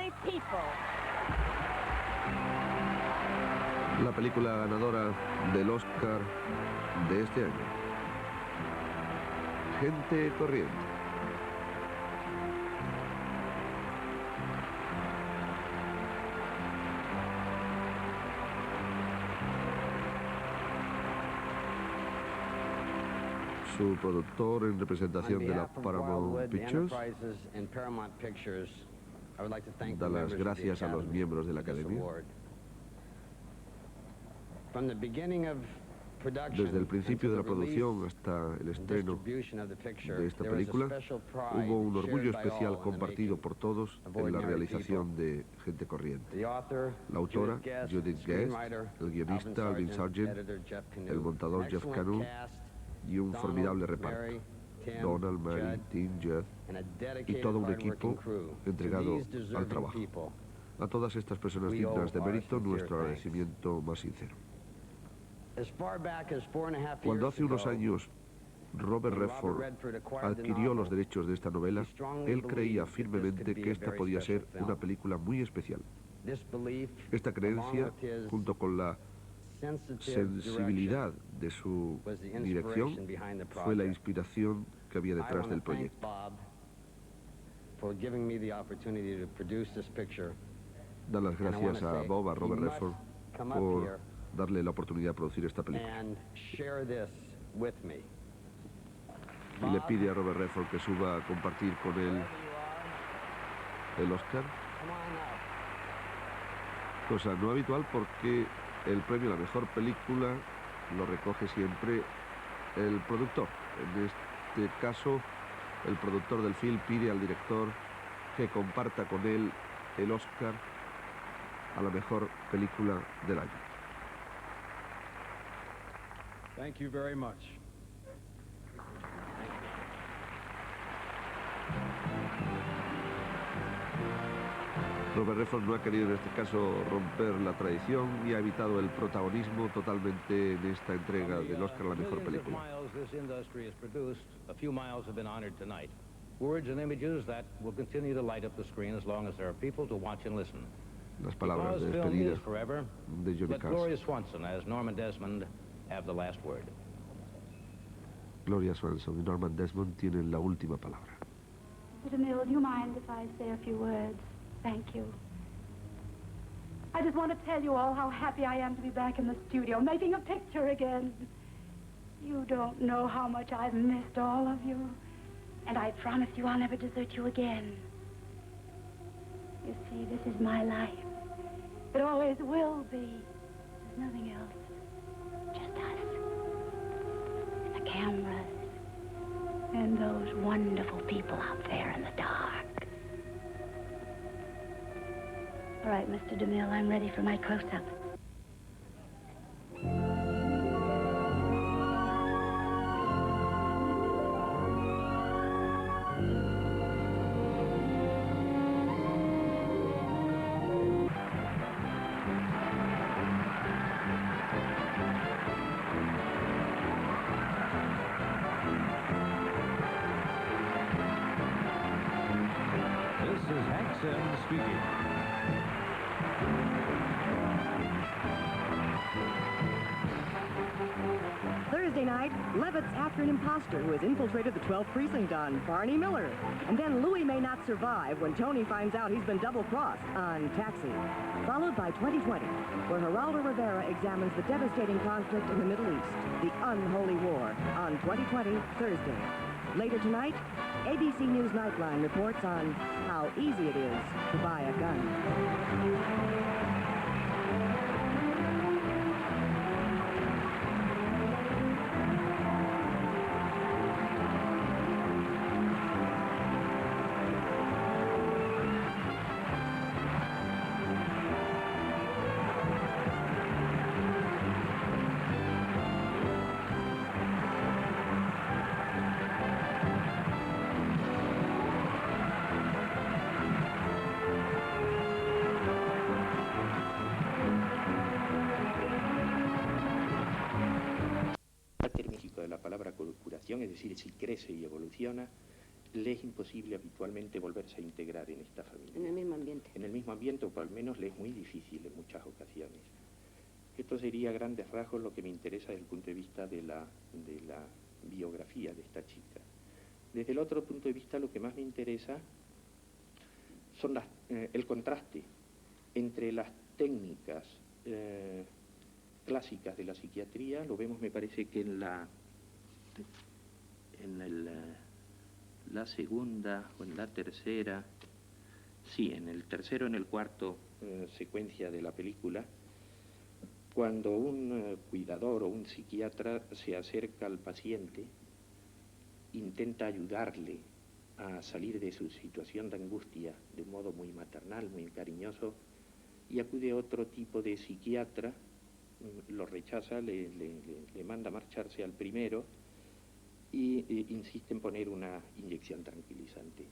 ordinary people. La película ganadora del Oscar de este año. Gente corriente. Su productor en representación de la Paramount Pictures da las gracias a los miembros de la Academia. Desde el principio de la producción hasta el estreno de esta película, hubo un orgullo especial compartido por todos en la realización de Gente Corriente. La autora, Judith Guest, el guionista, Alvin Sargent, el montador, Jeff Canu, y un formidable reparto. Donald, Mary, Tim, Jeff y todo un equipo entregado al trabajo. A todas estas personas dignas de mérito, nuestro agradecimiento más sincero. Cuando hace unos años Robert Redford adquirió los derechos de esta novela, él creía firmemente que esta podía ser una película muy especial. Esta creencia, junto con la sensibilidad de su dirección, fue la inspiración que había detrás del proyecto. Dar las gracias a Bob, a Robert Redford, por darle la oportunidad de producir esta película. Y le pide a Robert Redford que suba a compartir con él el Oscar. Cosa no habitual porque el premio a la mejor película lo recoge siempre el productor. En este caso, el productor del film pide al director que comparta con él el Oscar a la mejor película del año. Thank you very much. Robert Redford no ha querido en este caso romper la tradición y ha evitado el protagonismo totalmente en esta entrega del Oscar a la mejor película. Las palabras de despedida de Johnny Carson. Gloria Swanson y Norman Desmond tienen la última palabra. Mr. DeMille, do you mind if I say a few words? Thank you. I just want to tell you all how happy I am to be back in the studio, making a picture again. You don't know how much I've missed all of you. And I promise you I'll never desert you again. You see, this is my life. It always will be. There's nothing else. Just us. And the cameras. And those wonderful people out there in the dark. All right, Mr. DeMille, I'm ready for my close-up. This is Hank Sims speaking. Thursday night, Levitt's after an imposter who has infiltrated the 12th precinct on Barney Miller. And then Louis may not survive when Tony finds out he's been double-crossed on Taxi. Followed by 2020, where Geraldo Rivera examines the devastating conflict in the Middle East, the unholy war, on 2020 Thursday. Later tonight, ABC News Nightline reports on how easy it is to buy a gun. De la palabra curación, es decir, si crece y evoluciona, le es imposible habitualmente volverse a integrar en esta familia. En el mismo ambiente. En el mismo impaciente, o por lo menos le es muy difícil en muchas ocasiones. Esto sería a grandes rasgos lo que me interesa desde el punto de vista de la biografía de esta chica. Desde el otro punto de vista, lo que más me interesa son el contraste entre las técnicas clásicas de la psiquiatría. Lo vemos, me parece que en la segunda o en la tercera, sí, en el tercero, en el cuarto secuencia de la película, cuando un cuidador o un psiquiatra se acerca al paciente, intenta ayudarle a salir de su situación de angustia de un modo muy maternal, muy cariñoso, y acude otro tipo de psiquiatra, lo rechaza, le manda a marcharse al primero y insiste en poner una inyección tranquilizante.